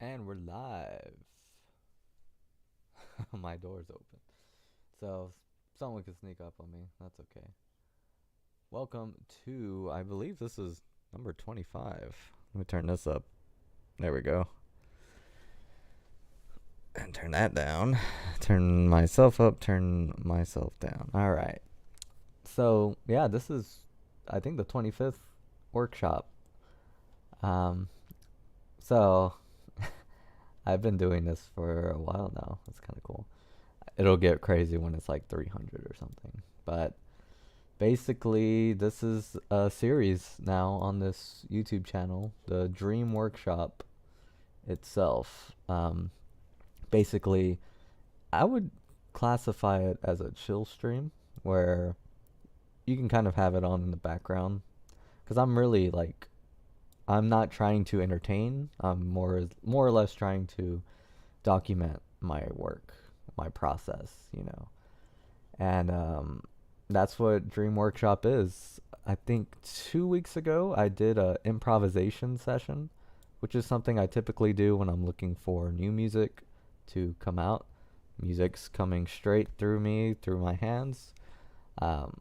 And we're live. My door's open. So someone could sneak up on me. That's okay. Welcome to, I believe this is number 25. Let me turn this up. There we go. And turn that down. Turn myself up, turn myself down. All right. So, yeah, this is, I think, the 25th workshop. Um, so, I've been doing this for a while now. It's kind of cool. It'll get crazy when it's like 300 or something. But basically, this is a series now on this YouTube channel, the Dream Workshop itself. Basically, I would classify it as a chill stream where you can kind of have it on in the background. Because I'm really like, I'm not trying to entertain. I'm more or less trying to document my work, my process. And that's what Dream Workshop is. I think 2 weeks ago I did a improvisation session, which is something I typically do when I'm looking for new music to come out. Music's coming straight through me, through my hands. Um,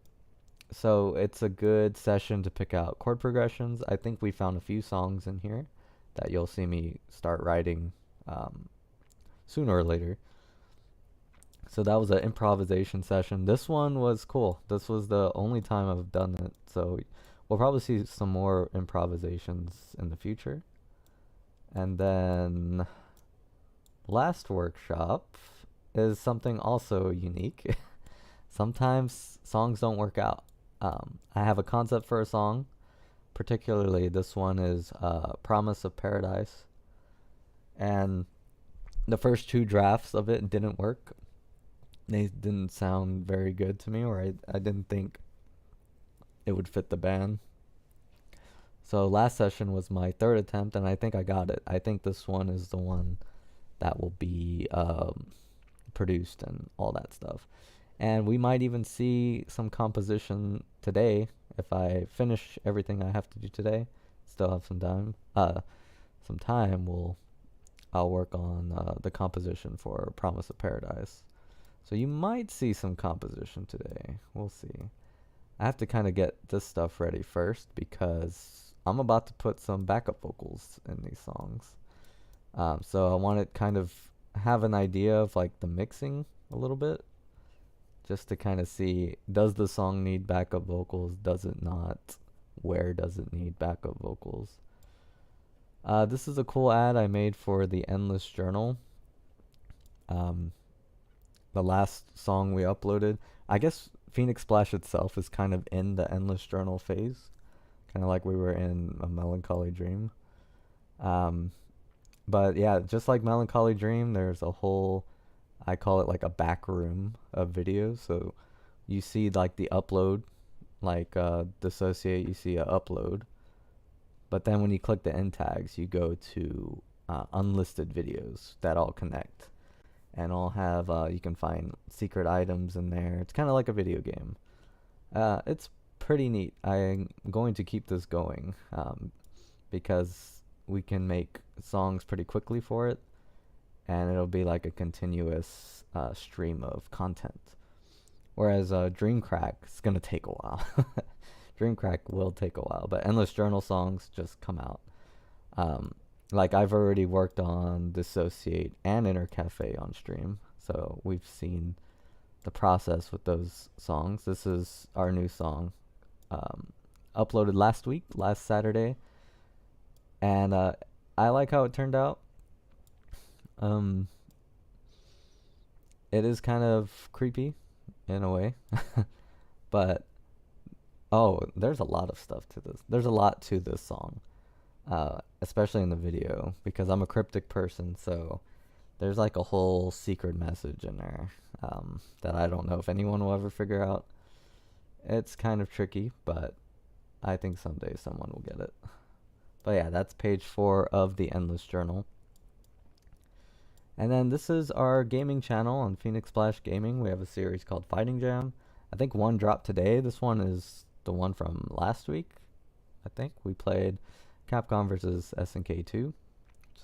so it's a good session to pick out chord progressions. I think we found a few songs in here that you'll see me start writing um, sooner or later. So that was an improvisation session. This one was cool. This was the only time I've done it. So we'll probably see some more improvisations in the future. And then last workshop is something also unique. Sometimes songs don't work out. I have a concept for a song. Particularly, this one is Promise of Paradise. And the first two drafts of it didn't work. They didn't sound very good to me, or I didn't think it would fit the band. So last session was my third attempt, and I think I got it. I think this one is the one that will be produced and all that stuff. And we might even see some composition today if I finish everything I have to do today. Still have some time. Some time. I'll work on the composition for Promise of Paradise. So you might see some composition today. We'll see. I have to kind of get this stuff ready first because I'm about to put some backup vocals in these songs. So I want to kind of have an idea of like the mixing a little bit, just to kind of see, does the song need backup vocals? Does it not? Where does it need backup vocals? This is a cool ad I made for the Endless Journal. Um, the last song we uploaded. I guess Phoenix Splash itself is kind of in the Endless Journal phase, kind of like we were in a Melancholy Dream. Um, but yeah, just like Melancholy Dream, there's a whole, I call it like a back room of videos. So you see like the upload, like dissociate, you see a upload. But then when you click the end tags, you go to unlisted videos that all connect. And all have, you can find secret items in there. It's kind of like a video game. It's pretty neat. I'm going to keep this going because we can make songs pretty quickly for it, and it'll be like a continuous stream of content. Whereas Dreamcrack is gonna take a while. Dreamcrack will take a while, but Endless Journal songs just come out. Um, like I've already worked on Dissociate and Inner Cafe on stream, so we've seen the process with those songs. This is our new song, uploaded last week, last Saturday, and I like how it turned out. Um, it is kind of creepy in a way, but oh, there's a lot of stuff to this. There's a lot to this song, especially in the video, because I'm a cryptic person, so there's like a whole secret message in there that I don't know if anyone will ever figure out. It's kind of tricky, but I think someday someone will get it. But yeah, that's page 4 of the Endless Journal. And then this is our gaming channel on Phoenix Splash Gaming. We have a series called Fighting Jam. I think one dropped today. This one is the one from last week. I think we played Capcom versus SNK 2.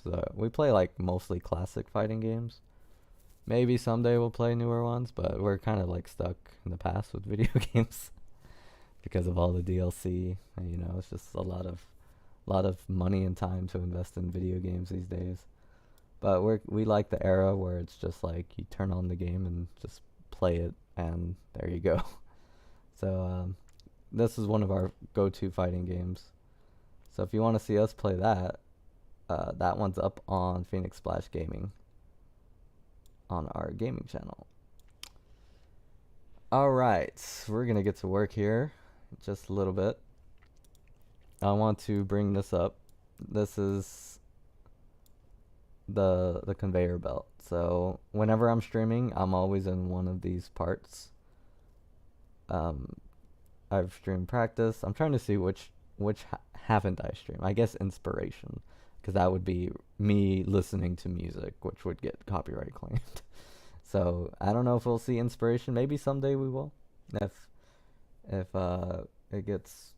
So we play like mostly classic fighting games. Maybe someday we'll play newer ones, but we're kind of like stuck in the past with video games because of all the DLC. And, you know, it's just a lot of money and time to invest in video games these days. But we like the era where it's just like you turn on the game and just play it, and there you go. So this is one of our go-to fighting games. So if you want to see us play that, that one's up on Phoenix Splash Gaming on our gaming channel. Alright, we're going to get to work here just a little bit. I want to bring this up. This is the conveyor belt. So whenever I'm streaming, I'm always in one of these parts. I've streamed practice. I'm trying to see which haven't I streamed. I guess inspiration, because that would be me listening to music, which would get copyright claimed. So I don't know if we'll see inspiration. Maybe someday we will, if it gets,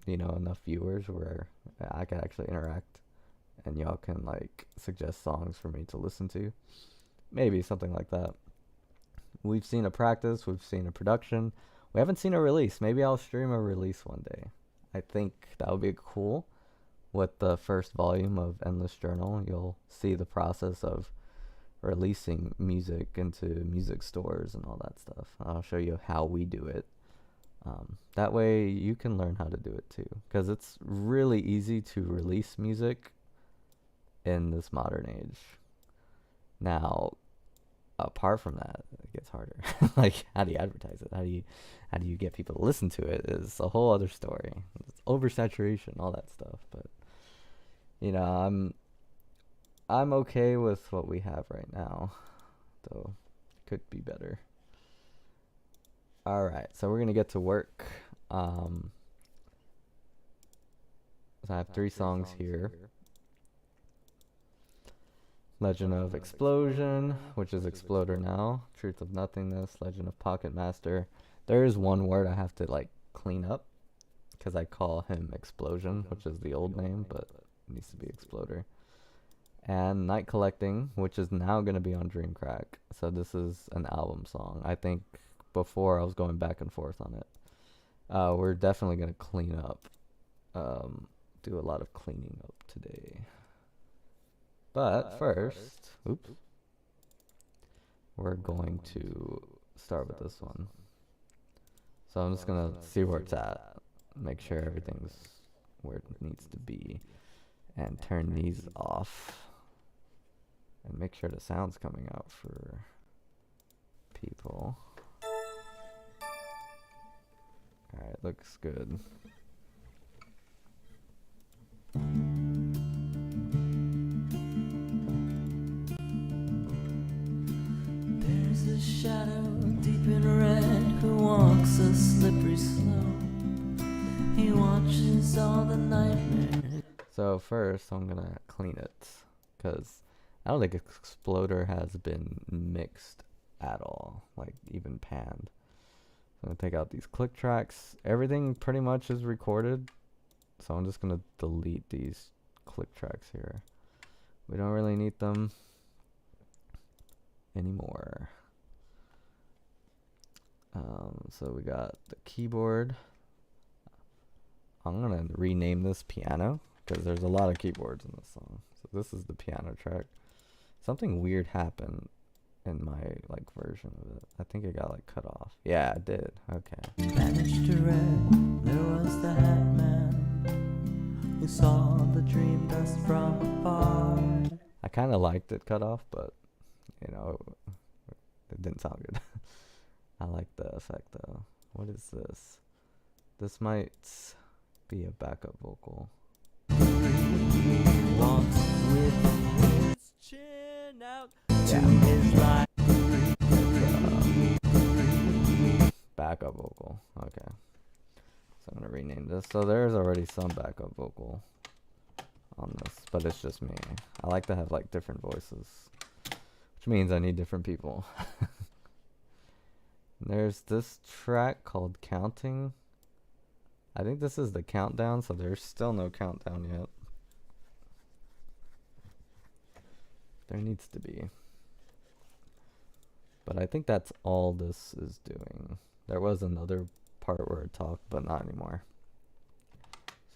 you know, enough viewers where I can actually interact and y'all can like suggest songs for me to listen to. Maybe something like that. We've seen a practice, we've seen a production. We haven't seen a release. Maybe I'll stream a release one day. I think that would be cool. With the first volume of Endless Journal, you'll see the process of releasing music into music stores and all that stuff. I'll show you how we do it. That way you can learn how to do it too, because it's really easy to release music in this modern age. Now, apart from that, it gets harder. Like, how do you advertise it? How do you get people to listen to it? Is a whole other story. It's oversaturation, all that stuff. But you know, I'm okay with what we have right now, though it could be better. All right, so we're gonna get to work. So I have 3 songs here. Legend of Explosion, which is Exploder now. Truth of Nothingness, Legend of Pocket Master. There is one word I have to like clean up, because I call him Explosion, which is the old name, but it needs to be Exploder. And Night Collecting, which is now going to be on Dreamcrack. So this is an album song. I think before I was going back and forth on it. We're definitely going to clean up. Do a lot of cleaning up today. But first, oops, we're going to start with this one. So I'm just going to see where it's at, make sure everything's where it needs to be, and turn these off, and make sure the sound's coming out for people. Alright, looks good. There's a shadow deep in red who walks a slippery slope. He watches all the nightmares. So first I'm gonna clean it, because I don't think Exploder has been mixed at all, like even panned. So I'm gonna take out these click tracks. Everything pretty much is recorded, so I'm just gonna delete these click tracks here. We don't really need them anymore. So we got the keyboard. I'm gonna rename this piano, because there's a lot of keyboards in this song. So this is the piano track. Something weird happened in my like version of it. I think it got like cut off. Yeah, it did. Okay. Vanished to red, there was the Hatman who saw the dream dust from afar. I kind of liked it cut off, but you know, it didn't sound good. I like the effect though. What is this? This might be a backup vocal. Walks with his chin out to his life. Backup vocal. Okay. So I'm gonna rename this. So there's already some backup vocal on this, but it's just me. I like to have like different voices, which means I need different people. There's this track called Counting. I think this is the countdown, so there's still no countdown yet. There needs to be. But I think that's all this is doing. There was another part where it talked, but not anymore.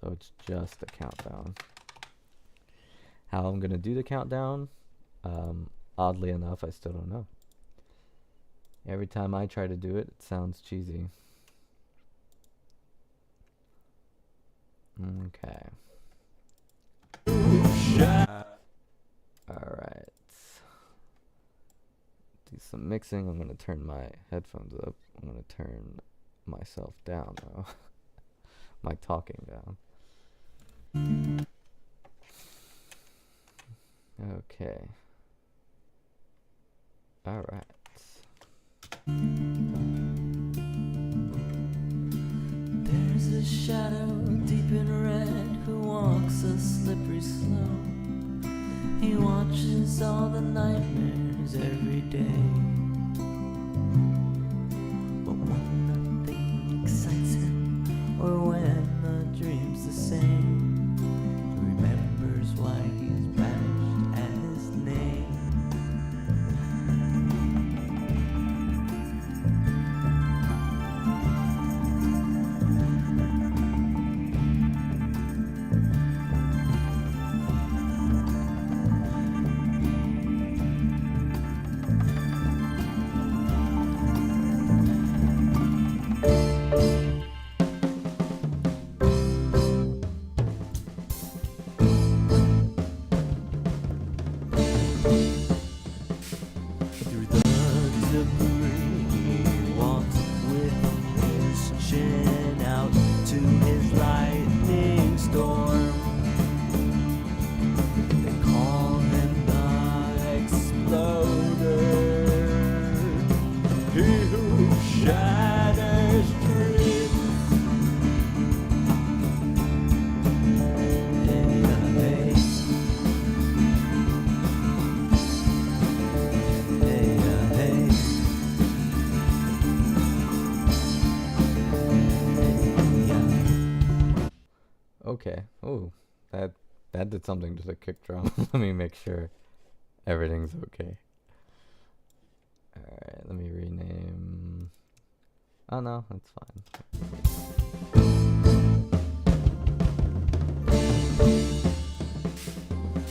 So it's just a countdown. How I'm going to do the countdown, oddly enough, I still don't know. Every time I try to do it, it sounds cheesy. Okay. Alright. Do some mixing. I'm going to turn my headphones up. I'm going to turn myself down, though. My talking down. Okay. Alright. There's a shadow deep in red who walks a slippery slope. He watches all the nightmares every day. But when nothing excites him, or when the dream's the same, he remembers why he's banished and his name. Okay. Oh, that did something to the kick drum. Let me make sure everything's okay. Alright, let me rename. Oh no, that's fine.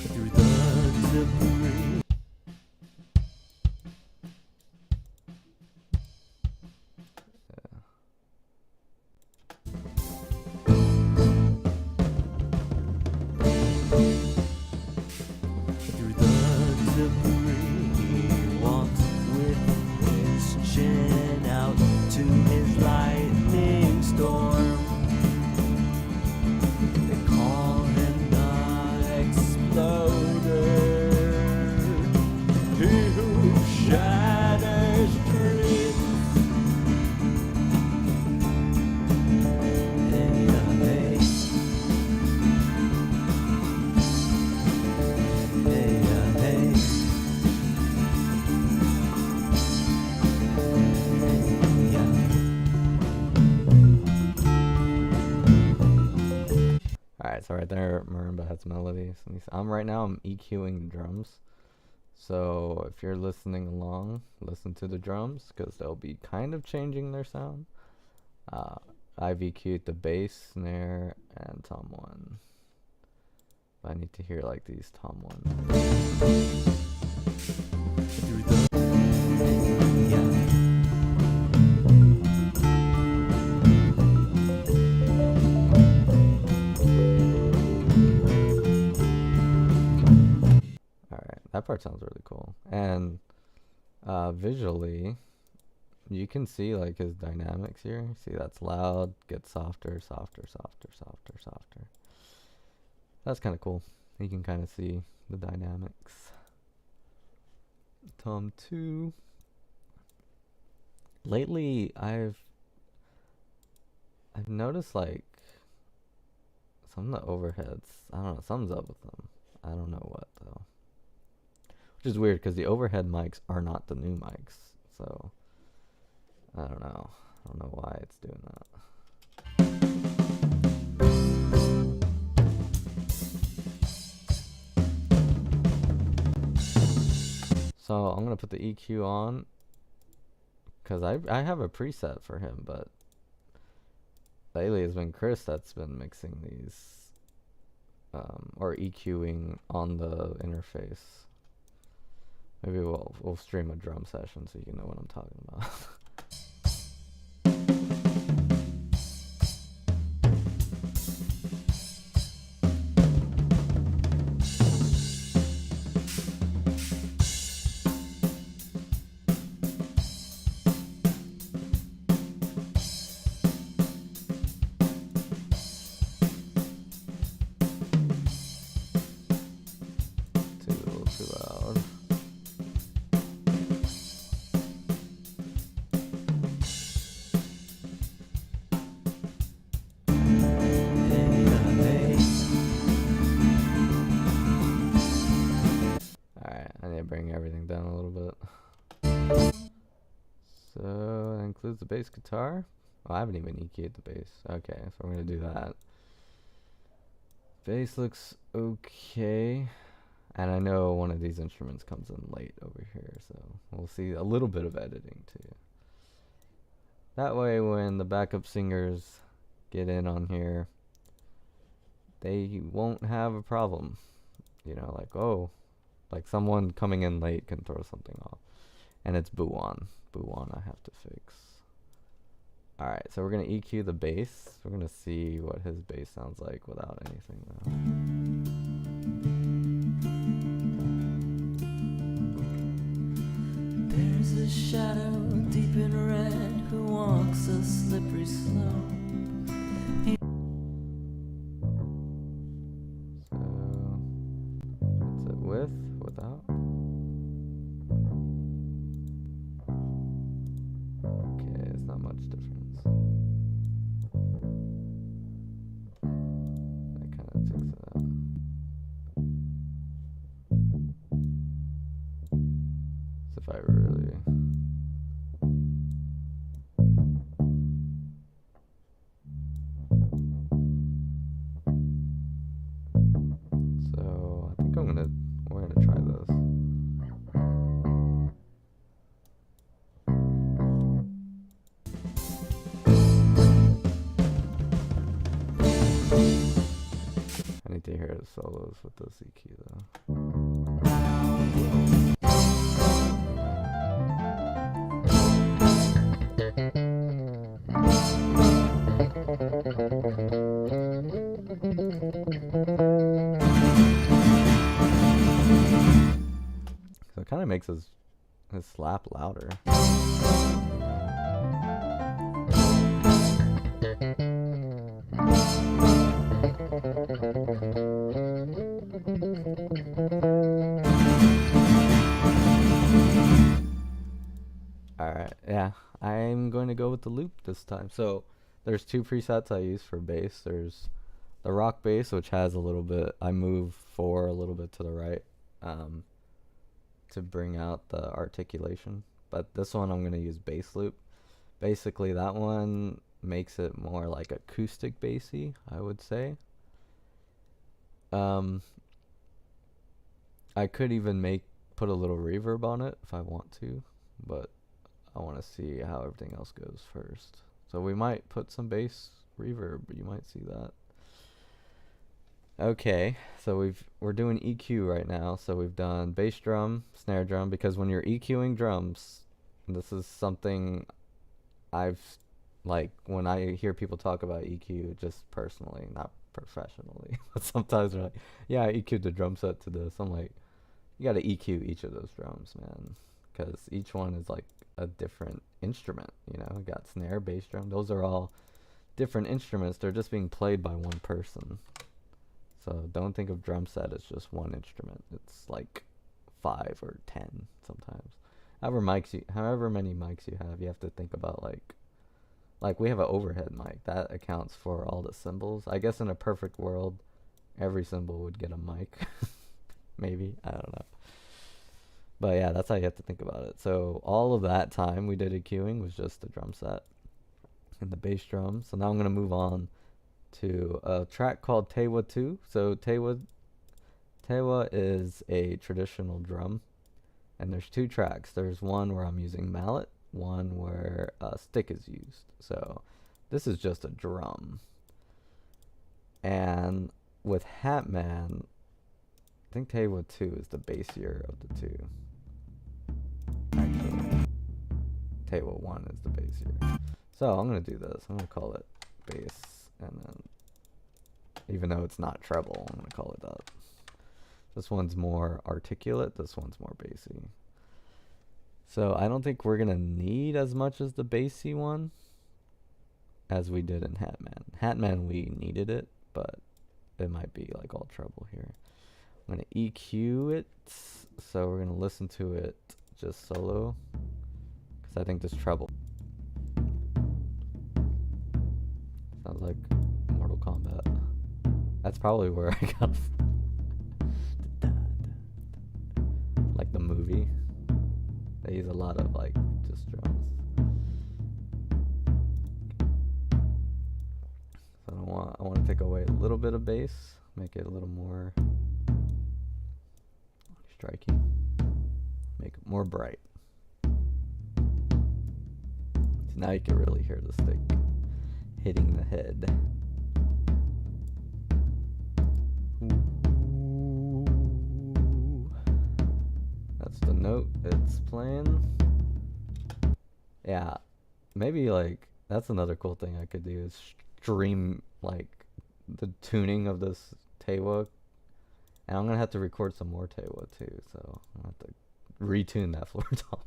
Through the debris. Through the debris, he walks with his chin out to his lightning storm. They call him the exploder, he who shatters dreams. Hey, hey. Hey, hey. Alright, so right there, marimba has melodies. Right now, I'm EQing drums. So if you're listening along, listen to the drums, because they'll be kind of changing their sound. I've EQ'd the bass, snare, and tom 1. I need to hear like these tom 1. Through the Alright, that part sounds really cool. And visually, you can see like his dynamics here. See, that's loud, gets softer, softer, softer, softer, softer. That's kind of cool. You can kind of see the dynamics. Tom 2. Lately, I've noticed like some of the overheads. I don't know, something's up with them. I don't know what though. Which is weird because the overhead mics are not the new mics. So I don't know. I don't know why it's doing that. So I'm gonna put the EQ on because I have a preset for him, but lately it's been Chris that's been mixing these or EQing on the interface. Maybe we'll stream a drum session so you know what I'm talking about. Too loud. Alright, I need to bring everything down a little bit. So that includes the bass guitar. Oh, I haven't even EQ'd the bass. Okay, so we're gonna do that. Bass looks okay. And I know one of these instruments comes in late over here, so we'll see a little bit of editing too. That way when the backup singers get in on here, they won't have a problem. You know, like, oh, like someone coming in late can throw something off. And it's Buwan. Buwan I have to fix. Alright, so we're going to EQ the bass. We're going to see what his bass sounds like without anything though. There's a shadow deep in red who walks a slippery slope. So, is it with, without? Okay, it's not much difference. That kind of takes it out. So if I really... So I think we're gonna try this. I need to hear the solos with this EQ though. So it kind of makes his slap louder. Alright, yeah. I'm going to go with the loop this time. So there's two presets I use for bass. There's the rock bass, which has a little bit, I move four a little bit to the right to bring out the articulation. But this one I'm going to use bass loop. Basically that one makes it more like acoustic bassy, I would say. I could even put a little reverb on it if I want to, but I want to see how everything else goes first. So we might put some bass reverb, you might see that. Okay, so we're doing EQ right now. So we've done bass drum, snare drum, because when you're EQing drums, this is something when I hear people talk about EQ, just personally, not professionally, but sometimes they're like, yeah, I EQ'd the drum set to this. I'm like, you gotta EQ each of those drums, man, because each one is like a different instrument, you know. We got snare, bass drum, those are all different instruments. They're just being played by one person. So don't think of drum set as just one instrument. It's like 5 or 10 sometimes. However many mics you have to think about like we have an overhead mic that accounts for all the cymbals. I guess in a perfect world, every cymbal would get a mic. Maybe, I don't know. But yeah, that's how you have to think about it. So all of that time we did EQing was just the drum set and the bass drum. So now I'm gonna move on to a track called Tewa 2. So Tewa is a traditional drum. And there's two tracks. There's one where I'm using mallet, one where a stick is used. So this is just a drum. And with Hatman, I think Tewa 2 is the bassier of the two. Actually, Tewa 1 is the bassier. So I'm going to do this. I'm going to call it bass, and then even though it's not treble, I'm going to call it that. This one's more articulate, this one's more bassy. So I don't think we're going to need as much as the bassy one as we did in Hatman. Hatman, we needed it, but it might be like all treble here. I'm going to EQ it, so we're going to listen to it just solo, because I think this treble sounds like Mortal Kombat. That's probably where I got like the movie. They use a lot of like just drums. So I want to take away a little bit of bass, make it a little more striking, make it more bright. So now you can really hear the stick hitting the head. Ooh. That's the note it's playing. Yeah, maybe like that's another cool thing I could do is stream like the tuning of this Tewa. And I'm gonna have to record some more Tewa too, so I'm gonna have to retune that floor tom.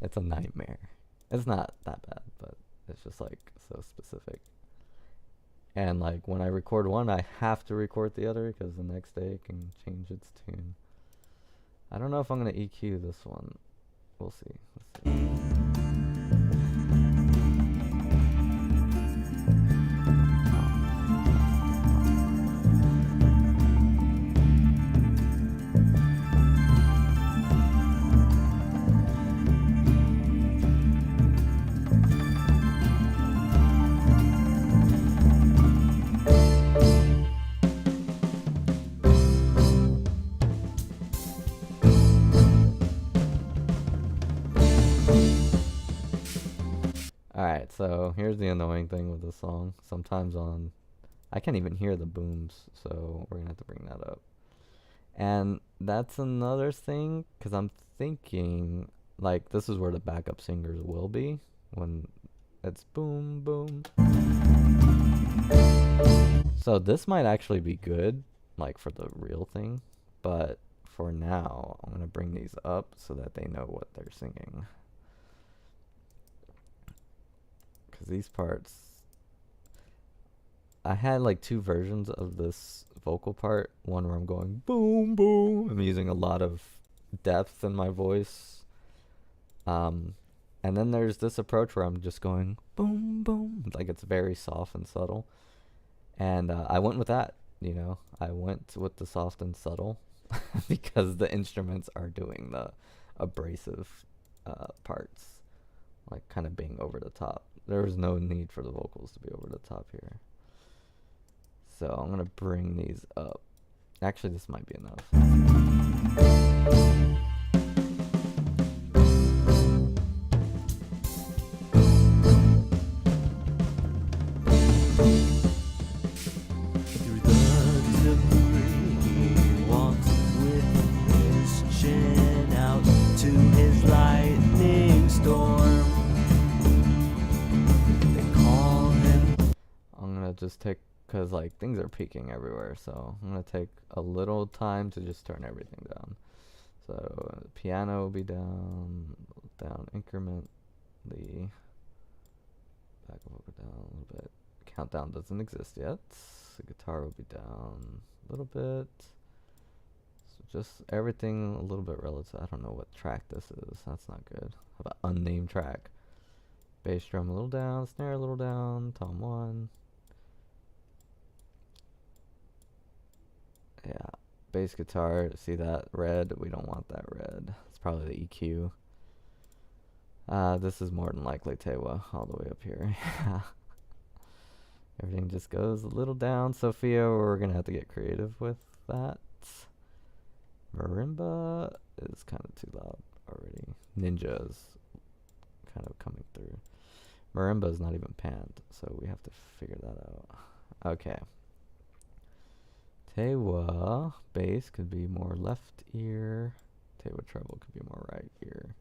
It's a nightmare. It's not that bad, but it's just like so specific. And like when I record one, I have to record the other because the next day it can change its tune. I don't know if I'm gonna EQ this one. We'll see. Let's see. Alright, so here's the annoying thing with this song. Sometimes I can't even hear the booms, so we're gonna have to bring that up. And that's another thing, because I'm thinking, like, this is where the backup singers will be, when it's boom, boom. So this might actually be good, like, for the real thing, but for now, I'm gonna bring these up so that they know what they're singing. These parts, I had like two versions of this vocal part. One where I'm going boom boom, I'm using a lot of depth in my voice, and then there's this approach where I'm just going boom boom, like it's very soft and subtle. And I went with that, I went with the soft and subtle because the instruments are doing the abrasive parts, like kind of being over the top. There was no need for the vocals to be over the top here. So I'm going to bring these up. Actually, this might be enough. Through the debris, he walks with his chin out to his lightning storm. Just take, because like things are peaking everywhere, so I'm gonna take a little time to just turn everything down. So the piano will be down increment the back vocal down a little bit. Countdown doesn't exist yet. The guitar will be down a little bit. So just everything a little bit relative. I don't know what track this is. That's not good. How about unnamed track? Bass drum a little down, snare a little down, tom 1. Yeah, bass guitar, see that red? We don't want that red. It's probably the EQ. This is more than likely Tewa, all the way up here. Everything just goes a little down. Sophia, we're gonna have to get creative with that. Marimba is kind of too loud already. Ninja is kind of coming through. Marimba is not even panned, so we have to figure that out. Okay. Tewa bass could be more left ear. Tewa treble could be more right ear.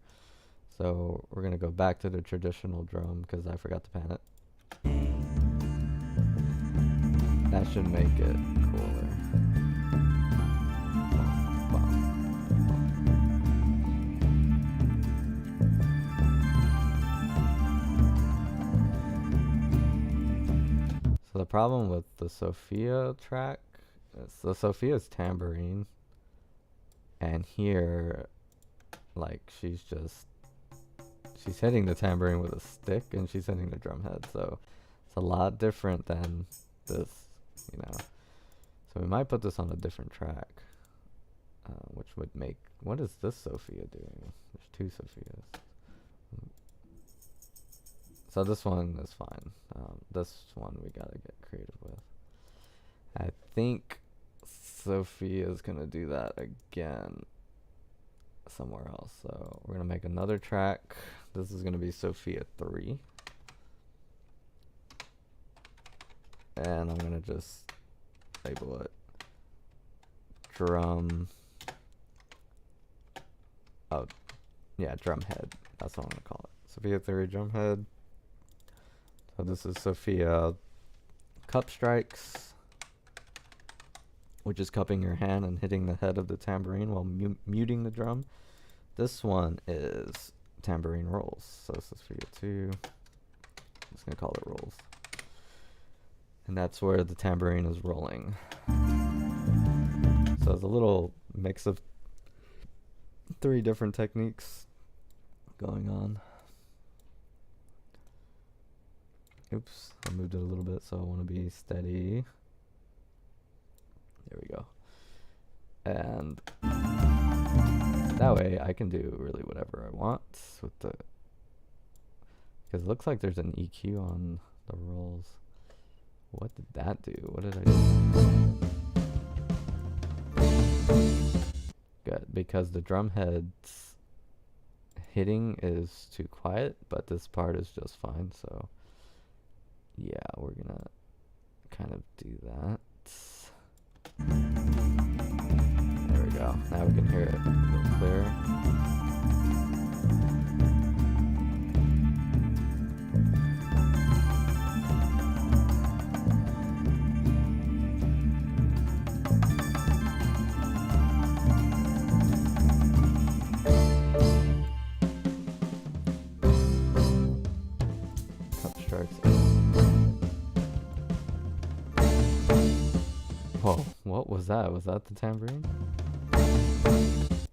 So we're gonna go back to the traditional drum because I forgot to pan it. That should make it cooler. So the problem with the Sophia track is the Sophia's tambourine, and here, like, she's hitting the tambourine with a stick and she's hitting the drum head, so it's a lot different than this, you know. So we might put this on a different track, which would make, what is this Sophia doing? There's two Sophias. So this one is fine. This one we gotta get creative with. I think Sophia's gonna do that again somewhere else. So we're gonna make another track. This is gonna be Sophia 3. And I'm gonna just label it drum. Oh, yeah, drum head. That's what I'm gonna call it. Sophia 3 drum head. So this is Sophia cup strikes, which is cupping your hand and hitting the head of the tambourine while muting the drum. This one is tambourine rolls. So this is Sophia 2. I'm just gonna call it rolls. And that's where the tambourine is rolling. So it's a little mix of 3 different techniques going on. Oops, I moved it a little bit, so I want to be steady. There we go. And that way I can do really whatever I want with the, because it looks like there's an EQ on the rolls. What did that do? What did I do? Good, because the drum head's hitting is too quiet, but this part is just fine, so yeah, we're gonna kind of do that. There we go. Now we can hear it a little clearer. Cup strikes. Whoa, what was that? Was that the tambourine?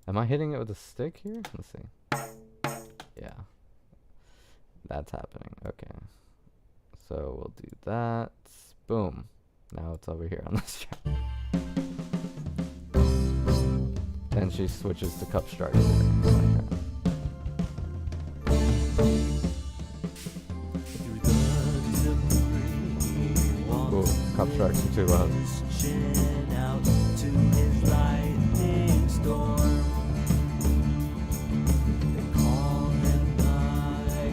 Am I hitting it with a stick here? Let's see. Yeah. That's happening. Okay. So we'll do that. Boom. Now it's over here on this track. Then she switches to cup strikes here. Ooh, cup strikes are too loud. Out to his lightning storm. They call him the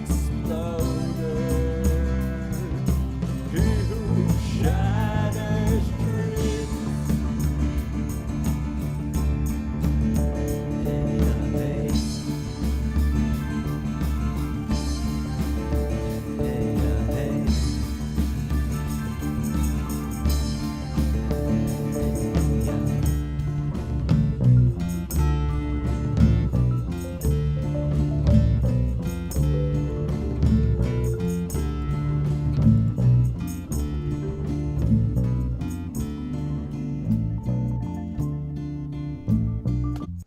exploder. He who shatters dreams. Hey, hey.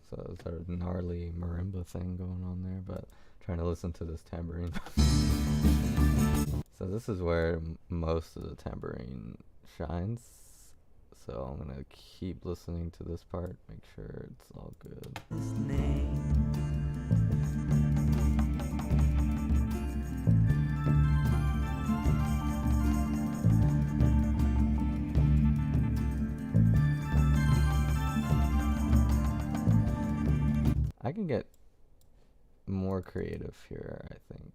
So is there a gnarly marimba thing going on there? But trying to listen to this tambourine. So this is where most of the tambourine shines. So I'm gonna keep listening to this part, make sure it's all good. His name. I can get more creative here, I think.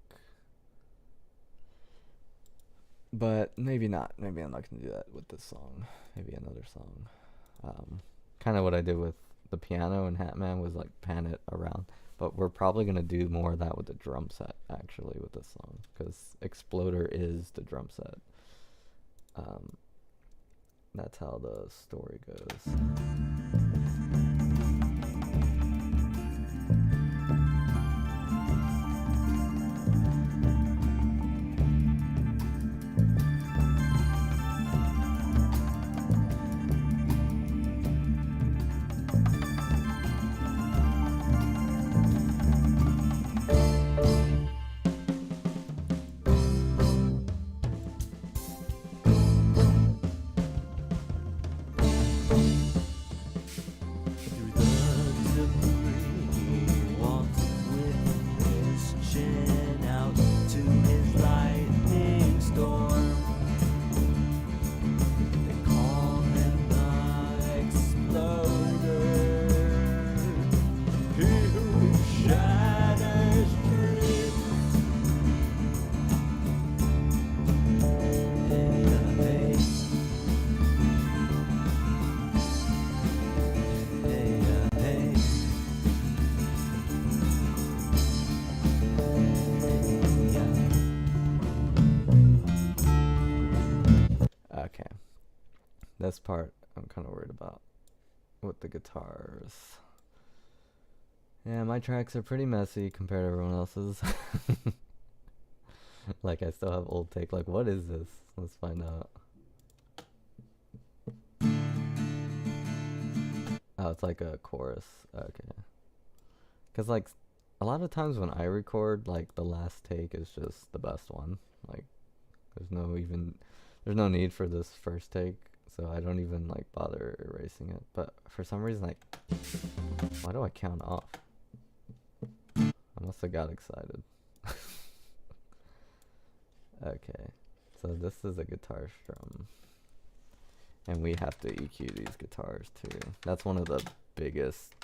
But maybe not. Maybe I'm not going to do that with this song. Maybe another song. Kind of what I did with the piano and Hatman was like pan it around. But we're probably going to do more of that with the drum set, actually, with this song. Because Exploder is the drum set. That's how the story goes. Through the debris, walks with his chin out to his lightning storm. They call him the exploder, he who shatters dreams. Hey, hey. Okay. This part I'm kind of worried about with the guitars. Yeah, my tracks are pretty messy compared to everyone else's. Like, I still have old take. Like, what is this? Let's find out. Oh, it's like a chorus. Okay. Because, like, a lot of times when I record, like, the last take is just the best one. Like, there's no need for this first take. So I don't even, like, bother erasing it. But for some reason, like, why do I count off? I must have got excited. Okay. So this is a guitar strum. And we have to EQ these guitars too. That's one of the biggest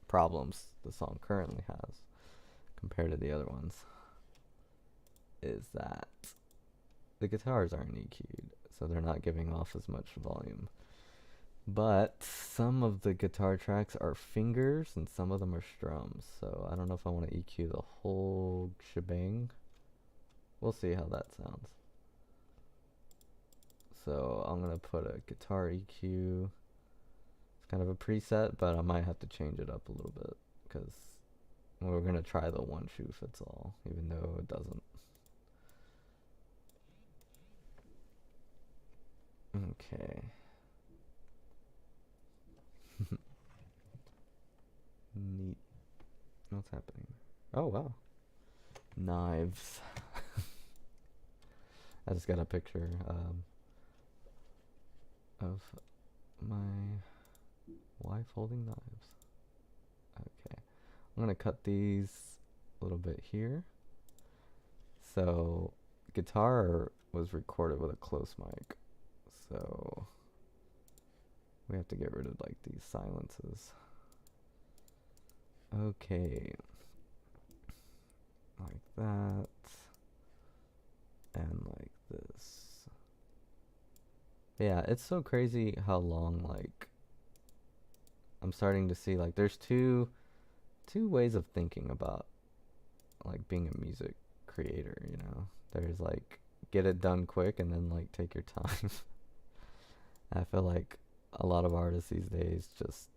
problems the song currently has compared to the other ones, is that the guitars aren't EQ'd, so they're not giving off as much volume. But some of the guitar tracks are fingers and some of them are strums, so I don't know if I want to EQ the whole shebang. We'll see how that sounds. So I'm going to put a guitar EQ. It's kind of a preset, but I might have to change it up a little bit because we're going to try the one shoe fits all, even though it doesn't. Okay. Neat. What's happening? Oh, wow. Knives. I just got a picture of my wife holding knives. Okay. I'm going to cut these a little bit here. So, guitar was recorded with a close mic. So, we have to get rid of like these silences. Okay. Like that. And like this. Yeah, it's so crazy how long, like, I'm starting to see, like, there's two ways of thinking about, like, being a music creator, you know? There's, like, get it done quick and then, like, take your time. I feel like a lot of artists these days just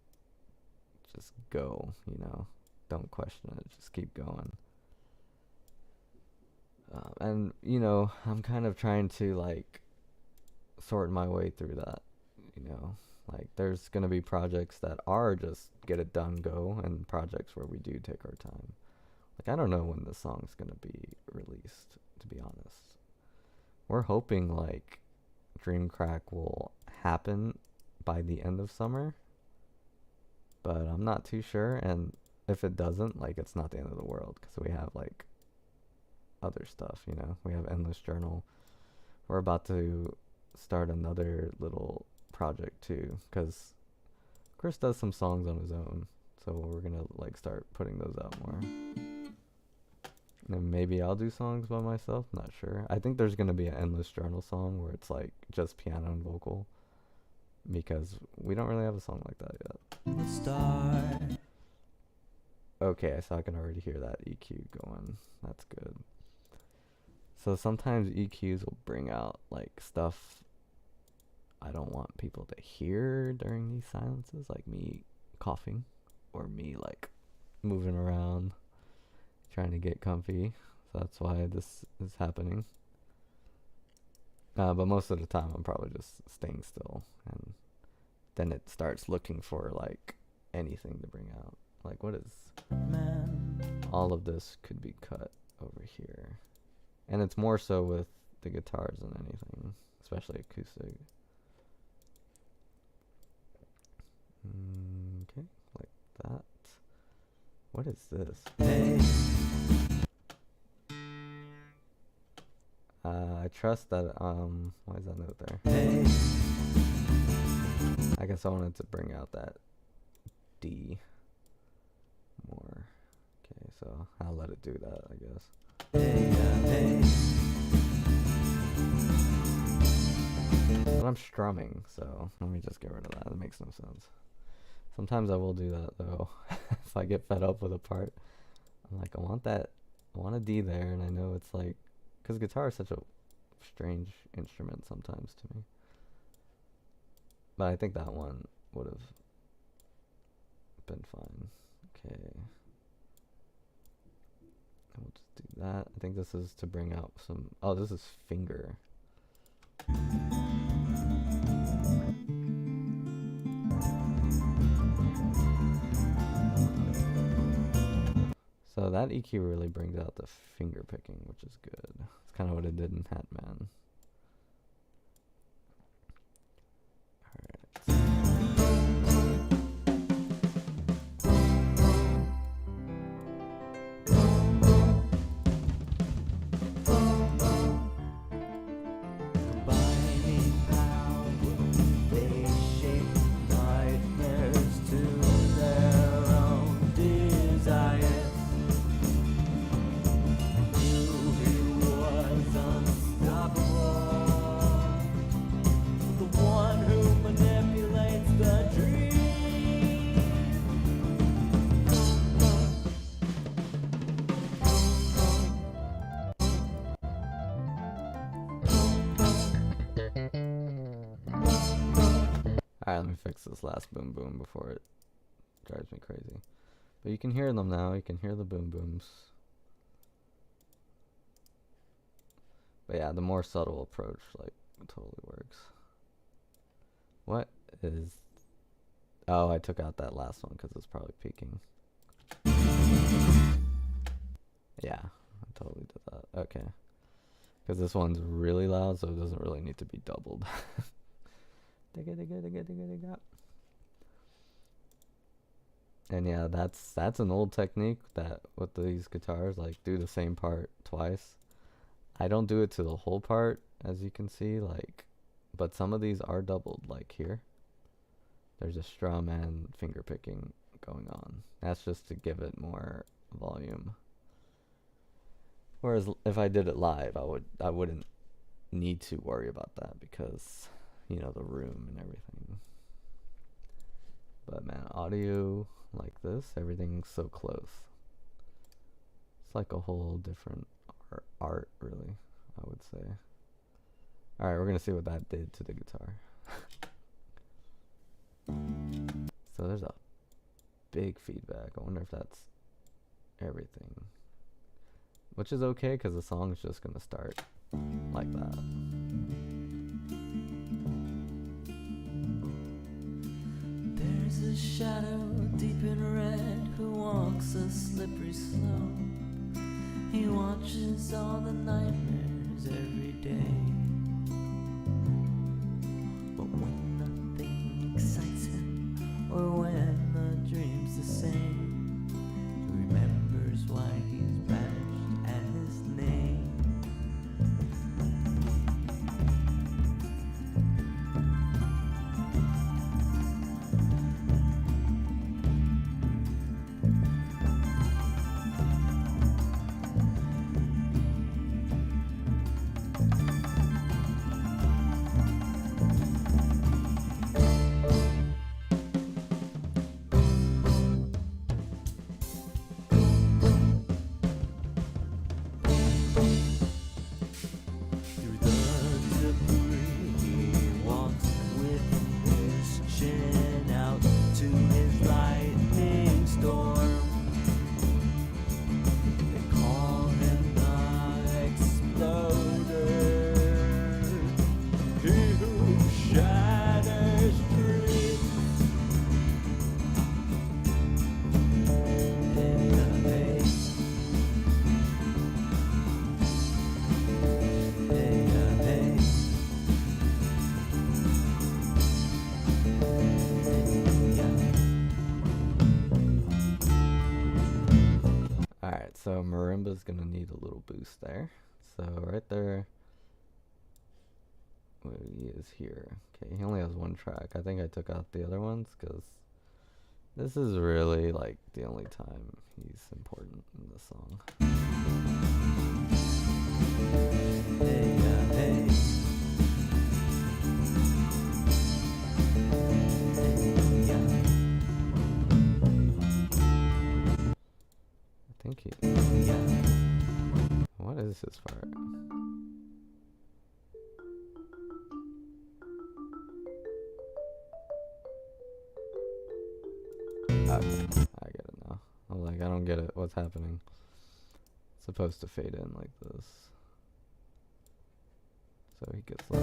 go, you know? Don't question it, just keep going. And, you know, I'm kind of trying to, like, sort my way through that, you know? Like, there's going to be projects that are just get it done, go, and projects where we do take our time. Like, I don't know when this song's going to be released, to be honest. We're hoping, like, Dream Crack will happen by the end of summer, but I'm not too sure, and if it doesn't, like, it's not the end of the world, because we have, like, other stuff, you know? We have Endless Journal. We're about to start another little project too, because Chris does some songs on his own, so we're gonna like start putting those out more. And maybe I'll do songs by myself, not sure. I think there's gonna be an Endless Journal song where it's like just piano and vocal, because we don't really have a song like that yet. The star. Okay, so I can already hear that EQ going. That's good. So sometimes EQs will bring out like stuff I don't want people to hear during these silences, like me coughing or me like moving around trying to get comfy. So that's why this is happening. But most of the time I'm probably just staying still, and then it starts looking for like anything to bring out. Like, what is... all of this could be cut over here. And it's more so with the guitars than anything, especially acoustic. Okay, like that. What is this? Hey. I trust that, why is that note there? Hey. I guess I wanted to bring out that D more. Okay, so I'll let it do that, I guess. Hey, hey. But I'm strumming, so let me just get rid of that. It makes no sense. Sometimes I will do that, though. If I get fed up with a part, I'm like, I want a D there, and I know it's like, because guitar is such a strange instrument sometimes to me. But I think that one would have been fine. Okay. And we'll just do that. I think this is to bring out some... oh, this is finger. So that EQ really brings out the finger picking, which is good. It's kind of what it did in Hatman. Alright, let me fix this last boom boom before it drives me crazy. But you can hear them now. You can hear the boom booms. But yeah, the more subtle approach like totally works. What is... oh, I took out that last one because it's probably peaking. Yeah, I totally did that. Okay. Because this one's really loud, so it doesn't really need to be doubled. And yeah, that's an old technique that with these guitars, like do the same part twice. I don't do it to the whole part, as you can see, like, but some of these are doubled, like here. There's a strum and finger picking going on. That's just to give it more volume. Whereas if I did it live, I wouldn't need to worry about that because, you know, the room and everything. But man, audio like this, everything's so close. It's like a whole different art, really, I would say. Alright, we're gonna see what that did to the guitar. So there's a big feedback. I wonder if that's everything. Which is okay, because the song's just gonna start like that. There's a shadow deep in red who walks a slippery slope. He watches all the nightmares every day. But when nothing excites him, or when the dream's the same, he remembers why he's banished at his name. Alright, so marimba's gonna need a little boost there. So right there, where he is here. Okay, he only has one track. I think I took out the other ones because this is really like the only time he's important in the song. Hey, hey. I think he. What is his part? Okay, I get it now. I'm like, I don't get it. What's happening? It's supposed to fade in like this. So he gets low.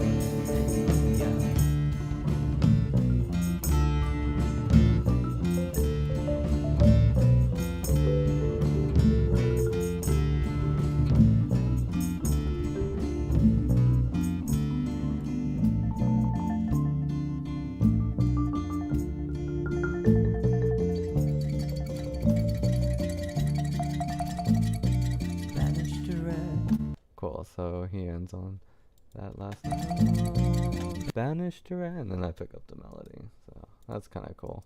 Cool, so he ends on that last note. Banished to red, and then I pick up the melody. So that's kind of cool.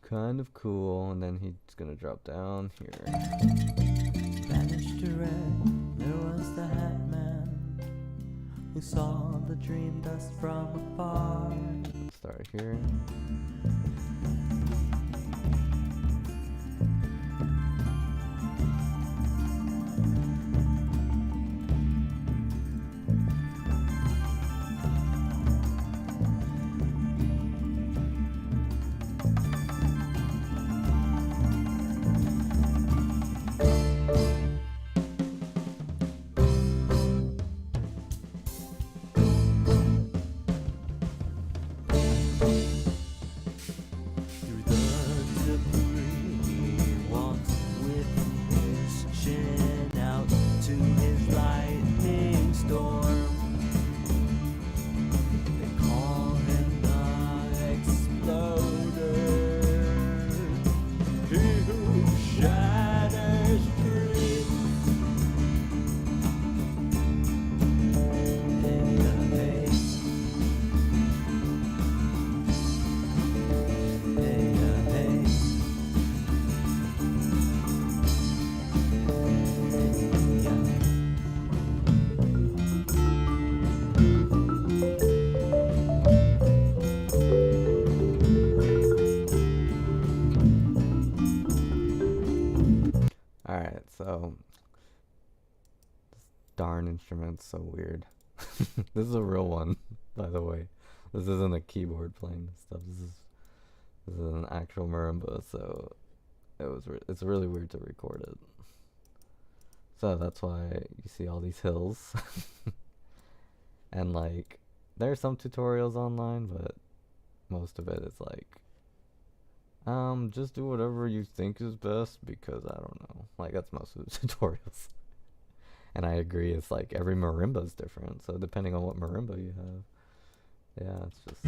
Kind of cool, and then he's gonna drop down here. Banished to red, there was the Hatman who saw the dream dust from afar. Start here. Alright, so this darn instrument's so weird. This is a real one, by the way. This isn't a keyboard playing this stuff. This is an actual marimba, so it's really weird to record it. So that's why you see all these hills. And like there are some tutorials online, but most of it is like just do whatever you think is best because I don't know. Like that's most of the tutorials. And I agree, it's like every marimba is different. So depending on what marimba you have, yeah, it's just.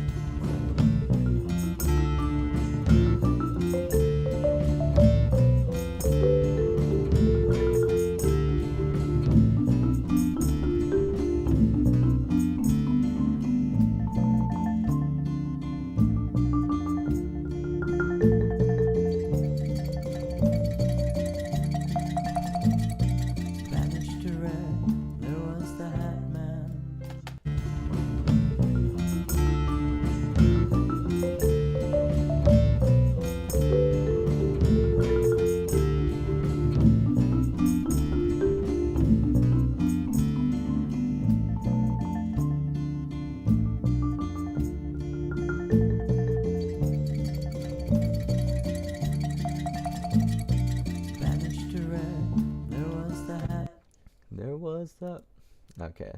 Okay,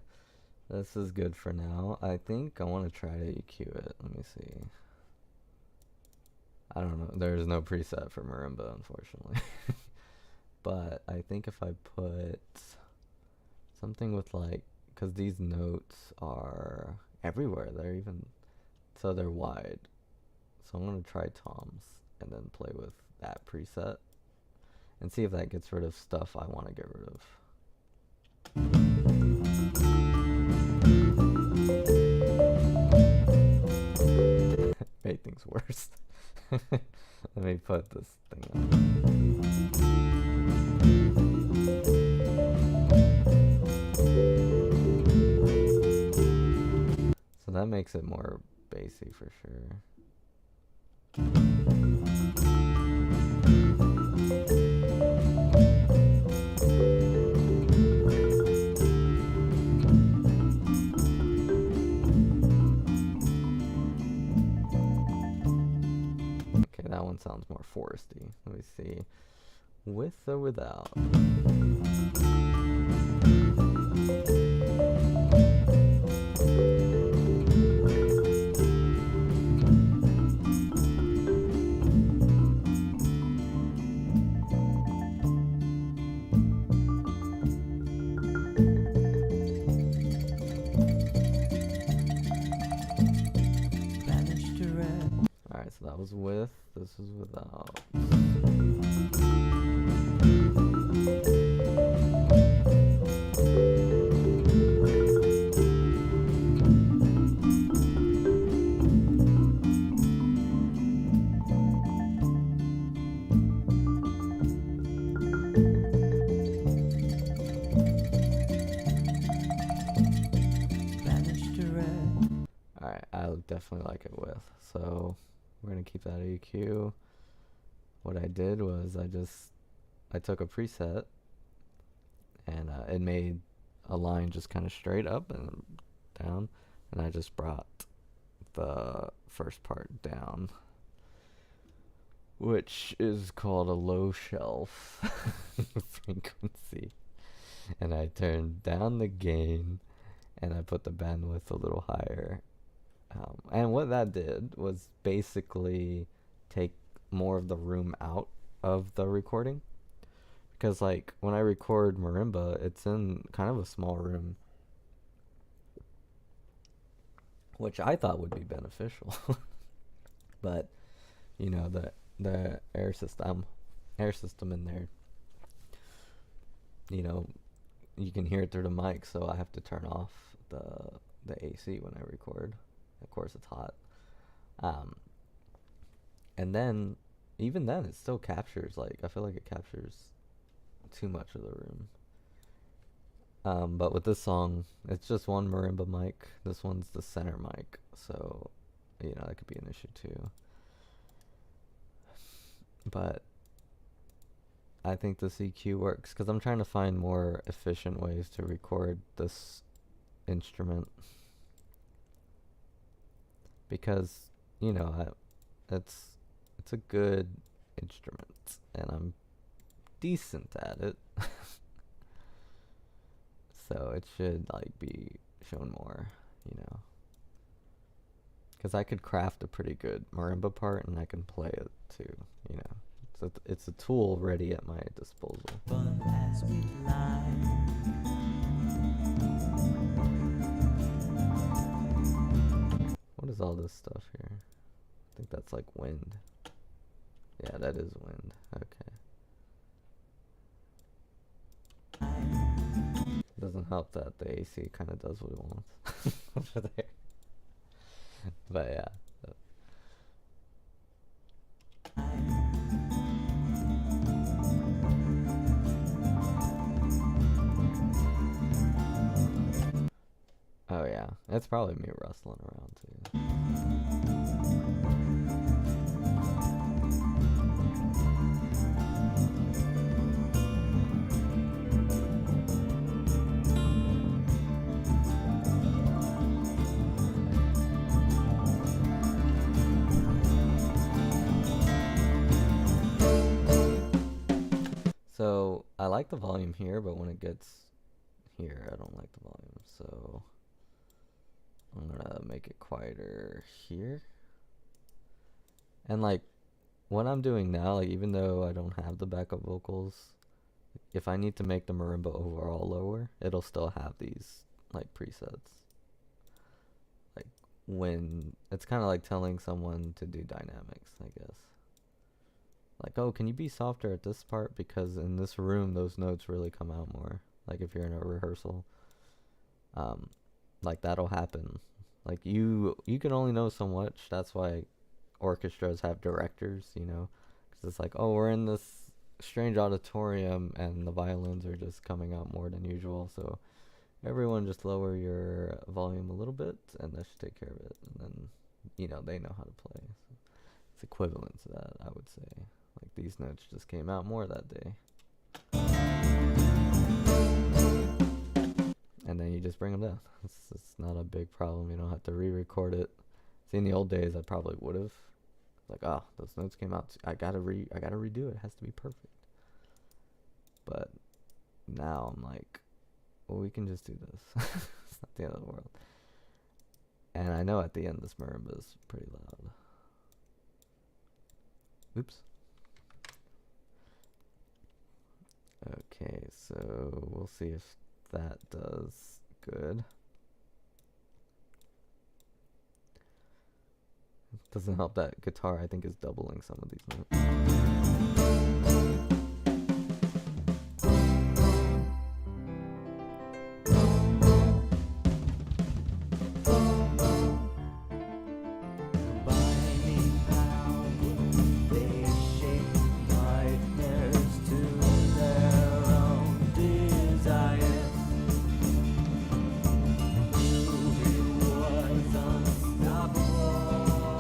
this is good for now. I think I want to try to EQ it. Let me see. I don't know. There's no preset for marimba, unfortunately. But I think if I put something with like, because these notes are everywhere. So they're wide. So I'm going to try toms and then play with that preset. and see if that gets rid of stuff I want to get rid of. Made things worse. Let me put this thing on. So that makes it more bassy for sure. Okay, that one sounds more foresty. Let me see. With or without? Alright, so that was with, this is without. Alright, I definitely like it with. So we're gonna keep that EQ. What I did was I took a preset and it made a line just kind of straight up and down, and I just brought the first part down, which is called a low shelf frequency. And I turned down the gain and I put the bandwidth a little higher. And what that did was basically take more of the room out of the recording. Because, like, when I record marimba, it's in kind of a small room, which I thought would be beneficial. But, you know, the air system in there, you know, you can hear it through the mic, so I have to turn off the AC when I record. Of course, it's hot. And then, even then, it still captures, like, I feel like it captures too much of the room. But with this song, it's just one marimba mic. This one's the center mic, so, you know, that could be an issue too. But I think this EQ works because I'm trying to find more efficient ways to record this instrument. Because, you know, it's a good instrument, and I'm decent at it. So it should, like, be shown more, you know. Because I could craft a pretty good marimba part, and I can play it too, you know. So it's a tool ready at my disposal. What is all this stuff here? I think that's like wind. Yeah, that is wind. Okay. Doesn't help that the AC kind of does what it wants over there. But yeah. Oh yeah, it's probably me rustling around too. So I like the volume here, but when it gets here, I don't like the volume. So I'm gonna make it quieter here. And like what I'm doing now, like even though I don't have the backup vocals, if I need to make the marimba overall lower, it'll still have these like presets. Like when it's kind of like telling someone to do dynamics, I guess. like, oh, can you be softer at this part, because in this room those notes really come out more. Like if you're in a rehearsal, um, like that'll happen. Like you can only know so much. That's why orchestras have directors, you know, because it's like, oh, we're in this strange auditorium and the violins are just coming out more than usual, so everyone just lower your volume a little bit and that should take care of it. And then, you know, they know how to play. So it's equivalent to that, I would say. Like these notes just came out more that day. And then you just bring them down. It's not a big problem. You don't have to re-record it. See, in the old days, I probably would have. Like, oh, those notes came out. I gotta redo it. It has to be perfect. But now I'm like, well, we can just do this. It's not the end of the world. And I know at the end this marimba is pretty loud. Oops. Okay, so we'll see if that does good. It doesn't help that guitar, I think, is doubling some of these notes. Combining power, they shape nightmares to their own desires. Who was unstoppable,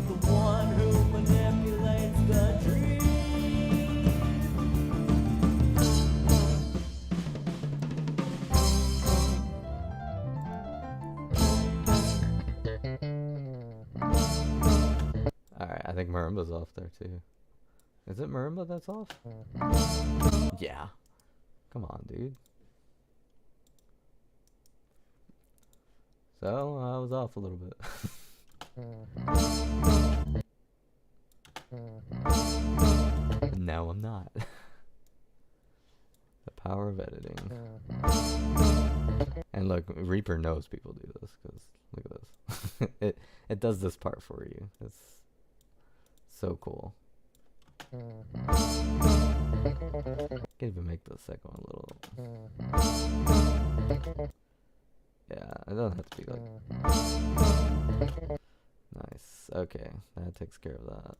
the one who manipulates the dream. Alright, I think marimba's off there too. Is it marimba that's off? Yeah. Come on, dude. So, I was off a little bit. Now I'm not. The power of editing. And look, Reaper knows people do this, because look at this. it does this part for you. It's so cool. Can even make the second one a little. Yeah, it doesn't have to be like. Nice. Okay, that takes care of that.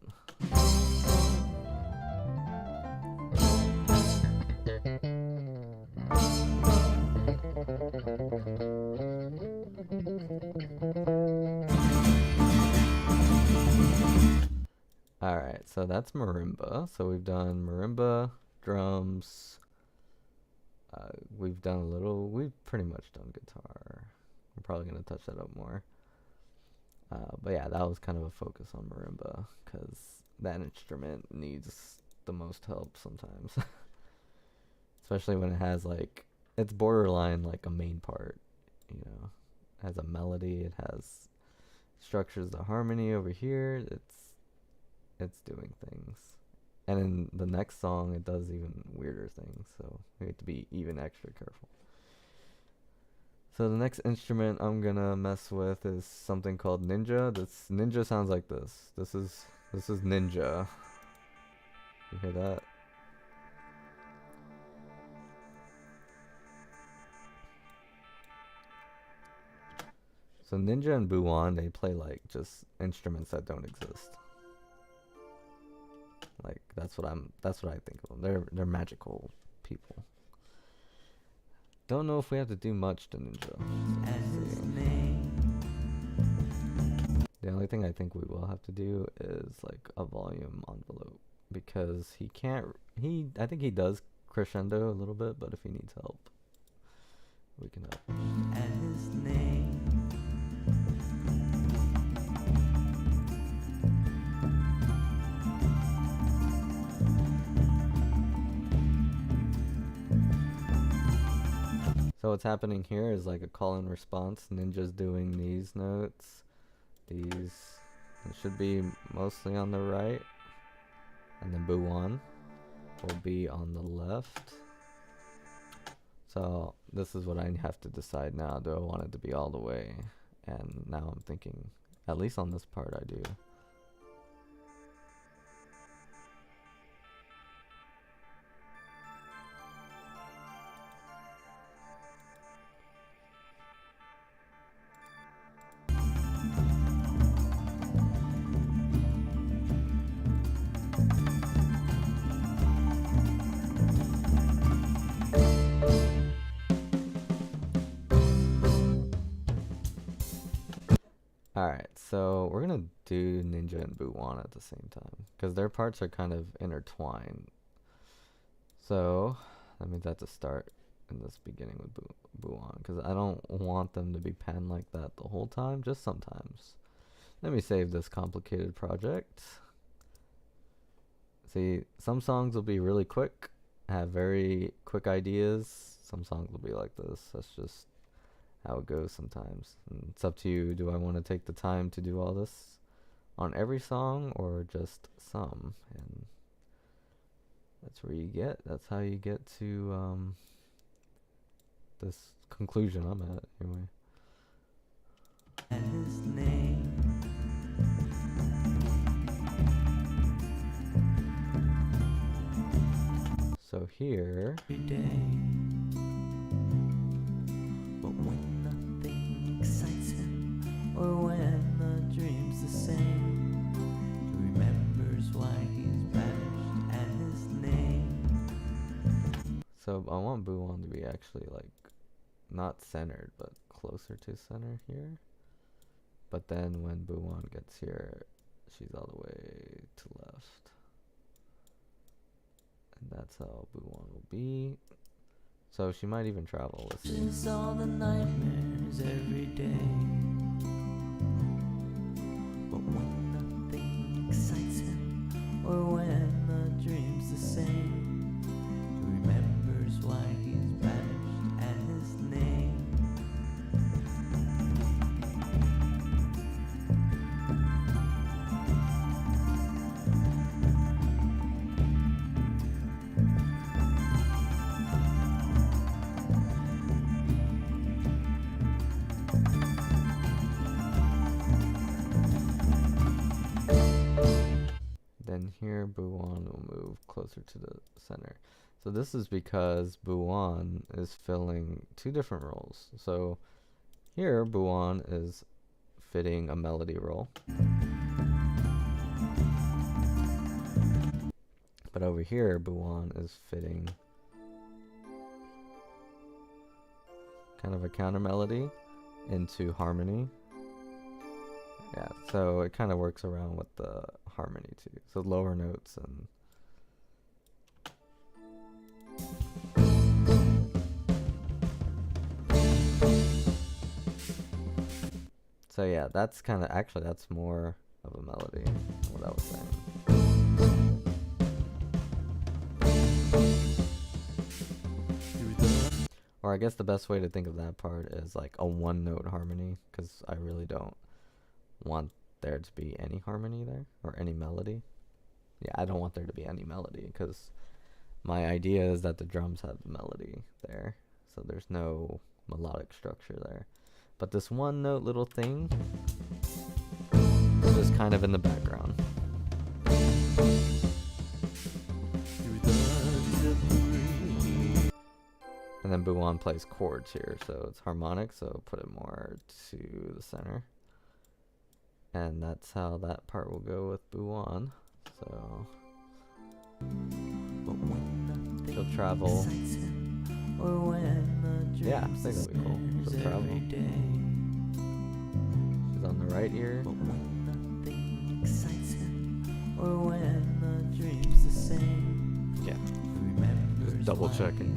Alright, so that's marimba. So we've done marimba, drums. We've pretty much done guitar. We're probably going to touch that up more. But yeah, that was kind of a focus on marimba, because that instrument needs the most help sometimes. Especially when it has like, it's borderline like a main part, you know. It has a melody, it has structures the harmony over here. It's doing things. And in the next song, it does even weirder things, so we have to be even extra careful. So the next instrument I'm gonna mess with is something called Ninja. This Ninja sounds like this. This is Ninja. You hear that? So Ninja and Buwan, they play like just instruments that don't exist. Like that's what I think of them. They're magical people. Don't know if we have to do much to Ninja. The only thing I think we will have to do is like a volume envelope, because I think he does crescendo a little bit, but if he needs help, we can help. And his name. So what's happening here is like a call and response. Ninja's doing these notes. It should be mostly on the right. And then Buwan will be on the left. So this is what I have to decide now. Do I want it to be all the way? And now I'm thinking, at least on this part I do. so we're gonna do Ninja and Buwan at the same time because their parts are kind of intertwined. So that means I have to start in this beginning with Buwan because I don't want them to be penned like that the whole time, just sometimes. Let me save this complicated project. See, some songs will be really quick, have very quick ideas. Some songs will be like this. That's just how it goes sometimes. And it's up to you. Do I want to take the time to do all this on every song or just some? And that's where you get. That's how you get to this conclusion I'm at anyway. His name. So here, Every day. But when nothing excites him, or when the dream's the same, he remembers why he's banished and his name. so I want Buwan to be actually like not centered, but closer to center here. But then when Buwan gets here, she's all the way to left. And that's how Buwan will be. So she might even travel with me. Just all the nightmares every day. But when nothing excites him, or when the dream's the same, he remembers why he's banished and his name. Then here Buwan will move closer to the center. So this is because Buwan is filling two different roles. So here Buwan is fitting a melody role. But over here Buwan is fitting kind of a counter melody into harmony. Yeah, so it kind of works around with the harmony too. So lower notes and so yeah, that's kind of actually that's more of a melody, what I was saying. Or I guess the best way to think of that part is like a one note harmony, because I really don't want there to be any harmony there or any melody. Yeah, I don't want there to be any melody because my idea is that the drums have the melody there, so there's no melodic structure there. But this one note little thing is just kind of in the background. And then Buwan plays chords here, so it's harmonic, so put it more to the center. And that's how that part will go with Buwan. So she'll travel. Yeah, I think that'll be cool. She'll travel. She's on the right ear. Yeah. Just double checking.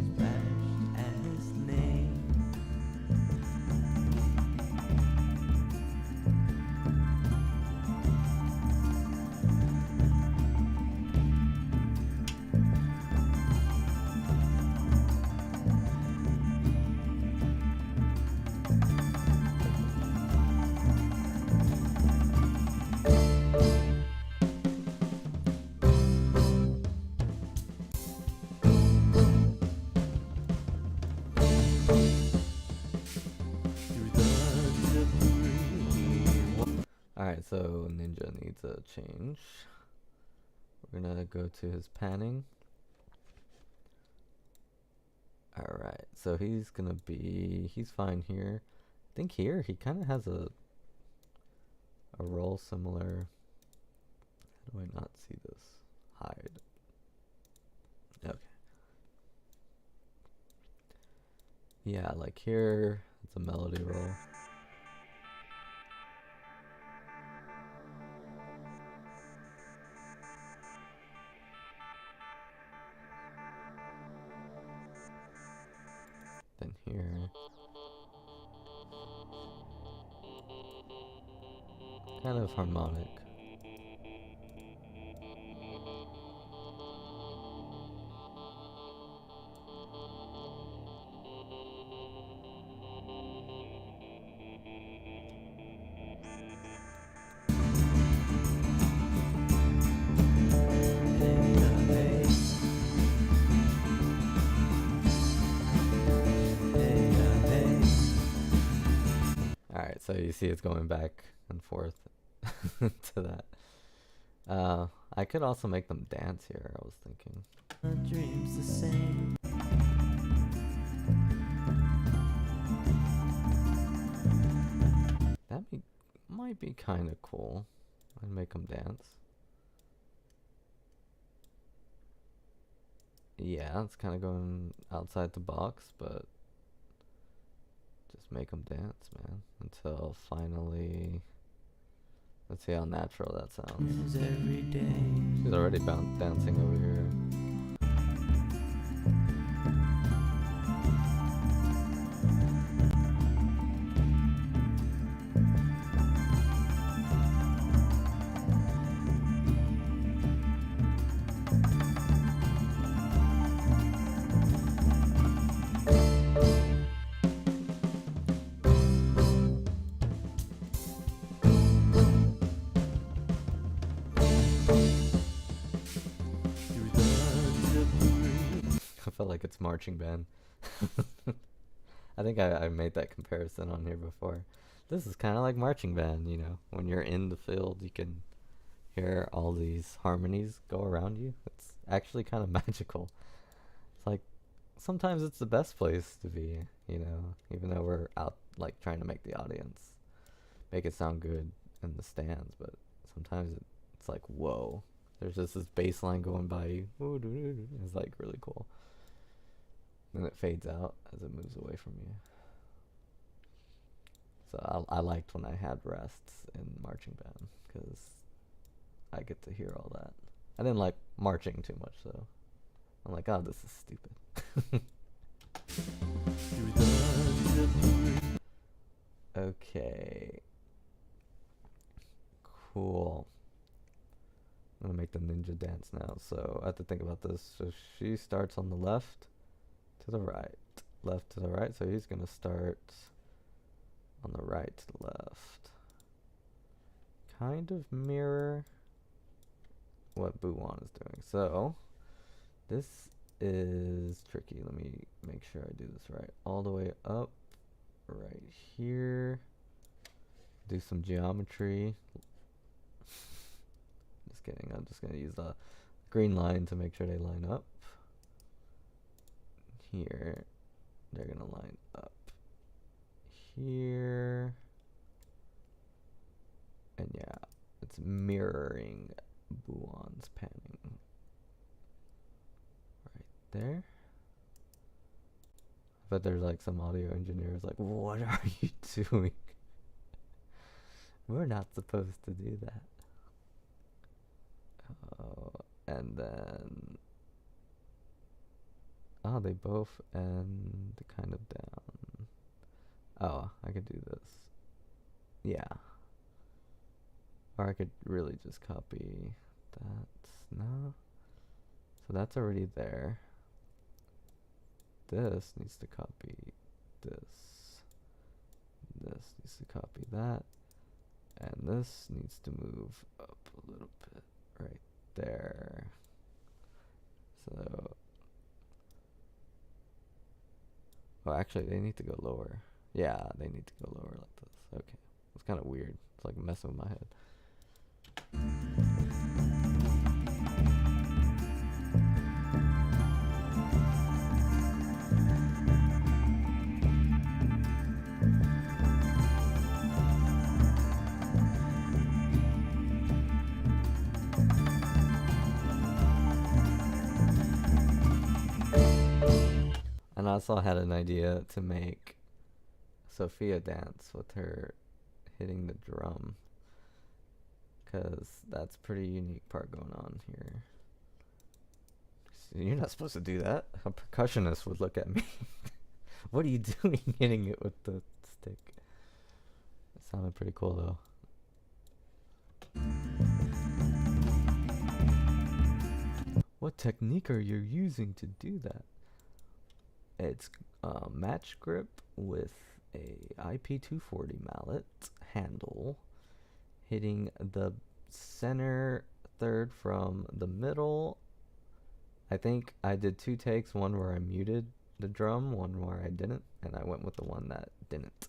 Alright, so Ninja needs a change. We're gonna go to his panning. Alright, so he's fine here. I think here he kind of has a role similar. How do I not see this? Hide. Okay. Yeah, like here, it's a melody roll. here. Kind of harmonic. Alright, so you see it's going back and forth to that. I could also make them dance here, I was thinking. Dreams the same. That might be kind of cool. I'd make them dance. Yeah, it's kind of going outside the box, but just make them dance, man. Until finally... Let's see how natural that sounds. Every day. She's already dancing over here. I felt like it's marching band. I think I made that comparison on here before. This is kind of like marching band, you know. When you're in the field, you can hear all these harmonies go around you. It's actually kind of magical. It's like, sometimes it's the best place to be, you know, even though we're out, like, trying to make the audience make it sound good in the stands, but sometimes it's like, whoa. There's just this bass line going by you. It's like really cool. Then it fades out as it moves away from you. So I liked when I had rests in marching band because I get to hear all that. I didn't like marching too much, so I'm like, oh, this is stupid. Okay. Cool. I'm gonna make the ninja dance now, so I have to think about this. So she starts on the left to the right, left to the right, so he's gonna start on the right to the left. Kind of mirror what Buwan is doing. So this is tricky. Let me make sure I do this right. All the way up right here. Do some geometry. Just kidding. I'm just going to use the green line to make sure they line up. Here. They're going to line up. Here. And yeah, it's mirroring Buwan's panning. Right there. But there's like some audio engineers like, what are you doing? We're not supposed to do that. Oh, and then, oh, they both end kind of down. Oh, I could do this. Yeah. Or I could really just copy that. No. So that's already there. This needs to copy this. This needs to copy that. And this needs to move up a little bit right there. So, oh, actually, they need to go lower. Yeah, they need to go lower like this. Okay. It's kind of weird. It's like messing with my head. And I also had an idea to make Sophia dance with her hitting the drum, because that's a pretty unique part going on here. So you're not supposed to do that. A percussionist would look at me. What are you doing hitting it with the stick? It sounded pretty cool though. What technique are you using to do that? It's match grip with a IP240 mallet handle, hitting the center third from the middle. I think I did 2 takes, one where I muted the drum, one where I didn't, and I went with the one that didn't,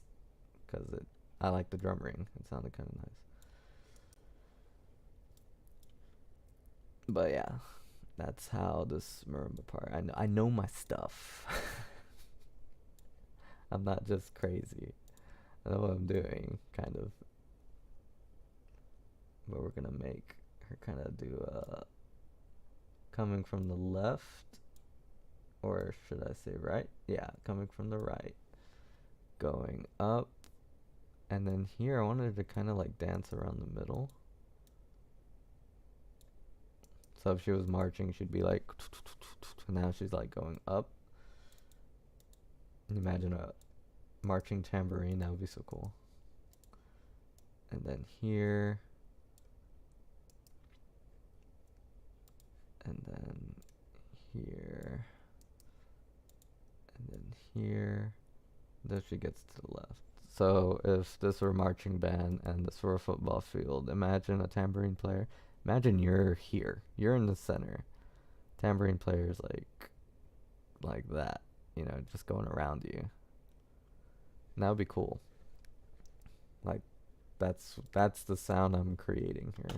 because I like the drum ring. It sounded kind of nice. But yeah, that's how this marimba part. I know my stuff. I'm not just crazy. I know what I'm doing, kind of. But we're gonna make her kind of do coming from the left, or should I say right? Yeah, coming from the right, going up, and then here I wanted her to kind of like dance around the middle. So if she was marching, she'd be like, and now she's like going up. Imagine a marching tambourine, that would be so cool. And then here, and then here, and then here, then she gets to the left. So if this were a marching band and this were a football field, imagine a tambourine player. Imagine you're here. You're in the center. Tambourine player's like that, you know, just going around you. And that would be cool. Like that's the sound I'm creating here.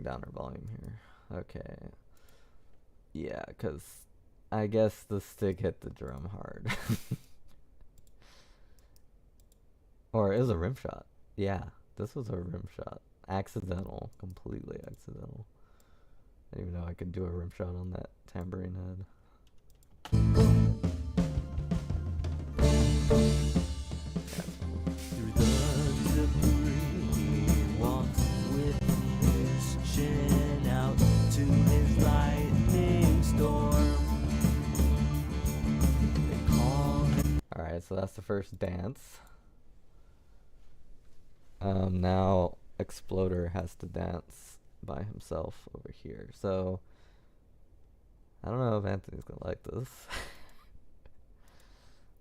Down her volume here. Okay. Yeah, because I guess the stick hit the drum hard. Or it was a rim shot. Yeah, this was a rim shot. Accidental. Completely accidental. I didn't even know I could do a rim shot on that tambourine head. Out to his lightning storm. Alright, so that's the first dance. Now Exploder has to dance by himself over here. So I don't know if Anthony's gonna like this.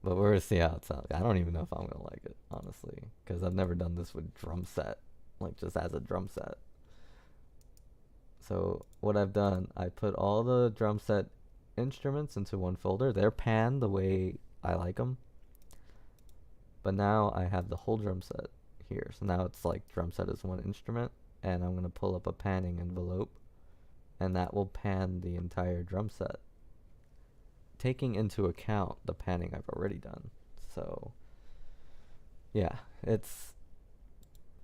But we're gonna see how it sounds. I don't even know if I'm gonna like it, honestly, because I've never done this with drum set, like just as a drum set. So what I've done, I put all the drum set instruments into one folder. They're panned the way I like them. But now I have the whole drum set here. So now it's like drum set is one instrument, and I'm gonna pull up a panning envelope, and that will pan the entire drum set, taking into account the panning I've already done. So yeah, it's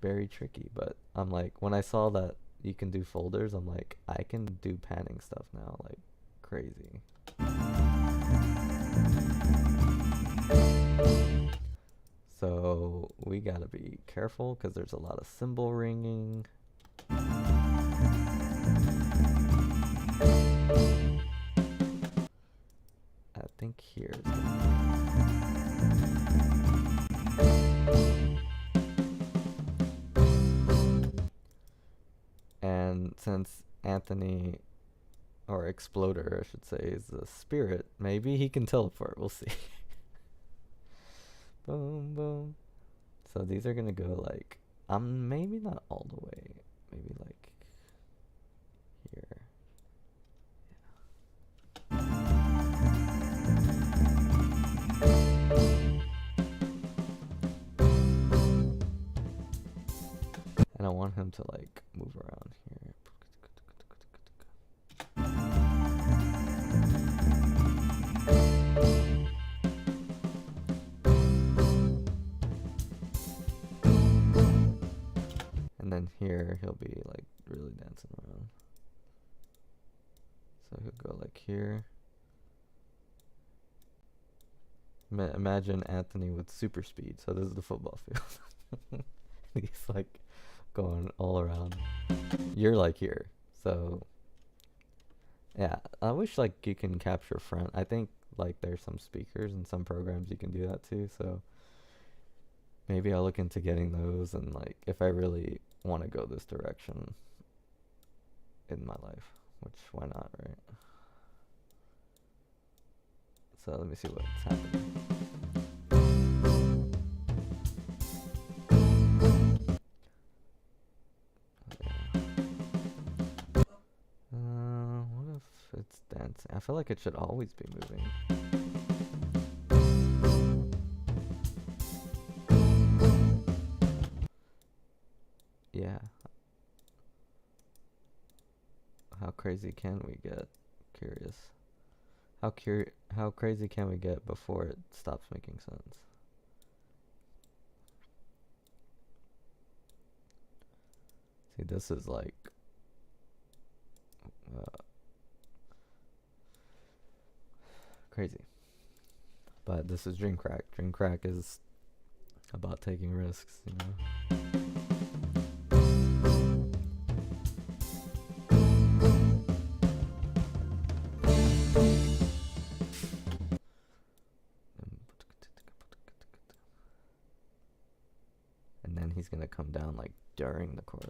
very tricky, but I'm like, when I saw that you can do folders, I'm like, I can do panning stuff now like crazy. So we gotta be careful because there's a lot of cymbal ringing. I think here's and since Anthony, or Exploder I should say, is a spirit, maybe he can teleport. We'll see. Boom, boom. So these are gonna go like, maybe not all the way, maybe like here. And I want him to like move around here. So he'll go like here. Imagine Anthony with super speed. So this is the football field. He's like going all around. You're like here. So yeah, I wish like you can capture front. I think like there's some speakers in some programs you can do that too. So maybe I'll look into getting those, and like if I really want to go this direction in my life, which why not, right? So let me see what's happening. What if it's dancing? I feel like it should always be moving. Yeah. How crazy can we get? Curious. How crazy can we get before it stops making sense? See, this is like crazy. But this is Dream Crack. Dream Crack is about taking risks, you know? And then he's gonna come down like during the chorus.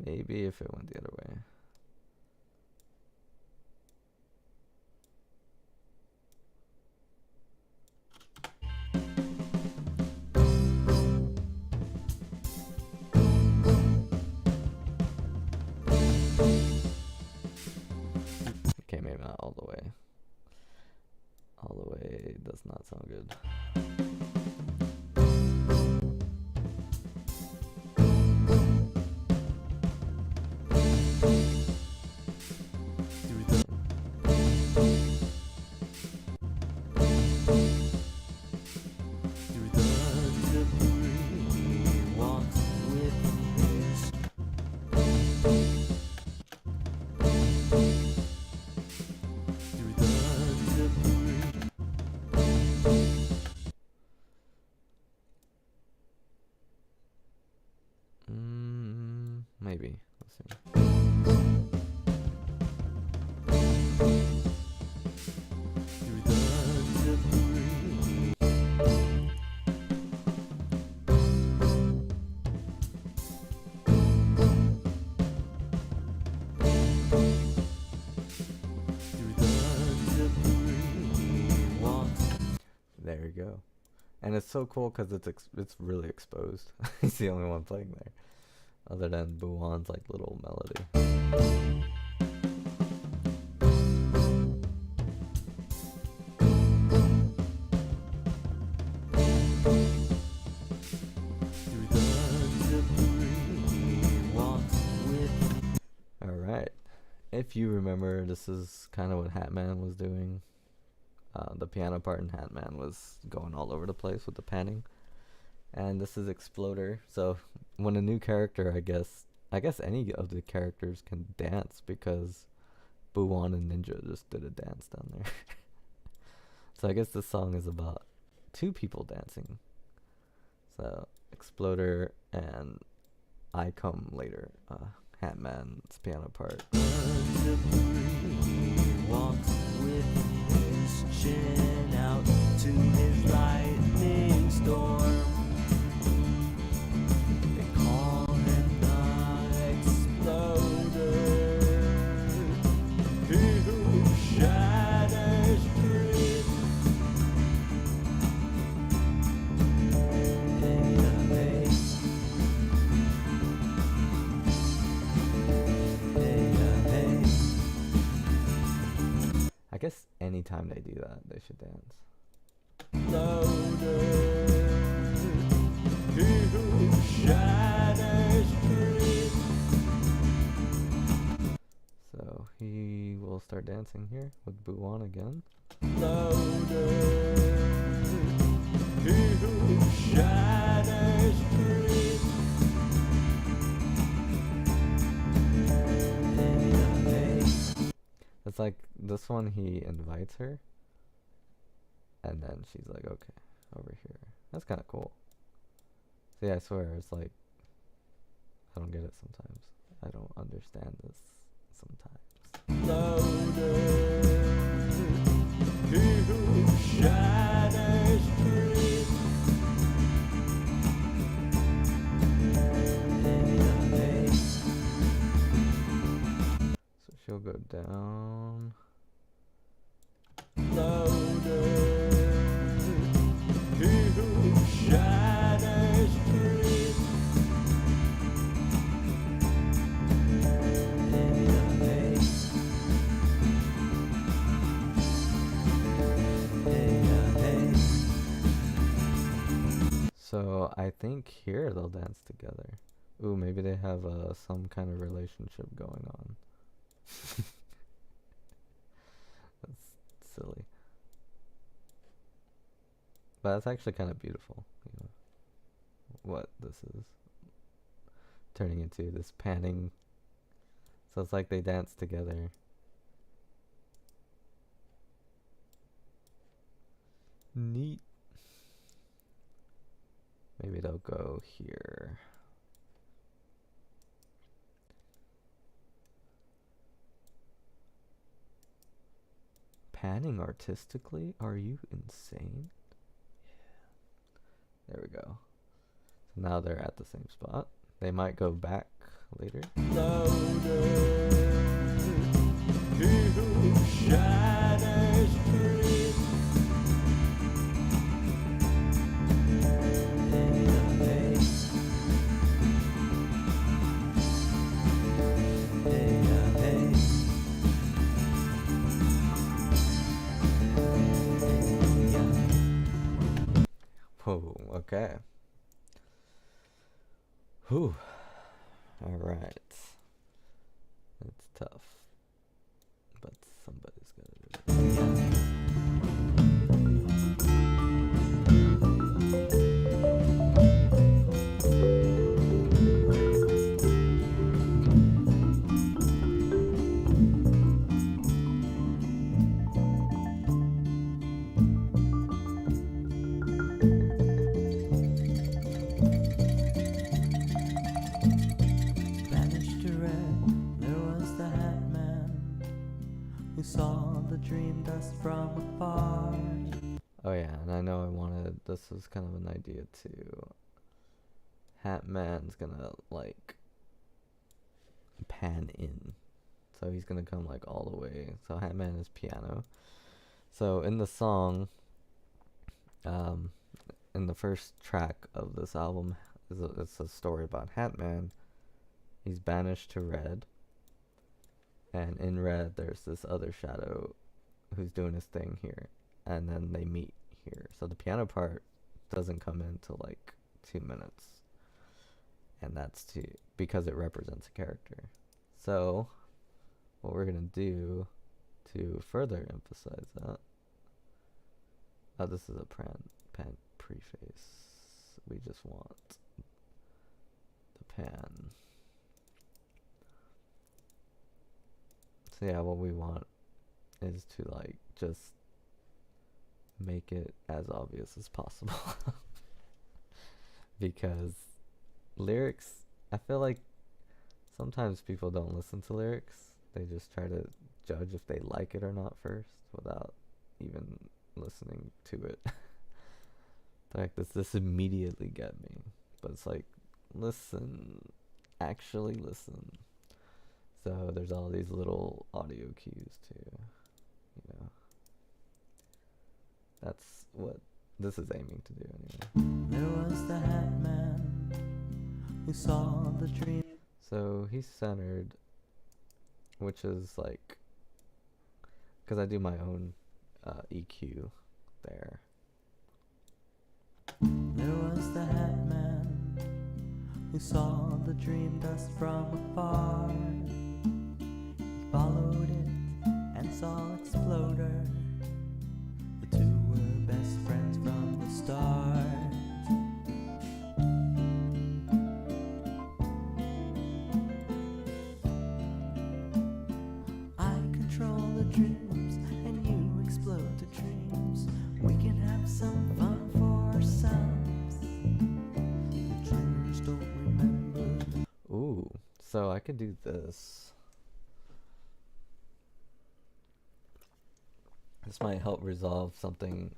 Maybe if it went the other way. Okay, maybe not all the way. All the way does not sound good. Maybe. Let's see. There you go. And it's so cool because it's really exposed. He's the only one playing there, other than Buwan's like little melody. All right. If you remember, this is kind of what Hatman was doing. The piano part in Hatman was going all over the place with the panning. And this is Exploder. So when a new character, I guess any of the characters can dance, because Buwan and Ninja just did a dance down there. So I guess this song is about two people dancing. So Exploder and I Come Later, Hatman's piano part. Walks with his chin out to his lightning storm. They call him the Exploder. He who shatters dreams. I guess anytime they do that, they should dance. So he will start dancing here with Buwan again. It's like this one he invites her, and then she's like, okay, over here. That's kind of cool. See, I swear, it's like, I don't get it sometimes. I don't understand this sometimes. Louder, he who shatters dreams. So she'll go down. Louder, he who shatters dreams. So I think here they'll dance together. Ooh, maybe they have some kind of relationship going on. That's silly. But that's actually kind of beautiful, you know, what this is turning into, this panning. So it's like they dance together. Neat. Maybe they'll go here. Panning artistically? Are you insane? Yeah. There we go. So now they're at the same spot. They might go back later. Louder, he who shatters dreams. Whoa, okay. Whew. Alright. It's tough. But somebody's gotta do it. Vanished to red, there was the Hatman who saw the dream dust from afar. Oh yeah, and I know this was kind of an idea too. Hatman's gonna like pan in. So he's gonna come like all the way. So Hatman is piano. So in the song, in the first track of this album, it's a story about Hatman. He's banished to red. And in red, there's this other shadow who's doing his thing here. And then they meet here. So the piano part doesn't come in till like 2 minutes. And that's because it represents a character. So what we're going to do to further emphasize that. Oh, this is a pan preface. We just want the pan. So yeah, what we want is to like just make it as obvious as possible. Because lyrics, I feel like sometimes people don't listen to lyrics. They just try to judge if they like it or not first without even listening to it. Like, does this immediately get me? But it's like, listen, actually listen. So there's all these little audio cues too, you know. That's what this is aiming to do anyway. There was the Hatman who saw the dream. So he's centered, which is like, because I do my own EQ there. There was the Hatman who saw the dream dust from afar. He followed it and saw Exploder. The two were best friends from the start. I control the So I could do this. This might help resolve something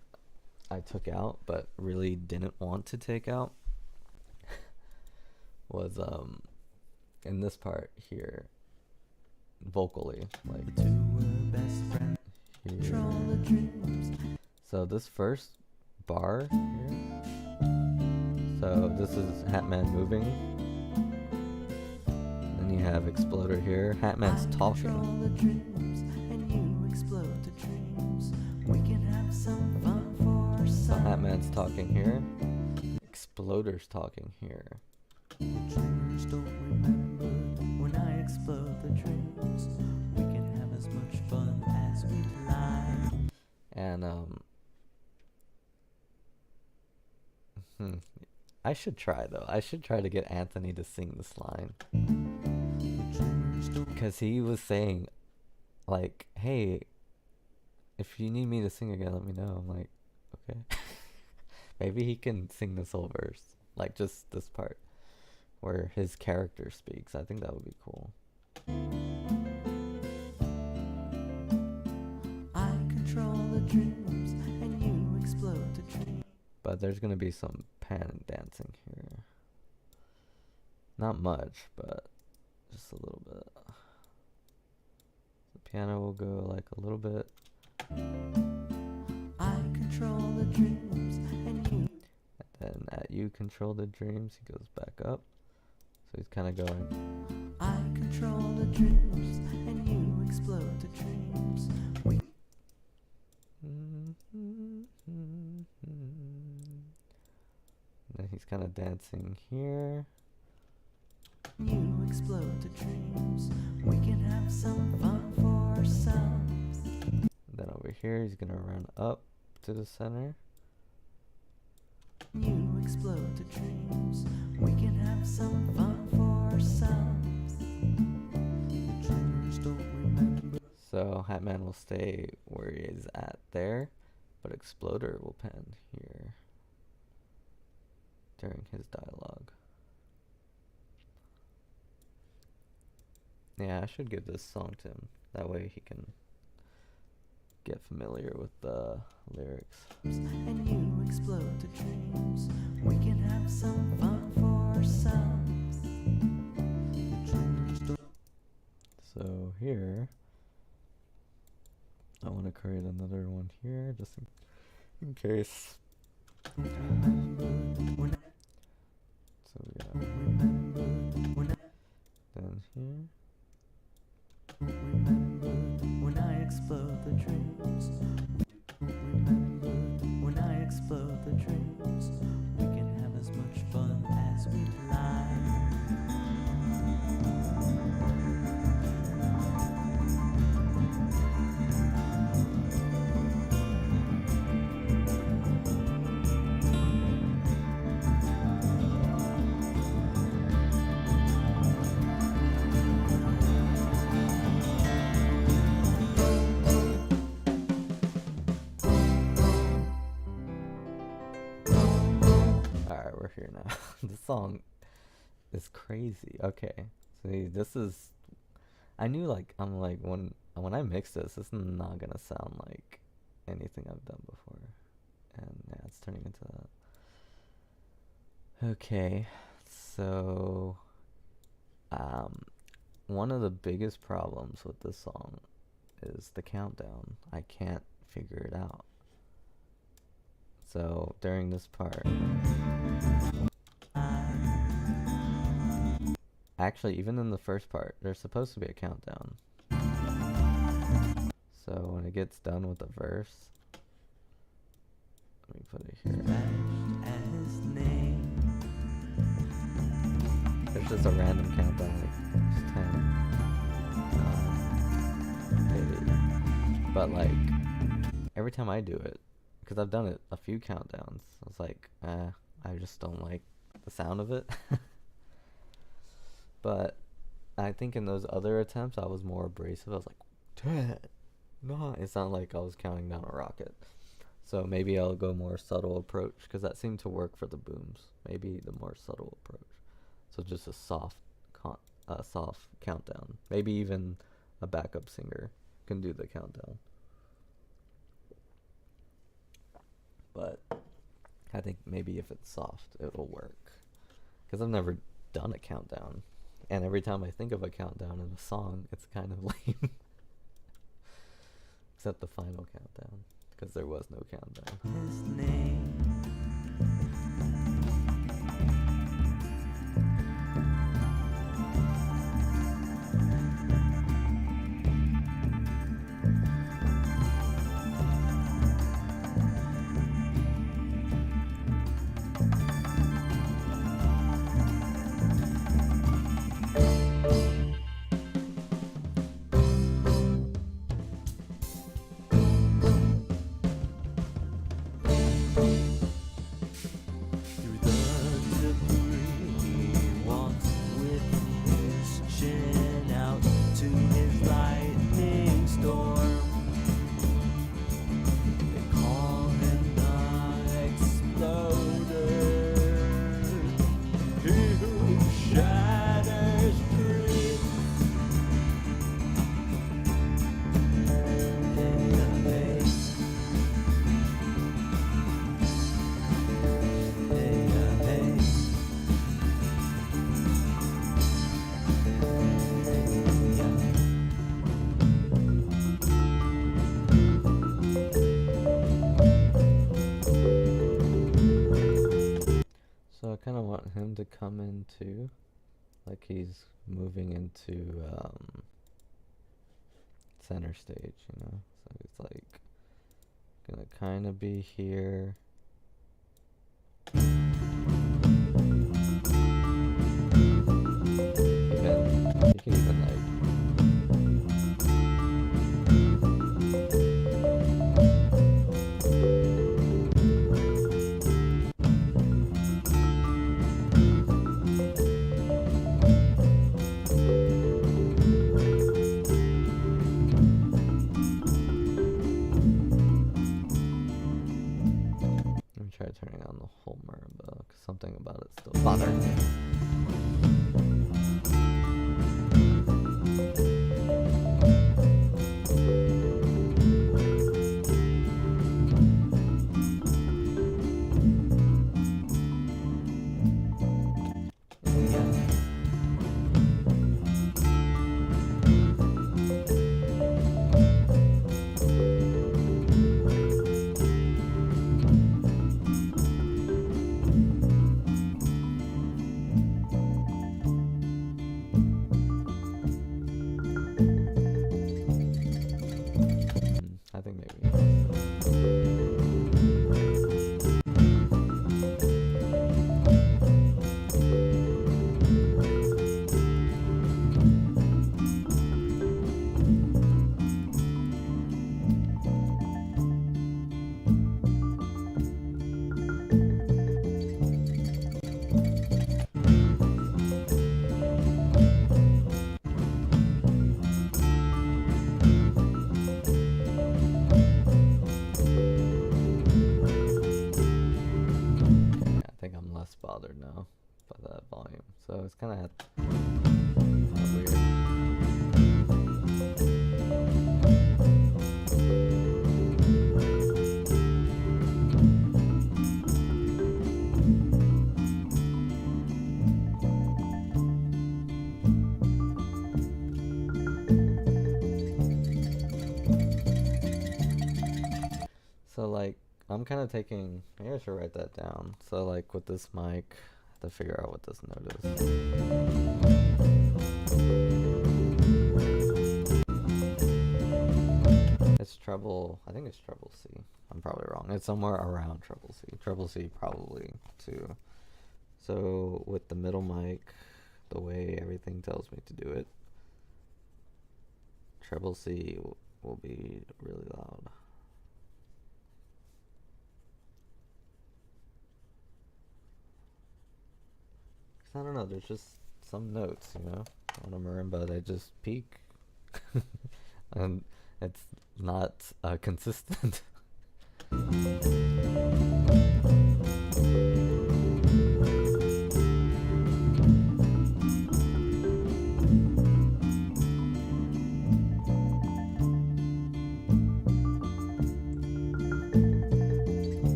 I took out but really didn't want to take out. Was in this part here, vocally, like The two were best friends. here. Control the dreams. So this first bar here. So this is Hatman moving. Then you have Exploder here. Hatman's Control talking. the dreams, and you explode the dreams. We can have some fun for So some. Hatman's talking here. Exploder's talking here. The dreamers don't remember when I explode the dreams. We can have as much fun as we like. And I should try though. I should try to get Anthony to sing this line. The dreamers don't Because he was saying, like, hey, if you need me to sing again, let me know. I'm like, okay. Maybe he can sing this whole verse. Like, just this part where his character speaks. I think that would be cool. I control the dreams, and you explode the dreams. But there's going to be some pan dancing here. Not much, but just a little bit. The piano will go like a little bit. I control the dreams, and you. And at you control the dreams, he goes back up. So he's kind of going. I control the dreams, and you explode the dreams. We Then he's kind of dancing here. You explode the dreams. We can have some fun for ourselves. Then over here, he's gonna run up to the center. You explode the dreams. We can have some fun for ourselves. The dreamers don't remember. So Hatman will stay where he is at there, but Exploder will pan here during his dialogue. Yeah, I should give this song to him. That way he can get familiar with the lyrics. And you explode the dreams. We can have some fun for ourselves. The dreamers don't. So here, I want to create another one here, just in case. Remember when So we got remember when then here. remember when I explode the dreams. Remember when I explode the dreams. We can have as much fun as we like. Alright, we're here now. This song is crazy. Okay. See, this is. I knew, like, I'm like, when I mix this, it's not gonna sound like anything I've done before. And yeah, it's turning into that. Okay. So. One of the biggest problems with this song is the countdown. I can't figure it out. So during this part, actually even in the first part, there's supposed to be a countdown. So when it gets done with the verse, let me put it here. At his name. There's just a random countdown, like it's 10, 8. But like every time I do it, because I've done it a few countdowns, I was like, I just don't like the sound of it. But I think in those other attempts, I was more abrasive. I was like, 10, 9. It sounded like I was counting down a rocket. So maybe I'll go more subtle approach, because that seemed to work for the booms. Maybe the more subtle approach. So just a soft a soft countdown. Maybe even a backup singer can do the countdown. But I think maybe if it's soft, it'll work. Because I've never done a countdown. And every time I think of a countdown in a song, it's kind of lame. Except the final countdown. Because there was no countdown. His name. So I kind of want him to come in too, like he's moving into center stage, you know. So he's like gonna kind of be here. You can even like. Try turning on the whole marimba, because something about it still bothering me. I think maybe. Less bothered now by that volume, so it's kind of weird. So like I'm kind of taking, maybe I should write that down. So like with this mic, I have to figure out what this note is. It's treble, I think it's treble C. I'm probably wrong. It's somewhere around treble C. Treble C probably too. So with the middle mic, the way everything tells me to do it, treble C will be really loud. I don't know, there's just some notes, you know, on a marimba, they just peak. And it's not consistent.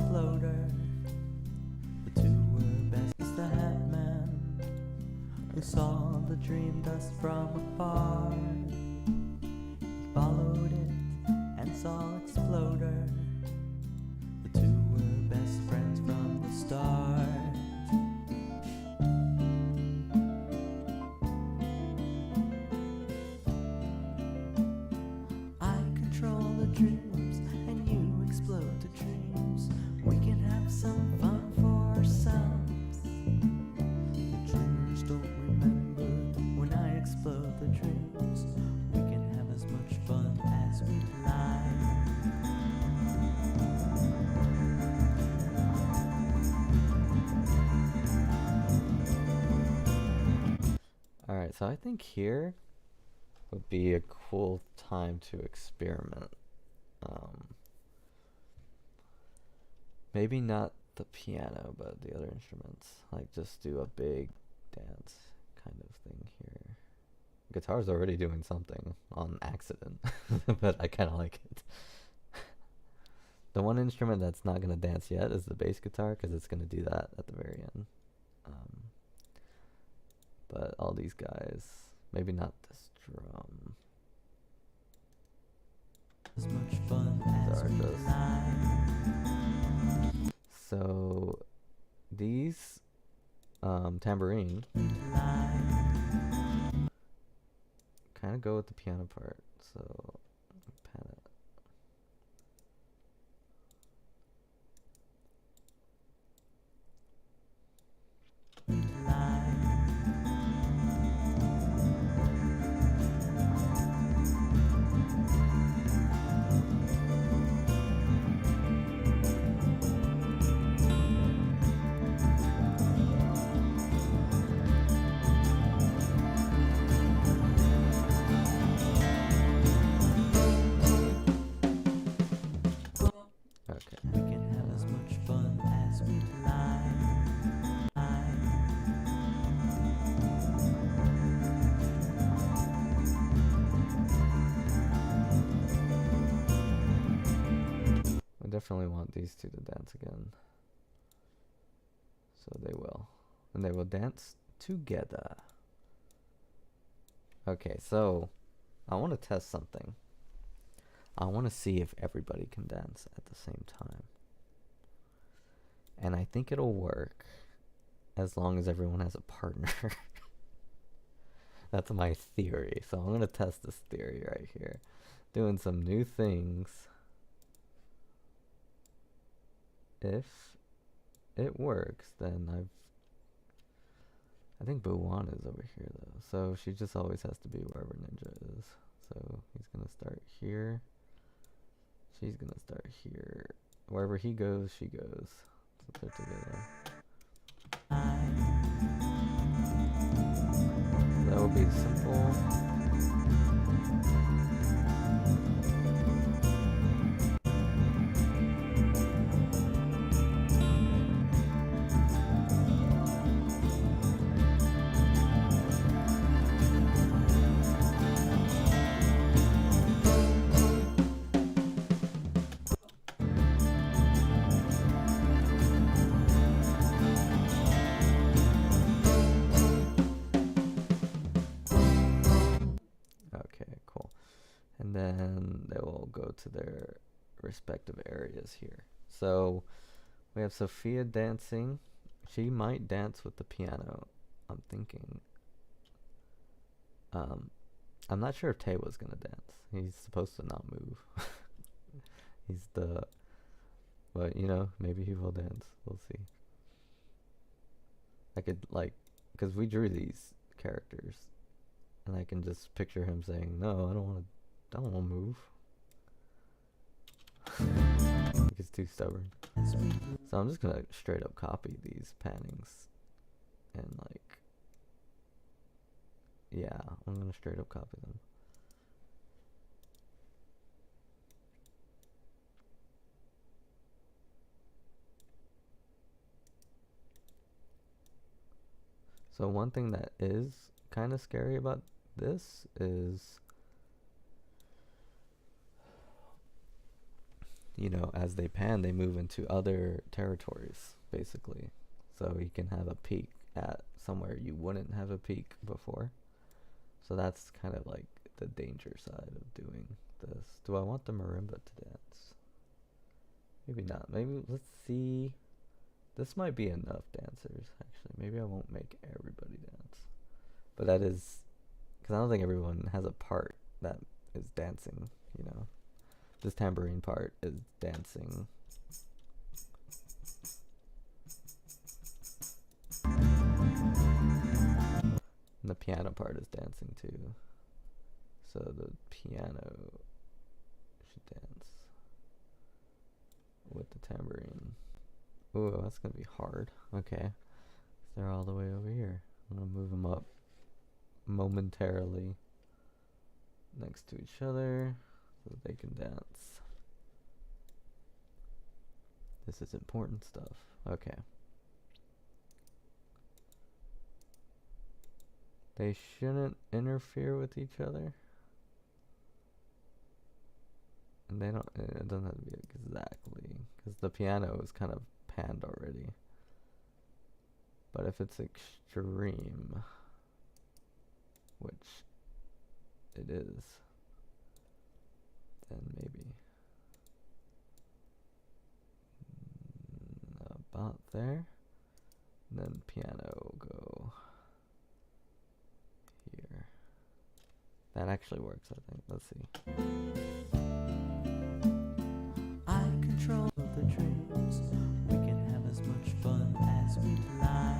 exploder. The two were best. The Hatman, who saw the dream dust from afar, he followed it and saw exploder. The two were best friends from the start. I control the dreams and you explode the dreams. We can have some fun for ourselves. The dreamers don't remember when I explode the dreams. We can have as much fun as we like. Alright, so I think here would be a cool time to experiment. Maybe not the piano, but the other instruments. Like, just do a big dance kind of thing here. Guitar's already doing something on accident, but I kind of like it. The one instrument that's not going to dance yet is the bass guitar, because it's going to do that at the very end. But all these guys, maybe not this drum. As much fun as we like. So these tambourine kind of go with the piano part. So pan it. Okay. We can have as much fun as we like. I definitely want these two to dance again. So they will. And they will dance together. Okay, so I want to test something. I want to see if everybody can dance at the same time. And I think it'll work as long as everyone has a partner. That's my theory. So I'm going to test this theory right here. Doing some new things. If it works, then I think Buwan is over here though. So she just always has to be wherever Ninja is. So he's going to start here. She's going to start here. Wherever he goes, she goes. So they're together. That would be simple. And then they will go to their respective areas here. So we have Sophia dancing. She might dance with the piano, I'm thinking. I'm not sure if Tay was gonna dance. He's supposed to not move. But you know, maybe he will dance. We'll see. I could because we drew these characters, and I can just picture him saying, "No, I don't want to move." He's too stubborn. So I'm just gonna straight up copy these pannings, and yeah, I'm gonna straight up copy them. So one thing that is kind of scary about this is you know, as they pan, they move into other territories, basically. So you can have a peak at somewhere you wouldn't have a peak before. So that's kind of like the danger side of doing this. Do I want the marimba to dance? Maybe not. Maybe let's see. This might be enough dancers, actually. Maybe I won't make everybody dance. But that is, because I don't think everyone has a part that is dancing, you know. This tambourine part is dancing. And the piano part is dancing too. So the piano should dance with the tambourine. Ooh, that's gonna be hard. Okay. They're all the way over here. I'm gonna move them up momentarily next to each other so that they can dance. This is important stuff. Okay. They shouldn't interfere with each other. And they don't, it doesn't have to be exactly, because the piano is kind of panned already. But if it's extreme, which it is, then maybe about there. And then piano go here. That actually works, I think. Let's see. I control the dreams. We can have as much fun as we like.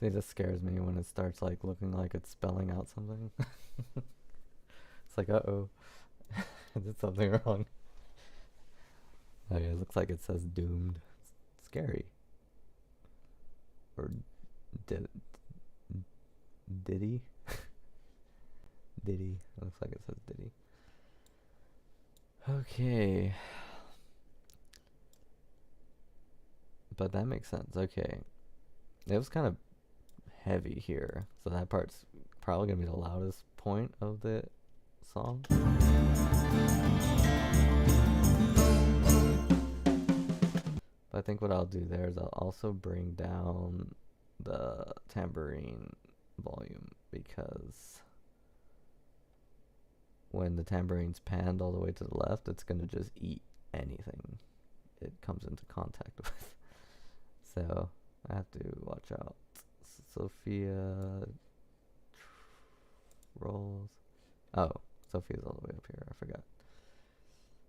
See, this scares me when it starts like looking like it's spelling out something. It's like, uh-oh. I did something wrong. Oh yeah, it looks like it says doomed. It's scary. Or did Diddy? Diddy. It looks like it says Diddy. Okay. But that makes sense. Okay. It was kind of heavy here, so that part's probably gonna be the loudest point of the song. But I think what I'll do there is I'll also bring down the tambourine volume, because when the tambourine's panned all the way to the left, it's gonna just eat anything it comes into contact with. So I have to watch out. Sophia rolls. Oh, Sophia's all the way up here. I forgot.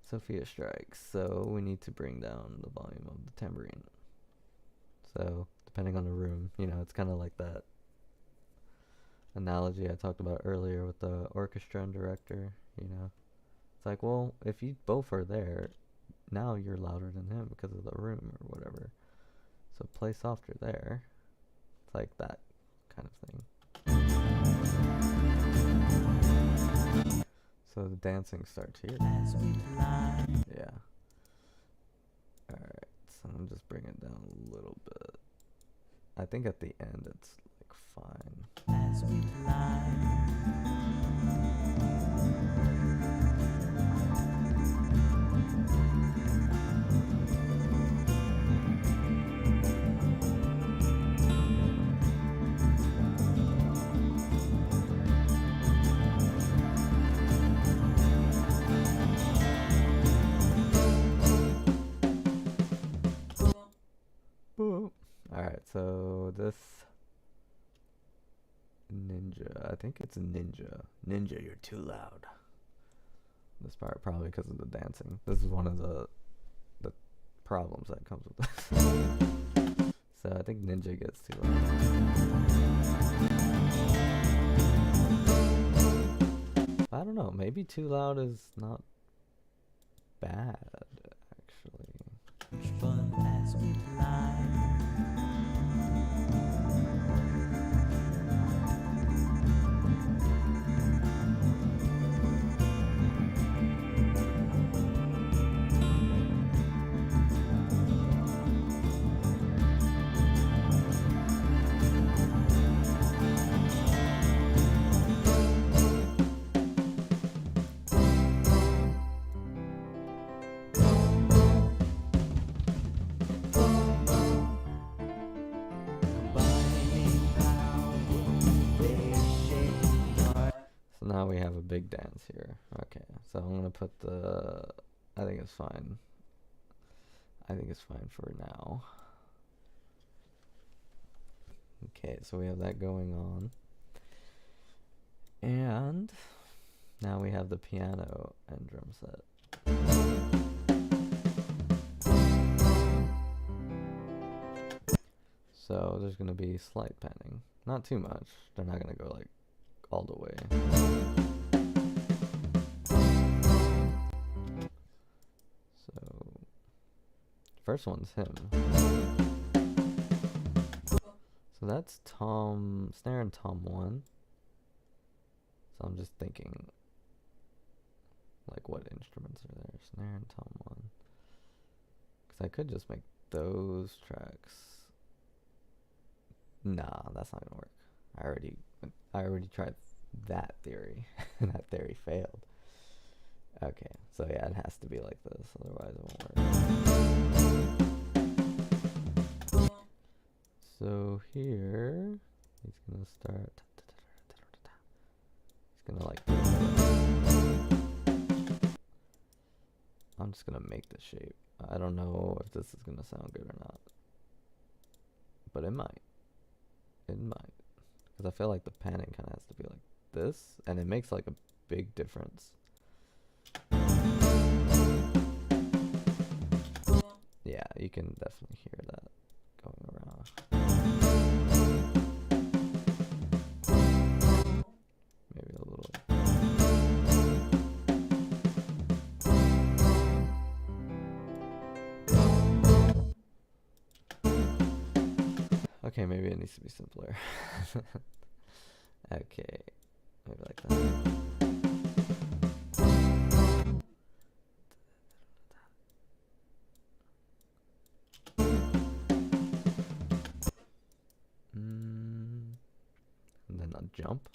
Sophia strikes. So we need to bring down the volume of the tambourine. So depending on the room, you know, it's kind of like that analogy I talked about earlier with the orchestra and director. You know, it's like, well, if you both are there, now you're louder than him because of the room or whatever. So play softer there. It's like that kind of thing. So the dancing starts here. Yeah. Alright, so I'm just bringing it down a little bit. I think at the end it's like fine. As we Alright, so this ninja, I think it's ninja. Ninja, you're too loud. This part probably because of the dancing. This is one of the problems that comes with this. So I think ninja gets too loud. I don't know, maybe too loud is not bad, actually. now we have a big dance here. Okay, so I'm gonna put the. I think it's fine. I think it's fine for now. Okay, so we have that going on. And now we have the piano and drum set. So there's going to be slight panning. Not too much. They're not going to go like all the way. So first one's him. So that's tom, snare and tom 1. So I'm just thinking like what instruments are there? Snare and tom 1. Because I could just make those tracks. Nah, that's not gonna work. I already tried that theory. And that theory failed. Okay, so yeah, it has to be like this, otherwise it won't work. So here, he's gonna start. He's gonna like. I'm just gonna make the shape. I don't know if this is gonna sound good or not, but it might. It might, because I feel like the panning kind of has to be like this, and it makes like a big difference. Yeah, you can definitely hear that going around. Maybe a little. Okay, maybe it needs to be simpler. Okay, maybe like that. And then a jump.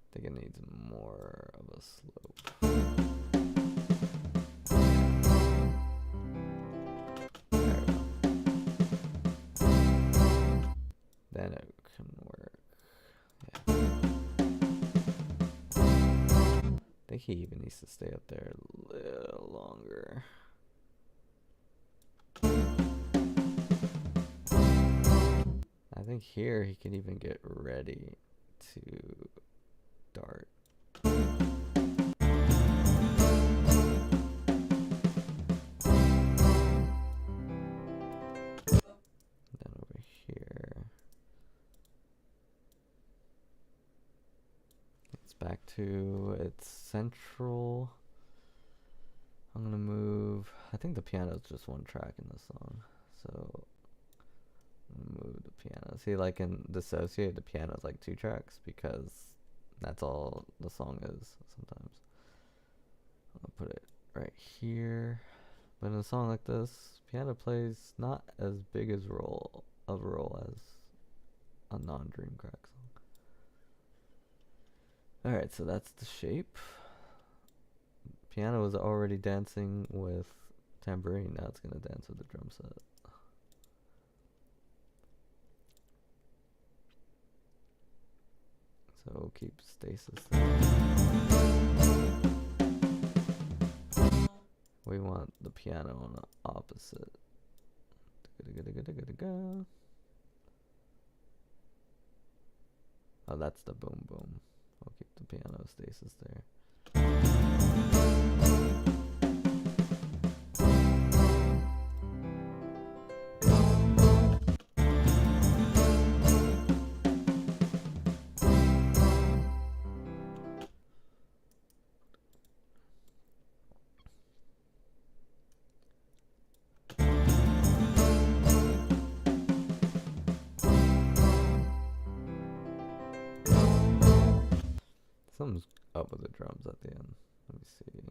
I think it needs more of a slope. There we go. Then it can work. Yeah. I think he even needs to stay up there a little longer. I think here he can even get ready to dart. Then over here, it's back to its central. I'm gonna move. I think the piano is just one track in this song, so I'm gonna move the piano. See, like in Dissociate, the piano is like 2 tracks because that's all the song is sometimes. I'm gonna put it right here. But in a song like this, piano plays not as big as a role as a non-Dreamcrack song. Alright, so that's the shape. Piano was already dancing with tambourine, now it's gonna dance with the drum set. So we'll keep stasis there. We want the piano on the opposite. Oh, that's the boom boom. We'll keep the piano stasis there. Something's up with the drums at the end. Let me see.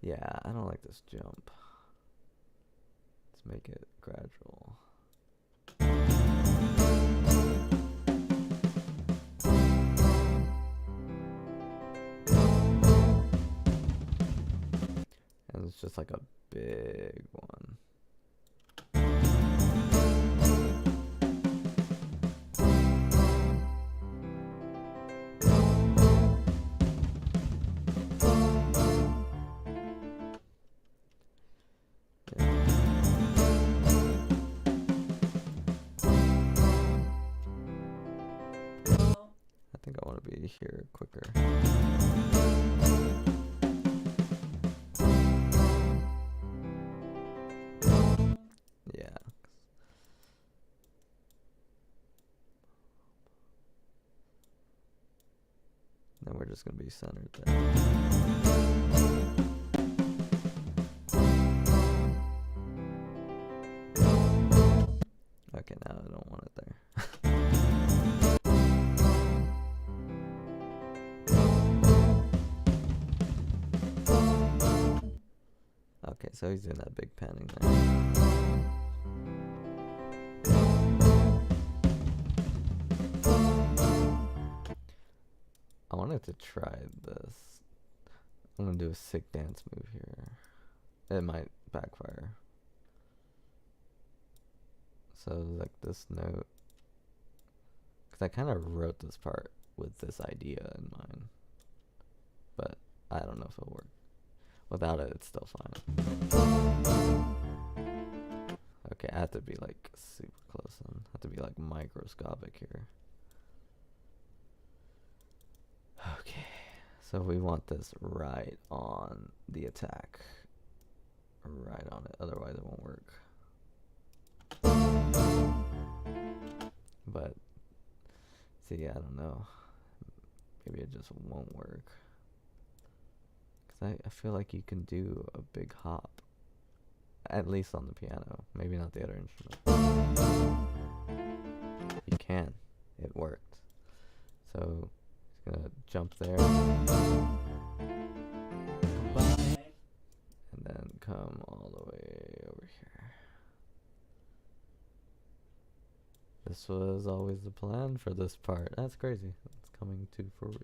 Yeah, I don't like this jump. Let's make it gradual. just like a big one. I think I want to be here quicker. Yeah. Then we're just going to be centered there. Okay, now I don't want it there. Okay, so he's doing that big panning there. I wanted to try this. I'm gonna do a sick dance move here. It might backfire. So like this note, because I kind of wrote this part with this idea in mind, but I don't know if it'll work. Without it, it's still fine. Okay, I have to be like super close and I have to be like microscopic here. Okay, so we want this right on the attack. Right on it, otherwise it won't work. But, see, I don't know. Maybe it just won't work. Because I feel like you can do a big hop. At least on the piano. Maybe not the other instrument. You can. It worked. So, he's gonna jump there. And then come all the way over here. This was always the plan for this part. That's crazy. It's coming to fruition.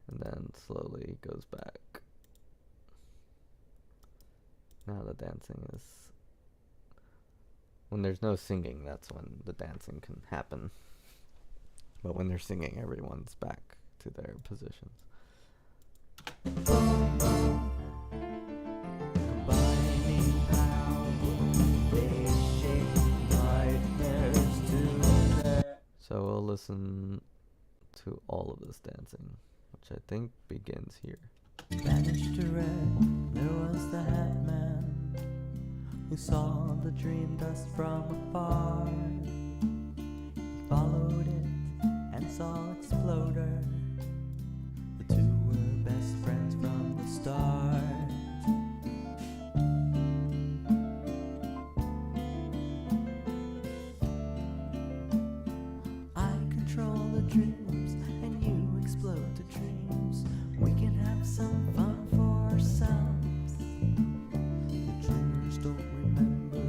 And then slowly goes back. Now the dancing is... When there's no singing, that's when the dancing can happen. But when they're singing, everyone's back to their positions. So we'll listen to all of this dancing, which I think begins here. Vanished to red, there was the Hatman, who saw the dream dust from afar. He followed it and saw Exploder. The two were best friends from the start. I control the dreams and you explode the dreams. We can have some fun for ourselves. The dreamers don't remember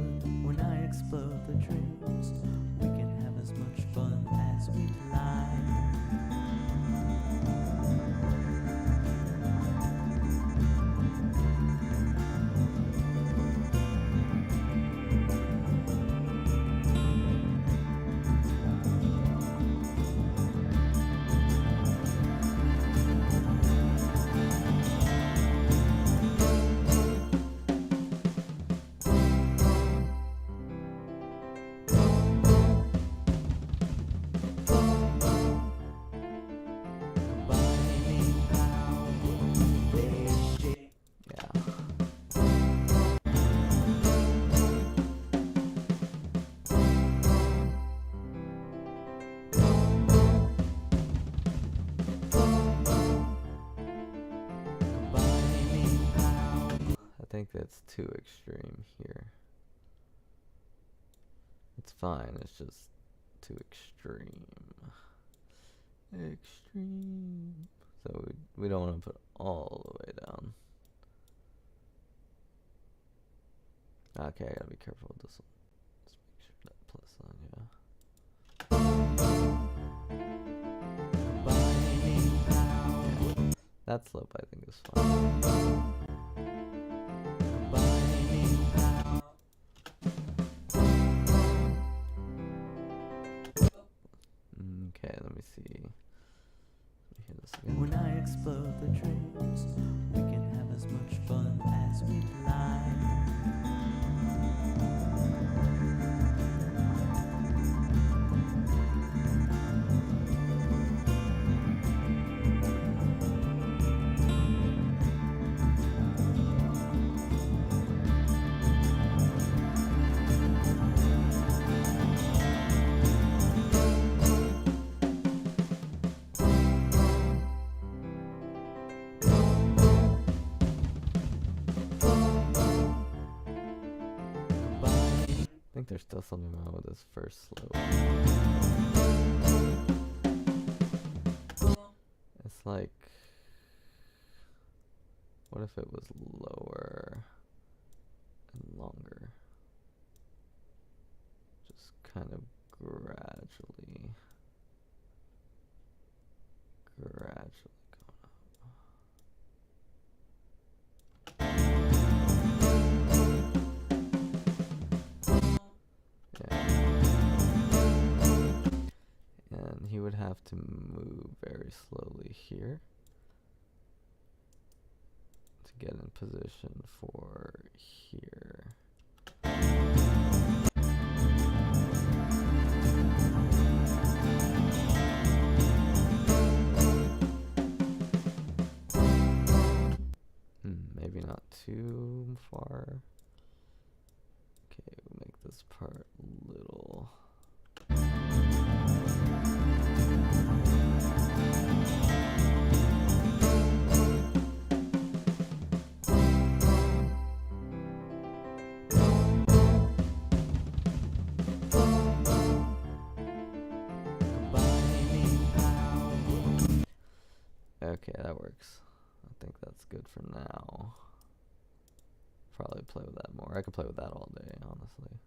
when I explode the dreams. We can have as much fun as we like. I think that's too extreme here. It's fine, it's just too extreme. Extreme. So we don't want to put all the way down. Okay, I gotta be careful with this one. Just make sure that plus on, yeah. That slope I think is fun. Okay, let me see. Let me hear this again. When I explode the dreams, we can have as much fun as we'd like. I think there's still something wrong with this first slope. It's like, what if it was lower and longer? Just kind of gradually going up. And he would have to move very slowly here to get in position for here. Maybe not too far. Okay, we'll make this part little. Okay, that works. I think that's good for now. Probably play with that more. I could play with that all day, honestly.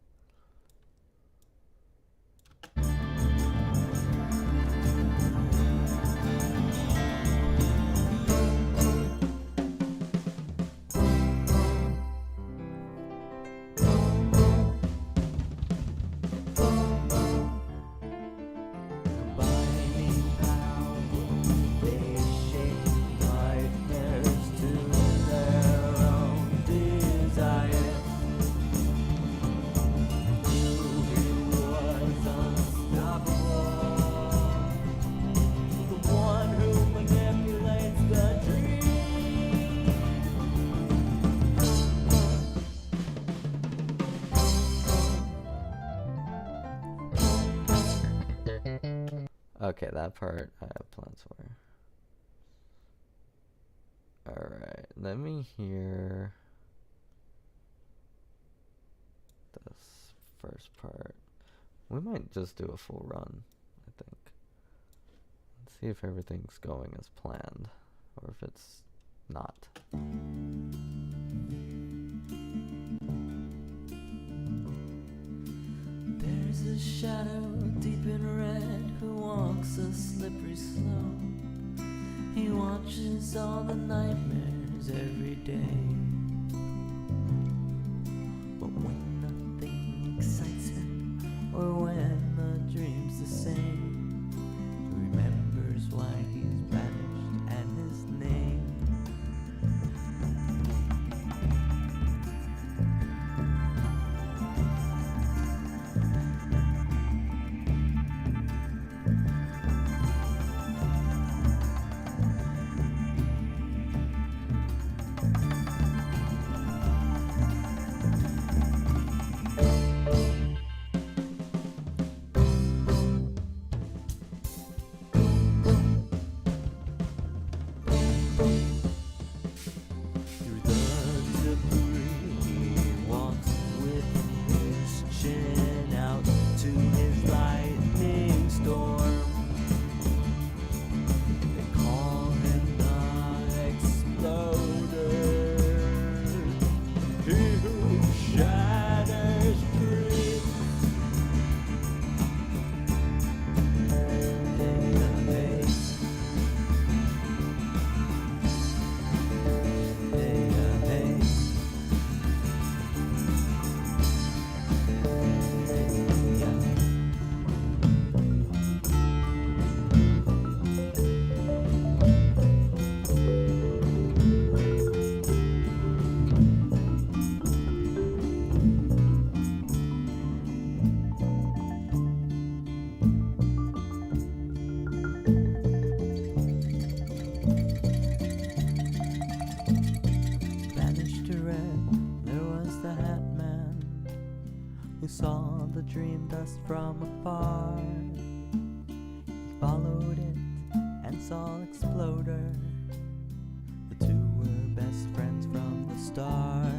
Okay, that part I have plans for. Alright, let me hear this first part. We might just do a full run, I think. Let's see if everything's going as planned, or if it's not. There's a shadow deep in red who walks a slippery slope. He watches all the nightmares every day. But when nothing excites him, or when the dream's the same, he remembers why he's banished and his name. read there was the Hatman who saw the dream dust from afar. He followed it and saw Exploder. The two were best friends from the start.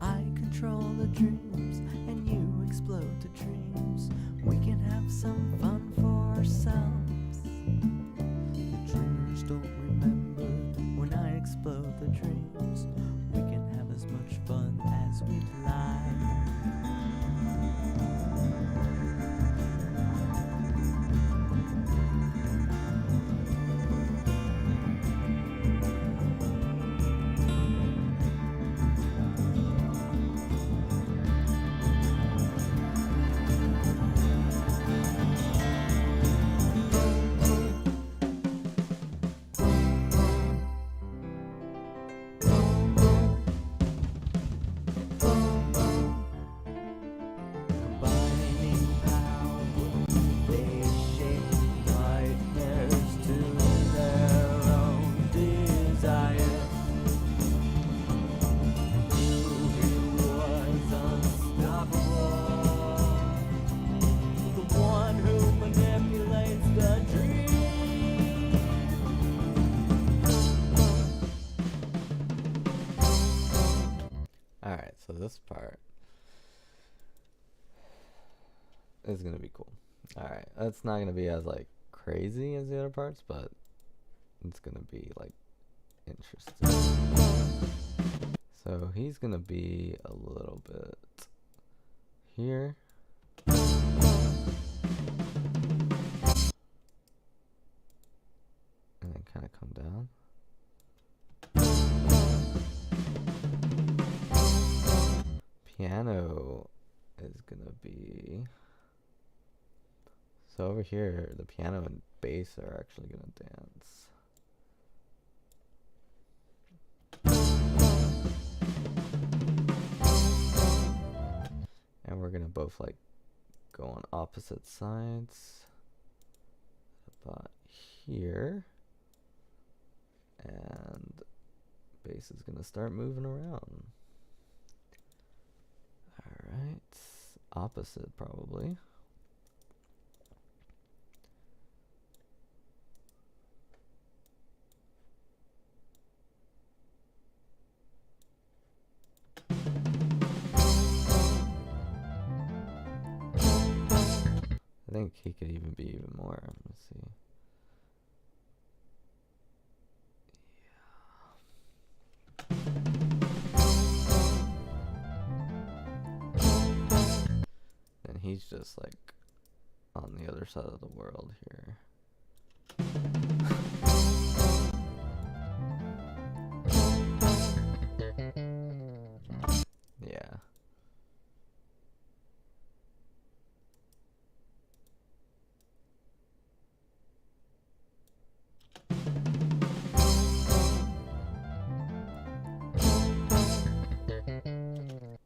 I control the dreams and you explode the dreams. We can have some fun for ourselves. The dreamers don't remember when I explode the dreams. We can have as much fun as we'd like. Alright, so this part is gonna be cool. Alright, it's not gonna be as like crazy as the other parts, but it's gonna be like interesting. So he's gonna be a little bit here. And then kind of come down. Piano is gonna be, so over here the piano and bass are actually gonna dance. And we're gonna both like go on opposite sides about here, and bass is gonna start moving around. Alright, opposite probably. I think he could even be even more. Let's see. And he's just like on the other side of the world here. Yeah.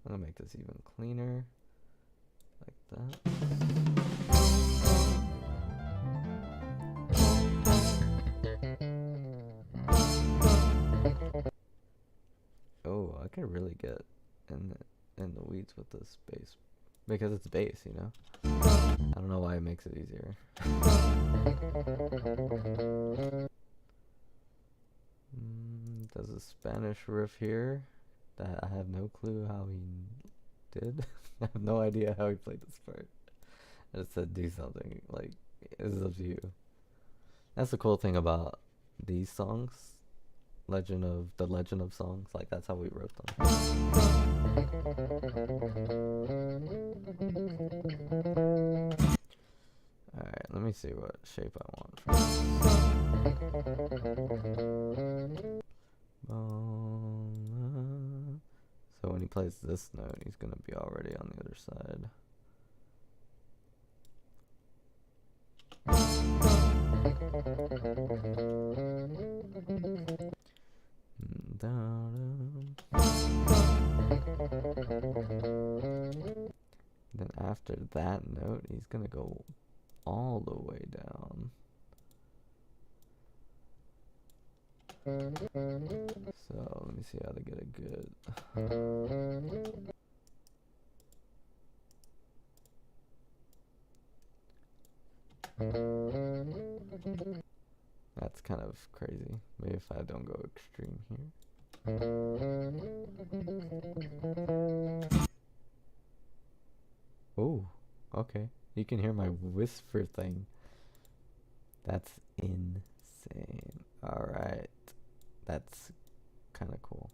I'm gonna make this even cleaner, like that. Oh, I could really get in the weeds with this bass, because it's bass, you know. I don't know why it makes it easier. There's a Spanish riff here that I have no clue how he did. I have no idea how he played this part. I just said do something. Like, it's up to you. That's the cool thing about these songs. Legend of songs. Like, that's how we wrote them. Alright, let me see what shape I want first. So when he plays this note, he's gonna be already on the other side. Then after that note, he's gonna go all the way down. So let me see how to get a good. That's kind of crazy. Maybe if I don't go extreme here. Oh, okay. You can hear my whisper thing. That's insane. Alright. That's kind of cool.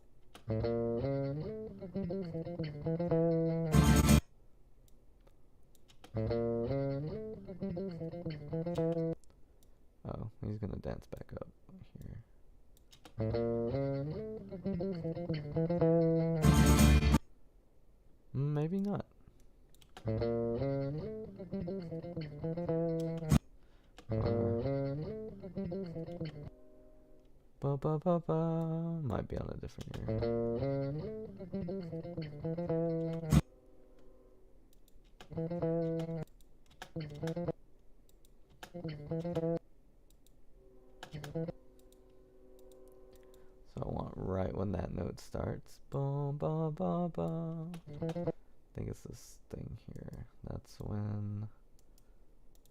Oh, he's gonna dance back up here. Maybe not. Ba ba ba ba. Might be on a different ear. So I want right when that note starts. Ba ba ba ba. I think it's this thing here. That's when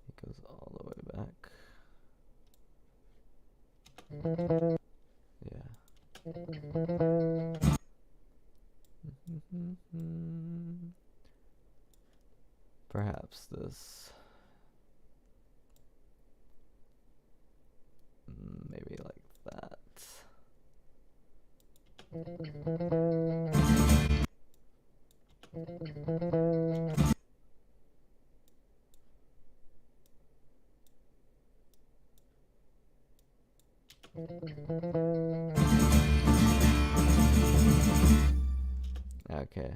it goes all the way back. Yeah. Perhaps this. Maybe like that. Okay,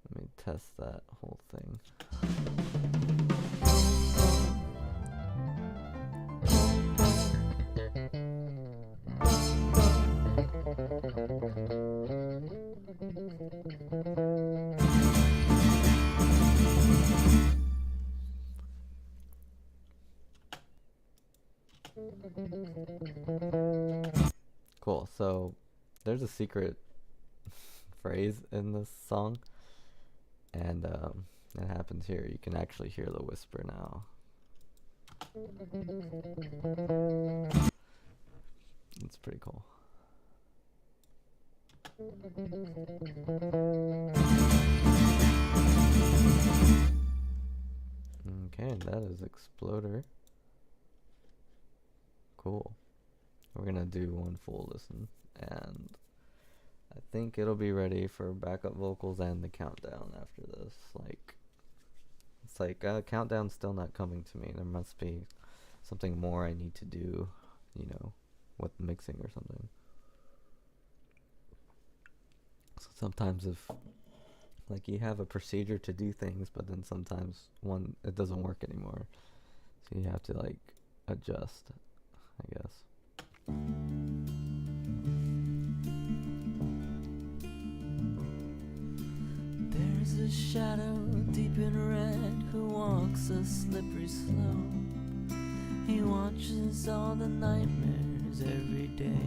let me test that whole thing. Cool, so there's a secret phrase in this song, and it happens here. You can actually hear the whisper now. It's pretty cool. Okay, that is Exploder. Cool. We're gonna do one full listen, and I think it'll be ready for backup vocals and the countdown after this. It's like countdown's still not coming to me. There must be something more I need to do, with mixing or something. So sometimes if you have a procedure to do things, but then sometimes it doesn't work anymore. So you have to adjust, I guess. There's a shadow deep in red who walks a slippery slope. He watches all the nightmares every day.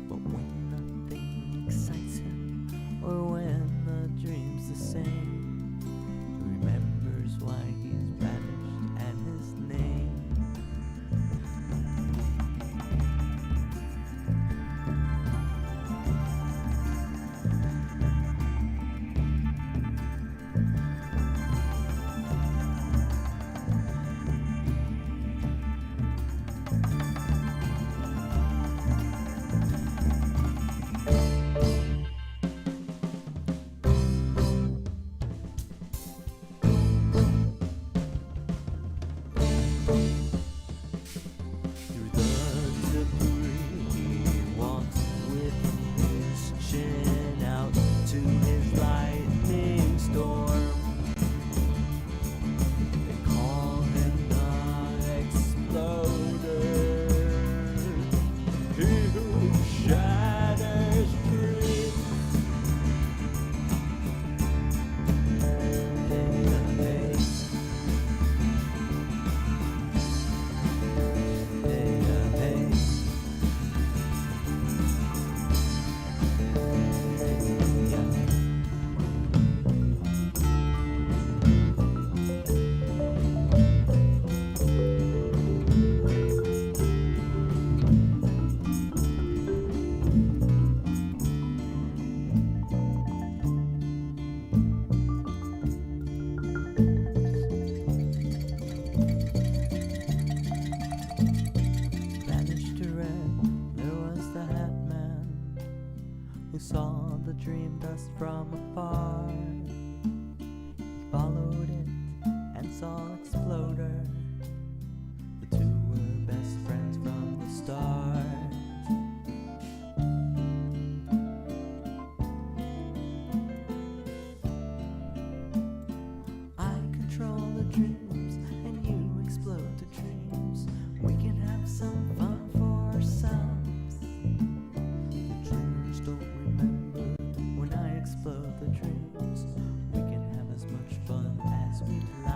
But when nothing excites him, or when the dream's the same, he remembers why he's banished and his name. exploder. The two were best friends from the start. I control the dreams and you explode the dreams. We can have some fun for ourselves. The dreamers don't remember when I explode the dreams. We can have as much fun as we like.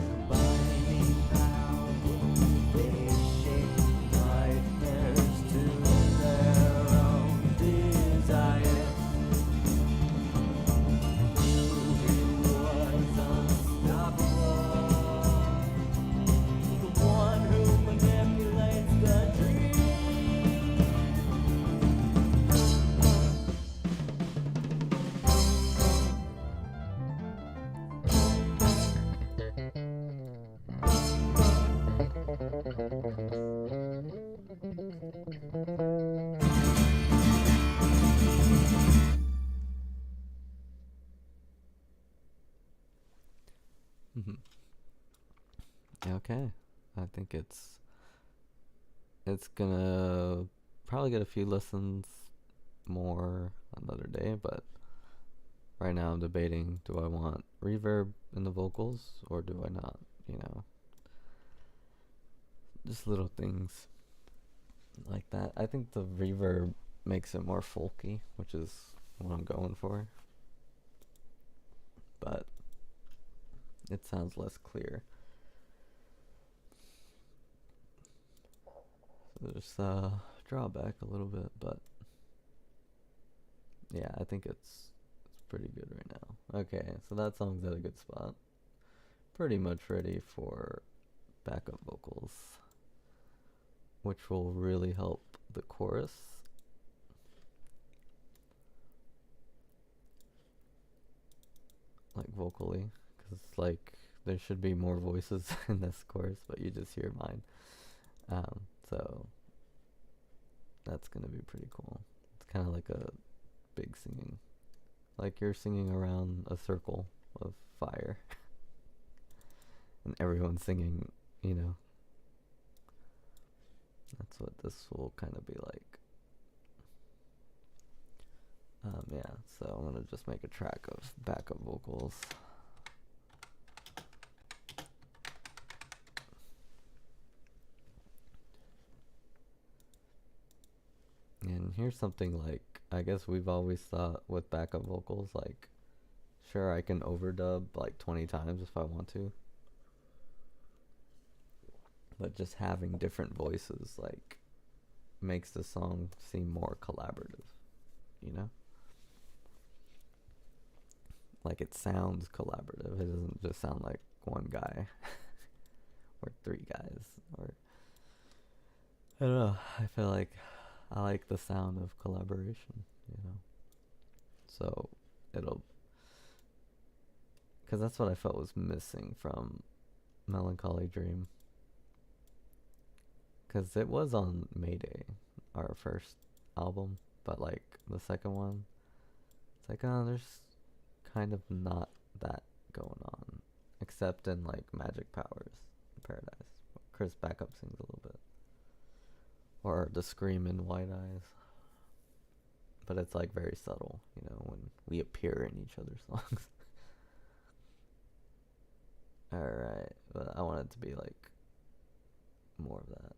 Combining power, they shape nightmares to their own desires. Who was unstoppable? The one who manipulates the dream. Mhm. Okay. I think it's gonna probably get a few listens more another day, but right now I'm debating, do I want reverb in the vocals or do I not? You know, just little things like that. I think the reverb makes it more folky, which is what I'm going for. But it sounds less clear. So there's drawback a little bit, but yeah, I think it's pretty good right now. Okay, so that song's at a good spot. Pretty much ready for backup vocals, which will really help the chorus. Like vocally, because like there should be more voices in this chorus, but you just hear mine. So that's gonna be pretty cool. It's kind of like a big singing, like you're singing around a circle of fire, and everyone's singing. You know, that's what this will kind of be like. Yeah, so I'm gonna just make a track of backup vocals. And here's something like, I guess we've always thought with backup vocals, like, sure, I can overdub like 20 times if I want to. But just having different voices, like, makes the song seem more collaborative, you know? Like, it sounds collaborative. It doesn't just sound like one guy or three guys. Or, I don't know. I feel like I like the sound of collaboration, you know? So it'll, because that's what I felt was missing from Melancholy Dream. Because it was on Mayday, our first album, but like the second one, it's like, oh, there's kind of not that going on, except in like Magic Powers in Paradise. Chris Backup sings a little bit, or the scream in White Eyes, but it's like very subtle, you know, when we appear in each other's songs. Alright, but I want it to be like more of that.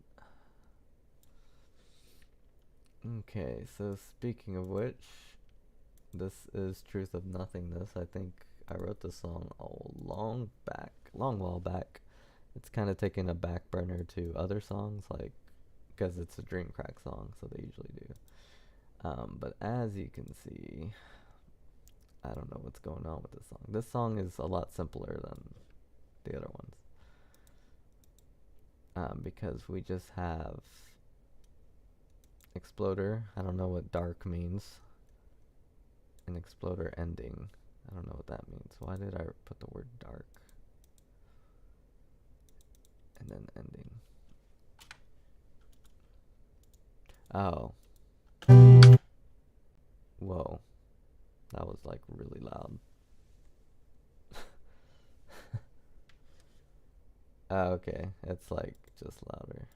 Okay, so speaking of which, this is Truth of Nothingness. I think I wrote this song a long while back. It's kind of taken a back burner to other songs, like, because it's a Dreamcrack song, so they usually do. But as you can see, I don't know what's going on with this song. This song is a lot simpler than the other ones. Because we just have exploder. I don't know what dark means. An exploder ending. I don't know what that means. Why did I put the word dark? And then ending. Oh. Whoa. That was like really loud. Oh, okay. It's like just louder.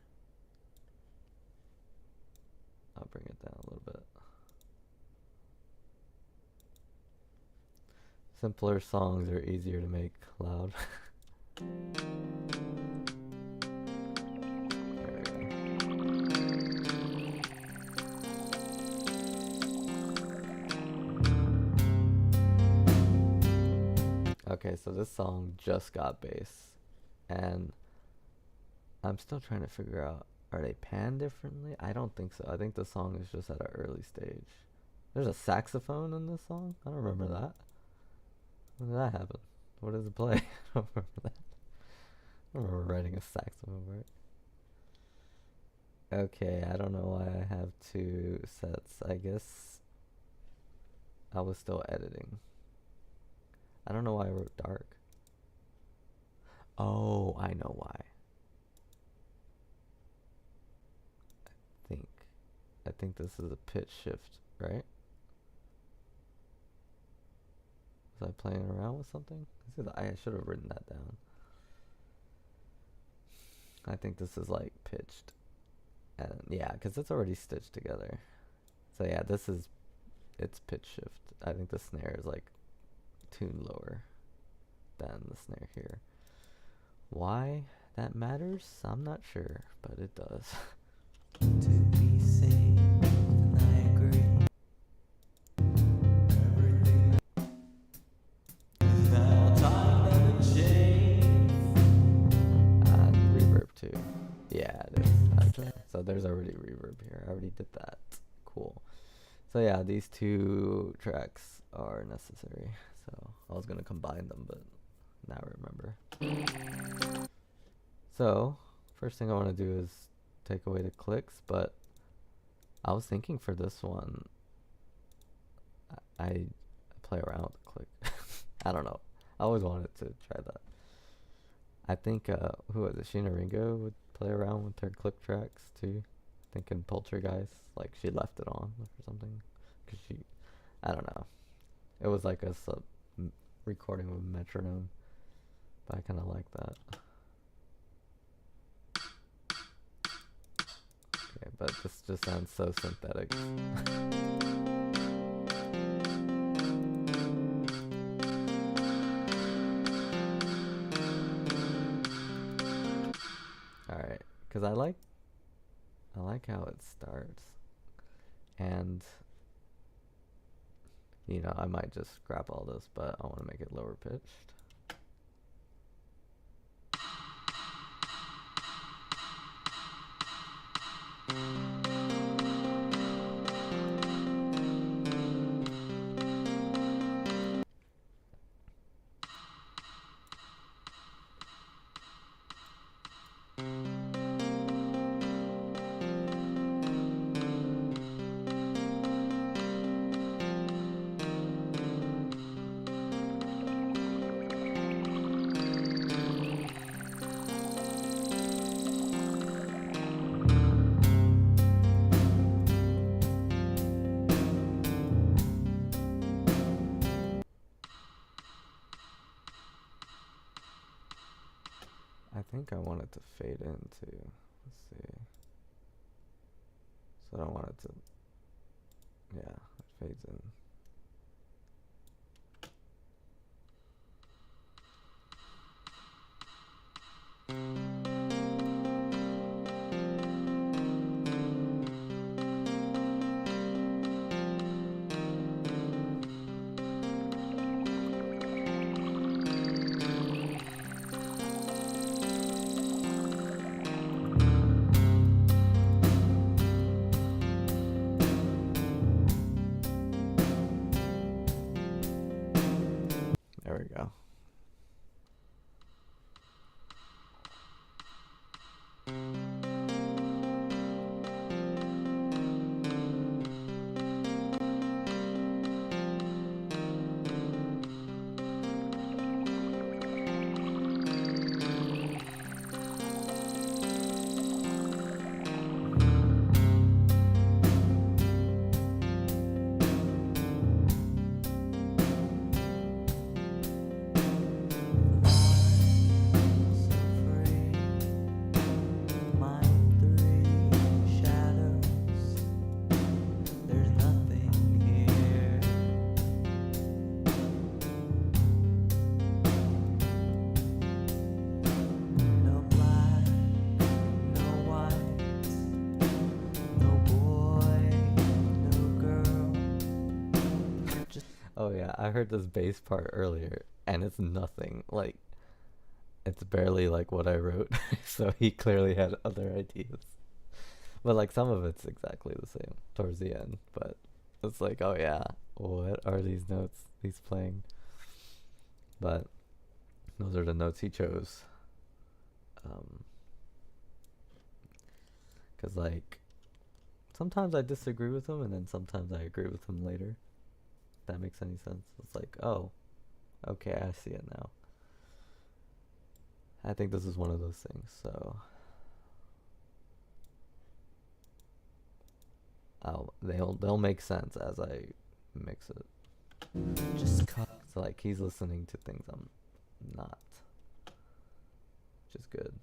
I'll bring it down a little bit. Simpler songs are easier to make loud. Okay, so this song just got bass, and I'm still trying to figure out, are they panned differently? I don't think so. I think the song is just at an early stage. There's a saxophone in this song? I don't remember that. When did that happen? What does it play? I don't remember that. I don't remember writing a saxophone part. Okay, I don't know why I have two sets. I guess I was still editing. I don't know why I wrote dark. Oh, I know why. I think this is a pitch shift, right? Was I playing around with something? I should have written that down. I think this is like pitched. And yeah, because it's already stitched together. So yeah, it's pitch shift. I think the snare is like tuned lower than the snare here. Why that matters, I'm not sure, but it does. To be safe, and I agree. Everything now time never change. And reverb too. Yeah, it is. Okay. So there's already reverb here. I already did that. Cool. So yeah, these two tracks are necessary. So I was gonna combine them, but now I remember. So first thing I want to do is take away the clicks, but I was thinking for this one, I play around with the click. I don't know. I always wanted to try that. I think, who was it? Sheena Ringo would play around with her click tracks too. I think in Poltergeist, like she left it on or something. Cause I don't know. It was like a recording with metronome, but I kind of like that. Okay, but this just sounds so synthetic. Alright, because I like how it starts, and you know, I might just scrap all this, but I want to make it lower pitched. I think I want it to fade in too. Let's see. So I don't want it to. Yeah, it fades in. oh yeah, I heard this bass part earlier, and it's nothing. Like, it's barely like what I wrote. So he clearly had other ideas. But like some of it's exactly the same towards the end. But it's like, oh yeah, what are these notes he's playing? But those are the notes he chose. Cause like sometimes I disagree with him, and then sometimes I agree with him later. If that makes any sense. It's like, oh, okay, I see it now. I think this is one of those things. So they'll make sense as I mix it. Just cut. So like he's listening to things I'm not, which is good.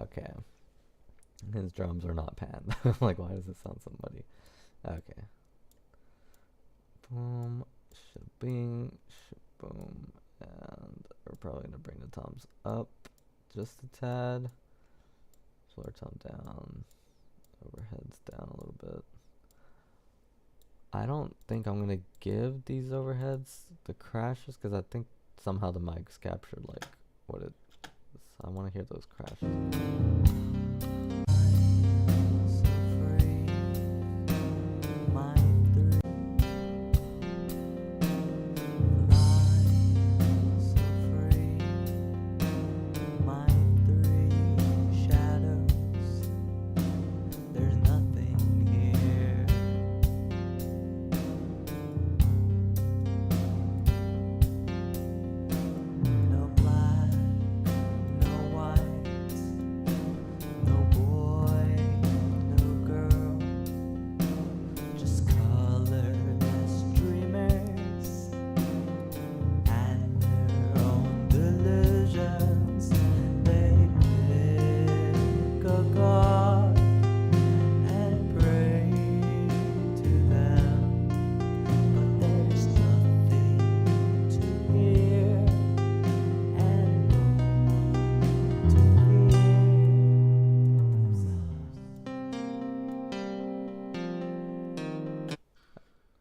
Okay. His drums are not panned. Like, why does it sound so muddy? Okay. Boom, shabing, shaboom, and we're probably gonna bring the toms up just a tad. Floor tom down, overheads down a little bit. I don't think I'm gonna give these overheads the crashes because I think somehow the mic's captured like what it is. I want to hear those crashes.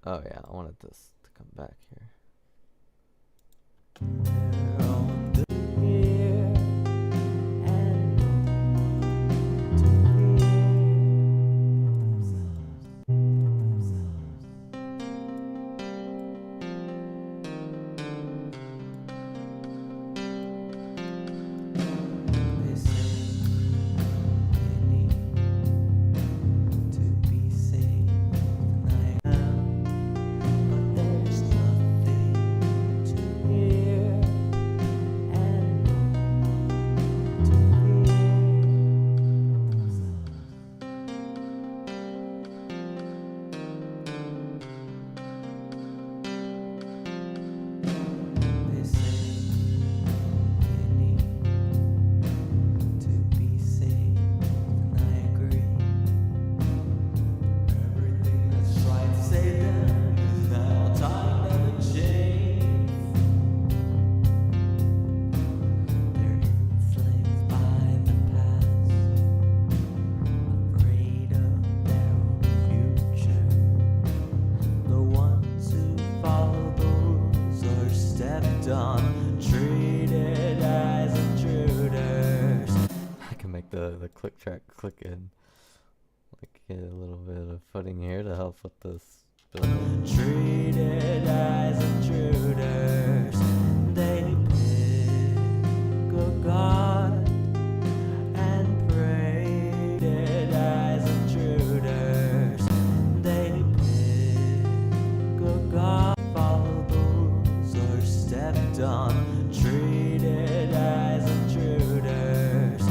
Oh yeah, I wanted this to come back here. click track, click in. Like get a little bit of footing here to help with this building. Treated as intruders, they pick a god and prayed it as intruders. They pick a god, follow the rules or stepped on. Treated as intruders,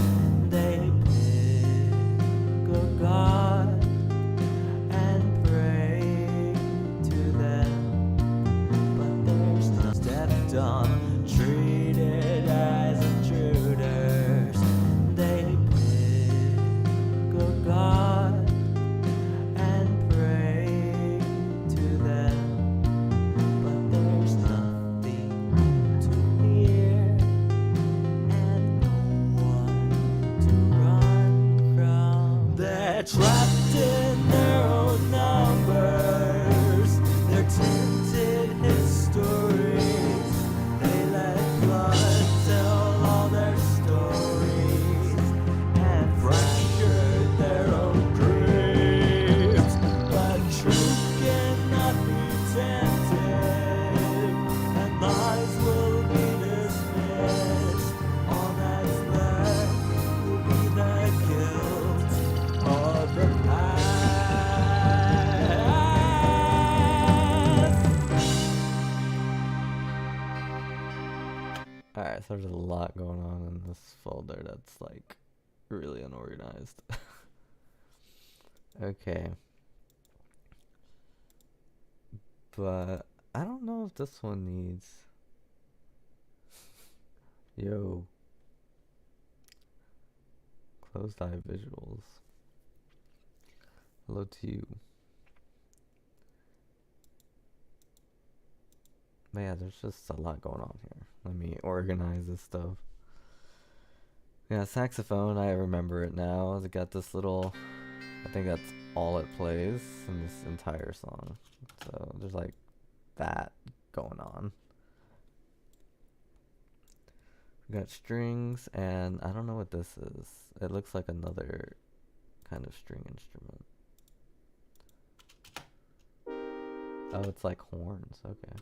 they pick a god and pray to them, but there's no stepped on. Treated as intruders, they pick a god and pray to them, but there's nothing to hear and no one to run from. They're trapped in their own numbers, they're tinted histories. They let blood tell all their stories and fractured their own dreams. But truth cannot be tempted, and lies will be dismissed. All that's left will be the guilt of the past. Alright, so there's a lot going on in this folder that's like really unorganized. Okay. But I don't know if this one needs. Yo. Closed eye visuals. Hello to you. But yeah, there's just a lot going on here. Let me organize this stuff. Yeah, saxophone, I remember it now. It got this little, I think that's all it plays in this entire song. So there's like that going on. We got strings, and I don't know what this is. It looks like another kind of string instrument. Oh, it's like horns, okay.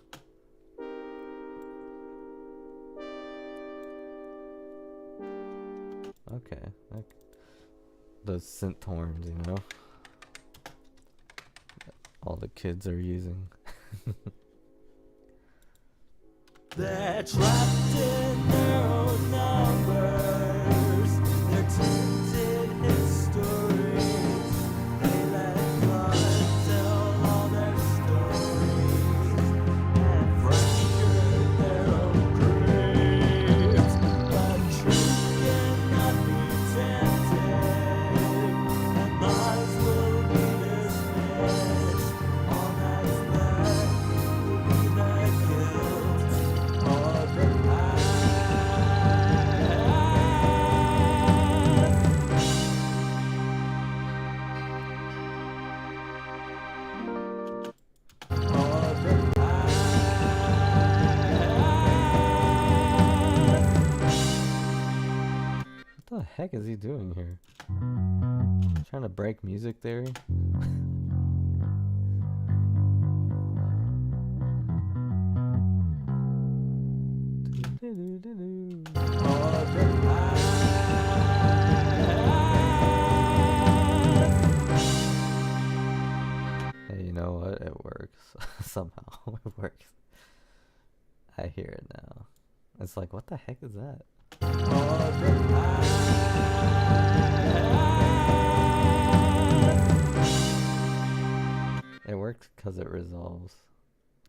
Okay, like those synth horns, you know? All the kids are using. They're trapped in their own numbers, they're tinted histories. They let blood tell all their stories and fractured their own dreams. But truth cannot be tempted, and lies will be dismissed. All that's left will be the guilt of the past. Of the past. What the heck is he doing here? Trying to break music theory? Of the past. Hey, you know what? It works. Somehow it works. I hear it now. It's like, what the heck is that? Of the past. It works because it resolves.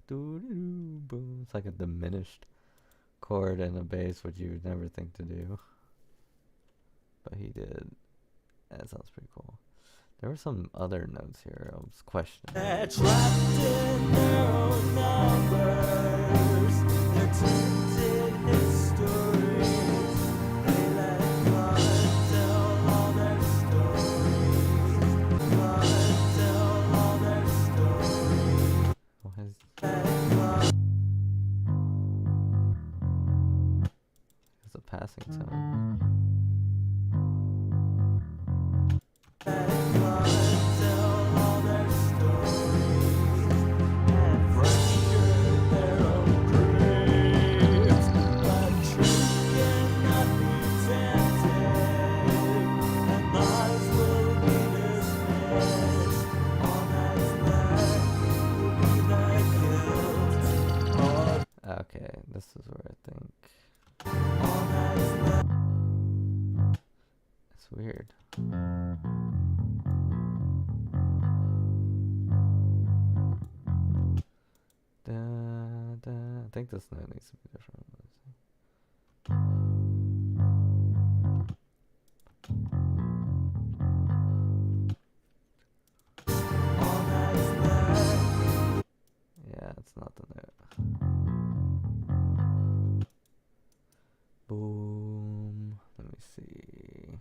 Doo-doo-doo, boom. It's like a diminished chord and a bass, which you would never think to do. But he did. And it sounds pretty cool. There were some other notes here I was questioning. They're trapped in their own numbers, they're tinted histories. They let blood tell all their stories. Blood tell all their stories. Why is Let blood it's a passing tone? It's weird. Da, da. I think this note needs to be different. Yeah, it's not the note. Boom. Let me see.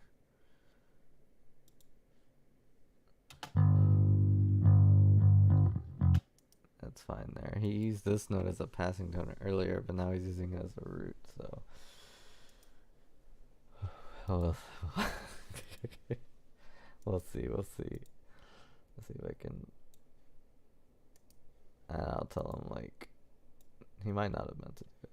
That's fine there. He used this note as a passing tone earlier, but now he's using it as a root, so. We'll see. We'll see. Let's see if I can. And I'll tell him, like, he might not have meant to do it.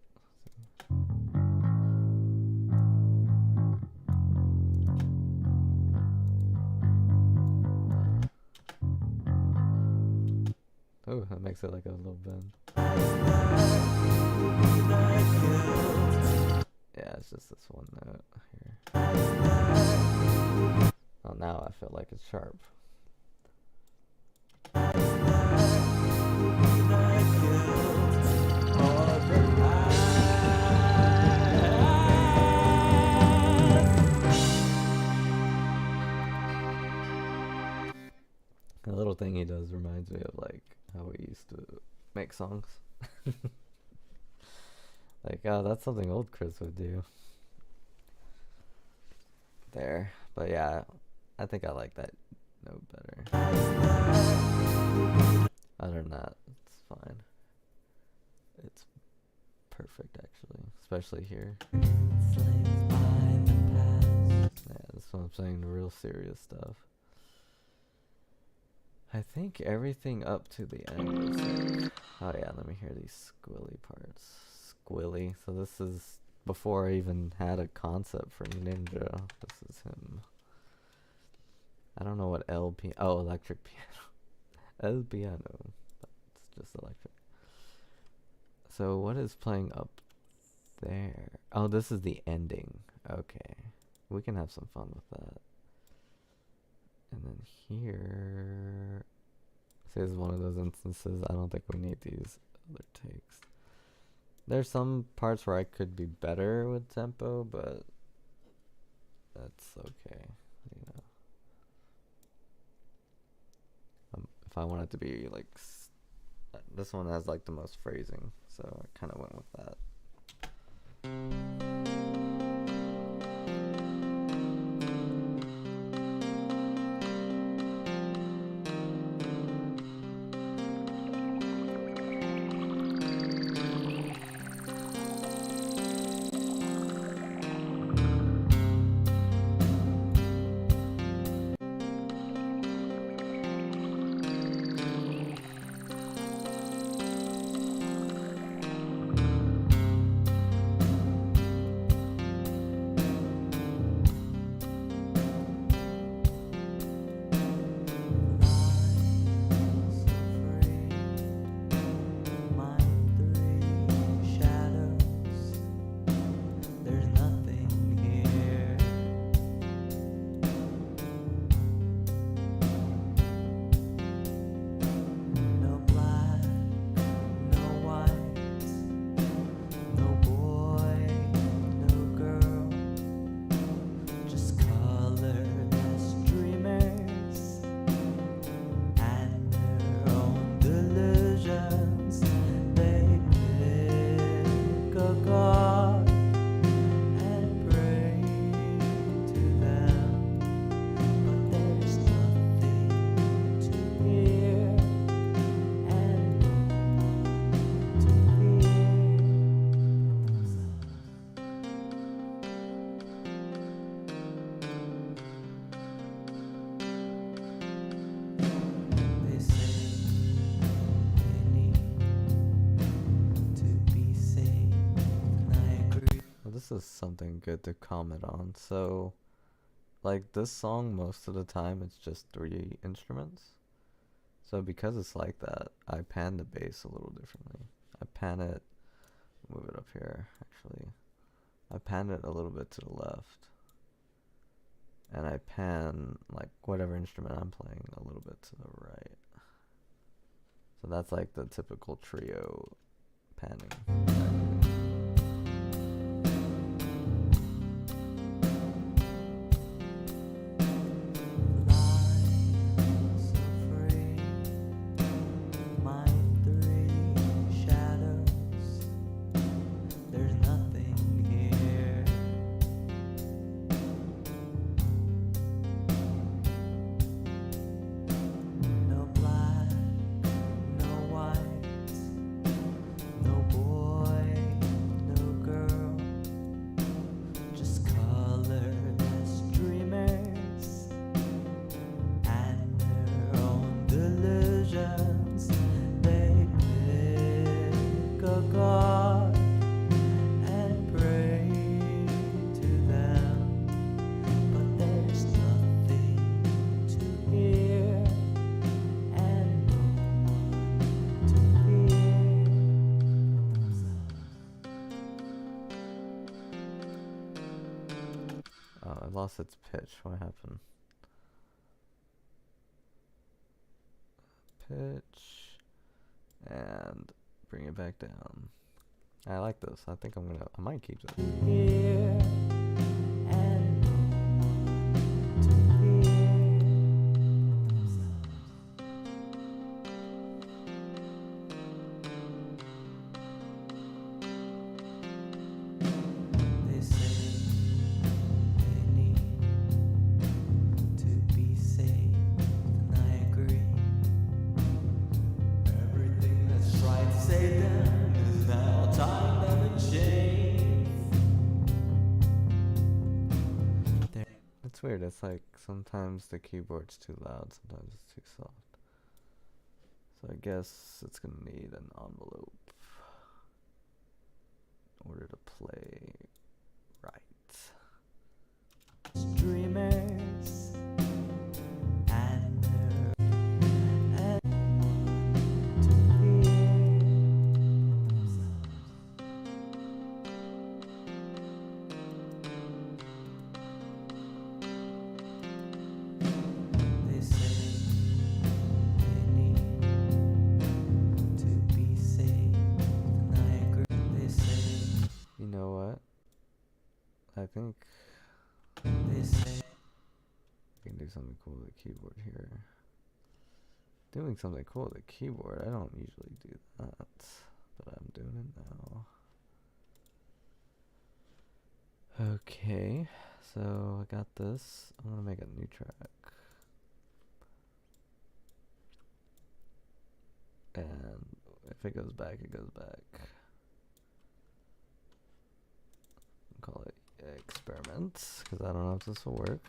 Oh, that makes it like a little bend. Yeah, it's just this one note here. Oh, now I feel like it's sharp. The little thing he does reminds me of like how we used to make songs. Like, oh, that's something old Chris would do. There. But yeah, I think I like that note better. Other than that, it's fine. It's perfect actually, especially here. Yeah, that's what I'm saying, the real serious stuff. I think everything up to the end is like, oh yeah, let me hear these squilly parts. Squilly. So this is before I even had a concept for Ninja. This is him. I don't know what LP. Oh, electric piano. El piano. It's just electric. So what is playing up there? Oh, this is the ending. Okay. We can have some fun with that. And then here, see, this is one of those instances. I don't think we need these other takes. There's some parts where I could be better with tempo, but that's okay, you know. If I want it to be like, this one has like the most phrasing, so I kind of went with that. This is something good to comment on. So, like, this song, most of the time, it's just 3 instruments. So because it's like that, I pan the bass a little differently. I pan it, move it up here, actually. I pan it a little bit to the left. and I pan like whatever instrument I'm playing a little bit to the right. So that's like the typical trio panning. I lost its pitch. What happened? Pitch and bring it back down. I like this. I think I might keep this. Here and it's weird. It's like sometimes the keyboard's too loud, sometimes it's too soft. So I guess it's gonna need an envelope in order to play right. Dreamers and I think I can do something cool with the keyboard here. Doing something cool with the keyboard. I don't usually do that, but I'm doing it now. Okay, so I got this. I'm gonna make a new track. And if it goes back, it goes back. I'll call it experiments, because I don't know if this will work.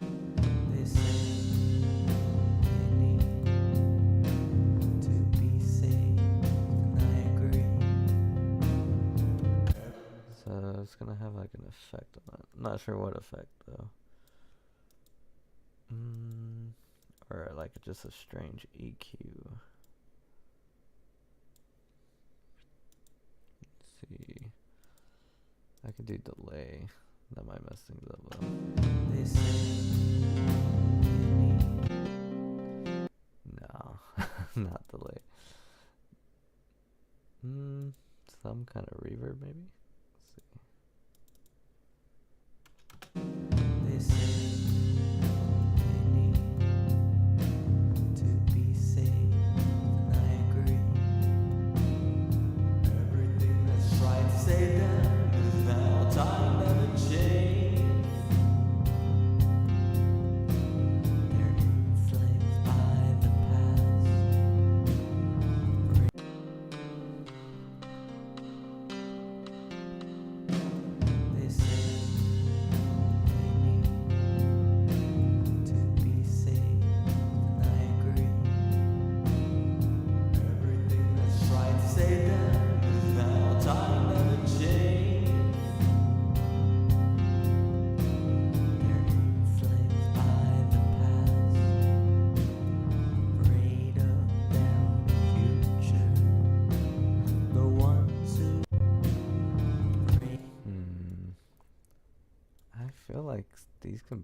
They say they need to be saved, and I agree. So it's gonna have like an effect on it. I'm not sure what effect though. Or like just a strange EQ. See, I could do delay. That might mess things up though. They say no, not delay. Some kind of reverb maybe. Let's see. They say they need to be saved, and I agree. Everything that's right to say them is now time never changed. They're enslaved by the past.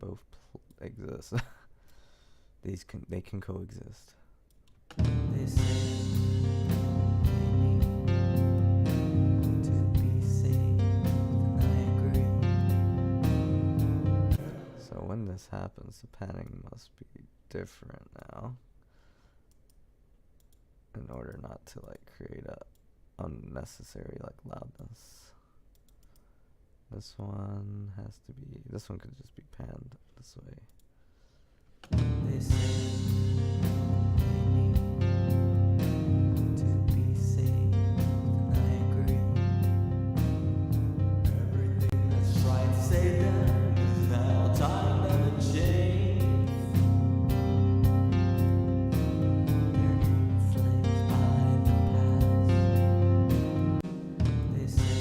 both exist. They can coexist. They say to be safe, and I agree. So when this happens, the panning must be different now, in order not to like create a unnecessary like loudness. This one has to be. This one could just be panned this way. They say to be safe, and I agree. Everything that's tried to save them is now time them to change. They're enslaved by the past. They say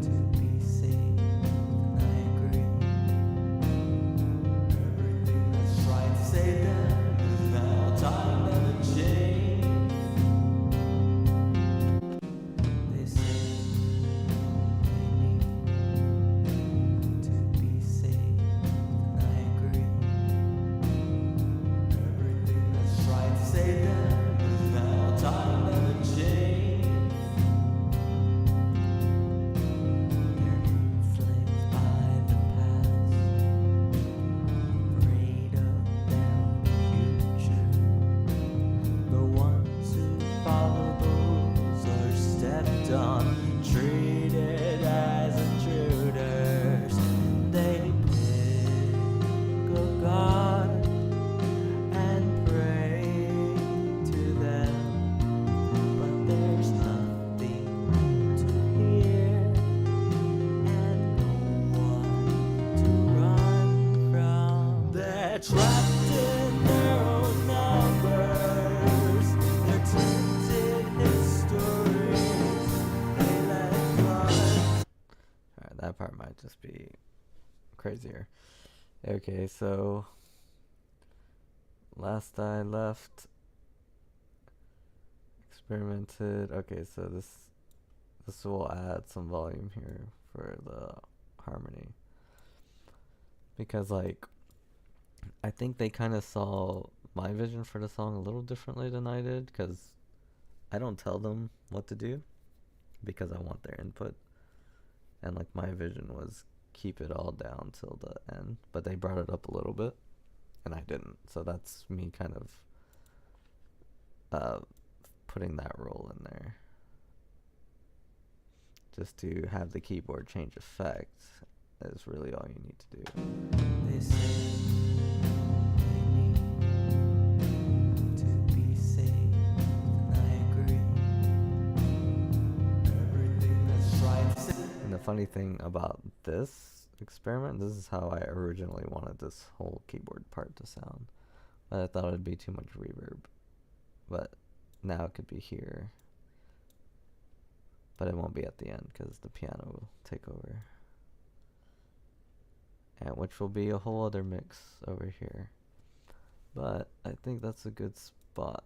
to be safe, and I agree. Everything that's tried to save them is now time them to change. They say to be safe, and I agree. Everything that's tried to save them is now time them to change. They're enslaved by the past. Afraid of their future. The ones who follow those are stepped on, treated as intruders. They pick a god and pray to them, but there's nothing to hear and no one to run from. They're trapped in their own numbers. They're tinted histories. They let blood. Alright, that part might just be crazier. Okay, so last I left, experimented. Okay, so this will add some volume here for the harmony, because like I think they kind of saw my vision for the song a little differently than I did, because I don't tell them what to do because I want their input, and like my vision was keep it all down till the end, but they brought it up a little bit and I didn't, so that's me kind of putting that role in there just to have the keyboard change effect is really all you need to do. They say to be safe, and I agree. Everything that's tried to save. And the funny thing about this experiment, this is how I originally wanted this whole keyboard part to sound, but I thought it'd be too much reverb, but now it could be here, but it won't be at the end because the piano will take over, and which will be a whole other mix over here. But I think that's a good spot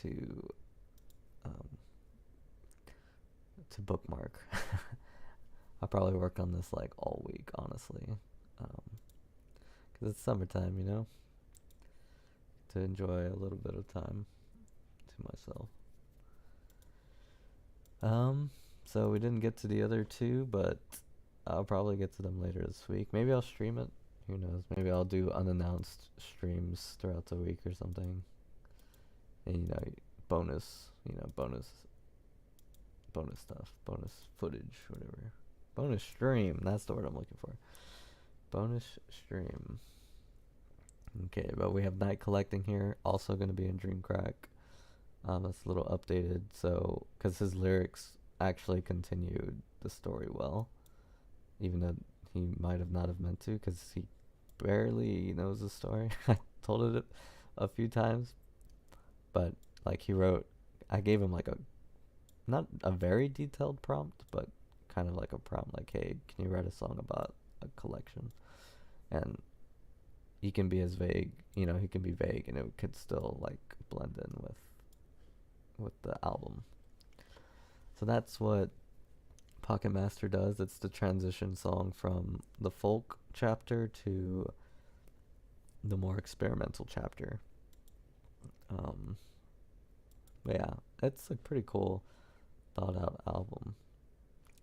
to bookmark. I'll probably work on this like all week, honestly, because it's summertime, you know, to enjoy a little bit of time to myself. So we didn't get to the other two, but I'll probably get to them later this week. Maybe I'll stream it. Who knows? Maybe I'll do unannounced streams throughout the week or something. And bonus stuff, bonus footage, whatever. Bonus stream. That's the word I'm looking for. Bonus stream. Okay, but we have Night Collecting here, also going to be in Dreamcrack. That's a little updated, so because his lyrics actually continued the story well, even though he might have not have meant to, because he barely knows the story. I told it a few times, but like I gave him like not a very detailed prompt, but kind of like a prompt, like, hey, can you write a song about a collection? And he can be as vague, he can be vague, and it could still like blend in with the album. So that's what Pocket Master does. It's the transition song from the folk chapter to the more experimental chapter. Um, but yeah, it's a pretty cool, thought out album,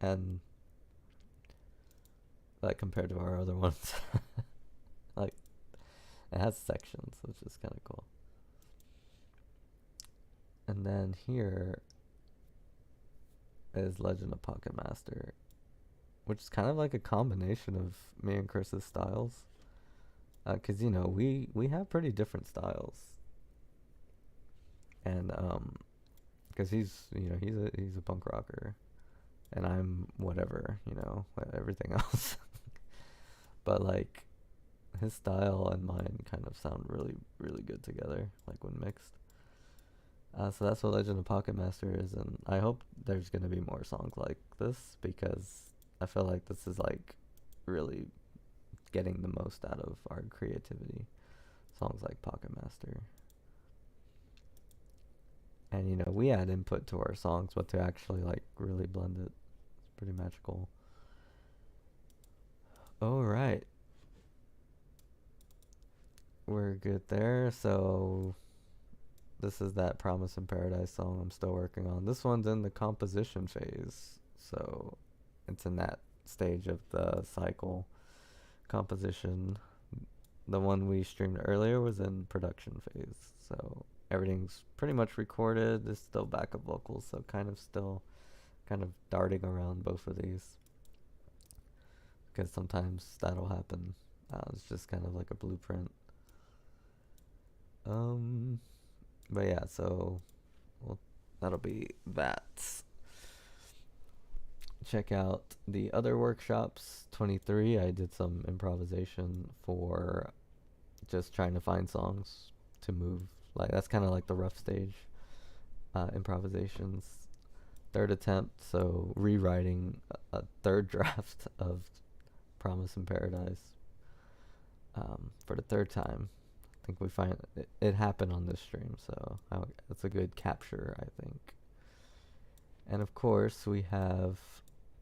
and like compared to our other ones, like it has sections, which is kind of cool. And then here is Legend of Pocket Master, which is kind of like a combination of me and Chris's styles. Cause you know we have pretty different styles, and cause he's a punk rocker, and I'm whatever, everything else. But like his style and mine kind of sound really really good together, like when mixed. So that's what Legend of Pocket Master is, and I hope there's gonna be more songs like this because I feel like this is like really getting the most out of our creativity. Songs like Pocket Master. And we add input to our songs, but to actually like really blend it, it's pretty magical. All right. We're good there. So this is that Promise in Paradise song I'm still working on. This one's in the composition phase. So it's in that stage of the cycle. Composition. The one we streamed earlier was in production phase. So everything's pretty much recorded. There's still backup vocals, so still darting around both of these. Because sometimes that'll happen. It's just kind of like a blueprint. But yeah, so that'll be that. Check out the other workshops. 23, I did some improvisation for just trying to find songs to move. Like that's kind of like the rough stage. Improvisations. Third attempt, so rewriting a third draft of Promise in Paradise for the third time. I think we find it happened on this stream, so it's a good capture, I think. And of course, we have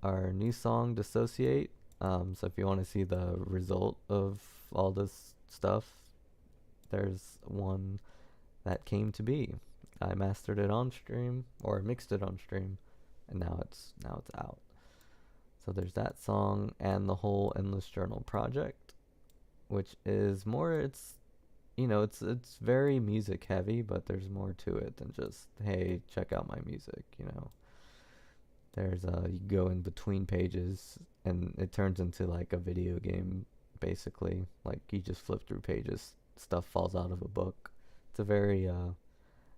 our new song, Dissociate. So if you want to see the result of all this stuff, there's one that came to be. I mastered it on stream, or mixed it on stream, and now it's out. So there's that song and the whole Endless Journal project, which is more, it's very music heavy, but there's more to it than just, hey, check out my music. There's you go in between pages and it turns into like a video game, basically. Like you just flip through pages, stuff falls out of a book. It's a very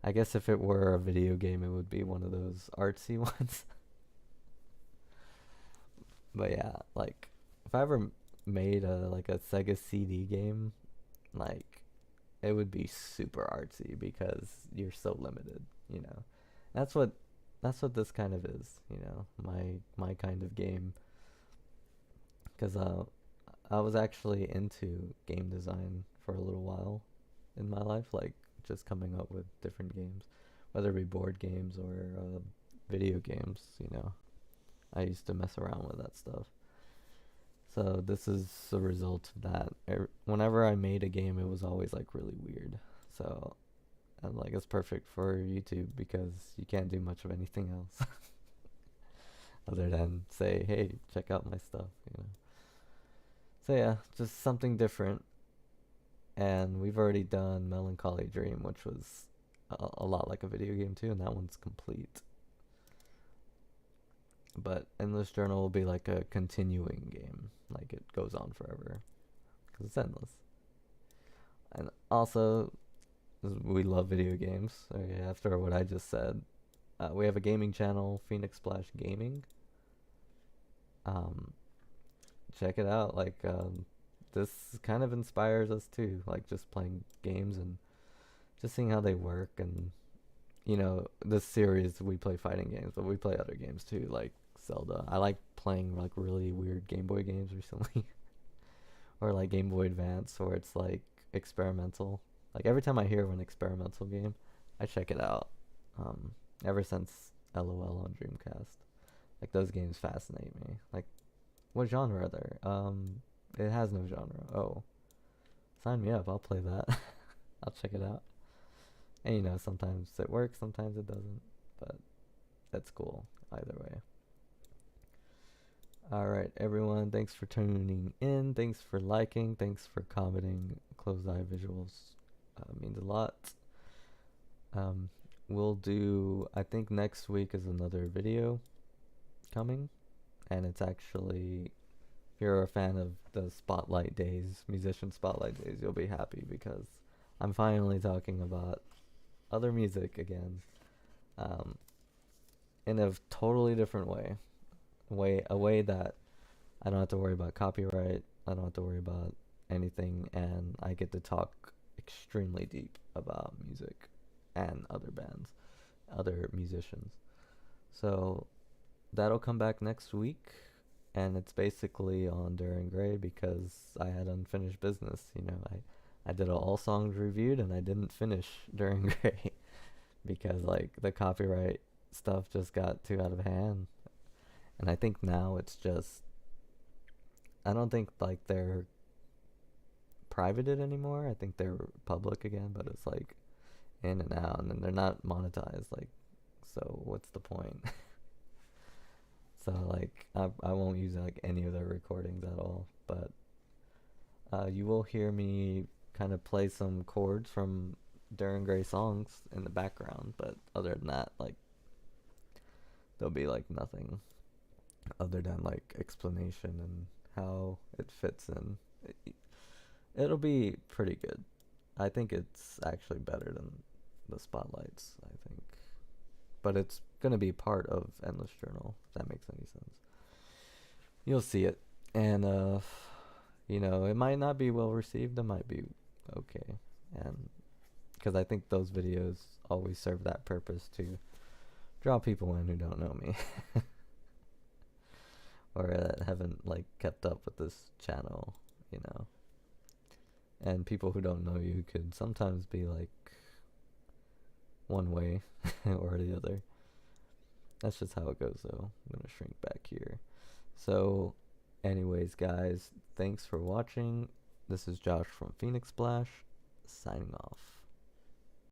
I guess if it were a video game, it would be one of those artsy ones. But yeah, like if I ever made like a Sega CD game, like it would be super artsy because you're so limited. That's what this kind of is, my kind of game. Cuz I was actually into game design for a little while in my life, like just coming up with different games, whether it be board games or video games. I used to mess around with that stuff. So this is a result of that. Whenever I made a game, it was always like really weird. So and like it's perfect for YouTube because you can't do much of anything else other than say, hey, check out my stuff. So yeah, just something different. And we've already done Melancholy Dream, which was a lot like a video game too, and that one's complete. But Endless Journal will be like a continuing game, like it goes on forever, because it's endless. And also, we love video games. Okay, after what I just said, we have a gaming channel, Phoenix Splash Gaming. Check it out. Like, this kind of inspires us too. Like, just playing games and just seeing how they work. And this series we play fighting games, but we play other games too, like Zelda. I like playing like really weird Game Boy games recently, or like Game Boy Advance, where it's like experimental. Like every time I hear of an experimental game, I check it out. Ever since LOL on Dreamcast, Like those games fascinate me. Like what genre are there? It has no genre. Oh, sign me up. I'll play that. I'll check it out. And sometimes it works, sometimes it doesn't. But that's cool either way. All right, everyone. Thanks for tuning in. Thanks for liking. Thanks for commenting. Closed eye visuals means a lot. Um, we'll do. I think next week is another video coming, and it's actually. If you're a fan of the Spotlight Days, musician Spotlight Days, you'll be happy because I'm finally talking about other music again, um, in a totally different a way that I don't have to worry about copyright. I don't have to worry about anything, and I get to talk extremely deep about music and other bands, other musicians. So that'll come back next week, and it's basically on Duran Gray because I had unfinished business. I did a all songs reviewed and I didn't finish Duran Gray because like the copyright stuff just got too out of hand. And I think now it's just I don't think like they're privated anymore. I think they're public again, but it's like in and out, and then they're not monetized. Like, so what's the point? So like I won't use like any of their recordings at all. But you will hear me kind of play some chords from Duran Gray songs in the background. But other than that, like there'll be like nothing other than like explanation and how it fits in. It'll be pretty good. I think it's actually better than the spotlights, I think. But it's gonna be part of Endless Journal, if that makes any sense. You'll see it. And it might not be well received, it might be okay. And because I think those videos always serve that purpose to draw people in who don't know me. Or that haven't like kept up with this channel, you know. And people who don't know you could sometimes be like one way or the other. That's just how it goes though. I'm gonna shrink back here. So anyways guys, thanks for watching. This is Josh from Phoenix Splash, signing off.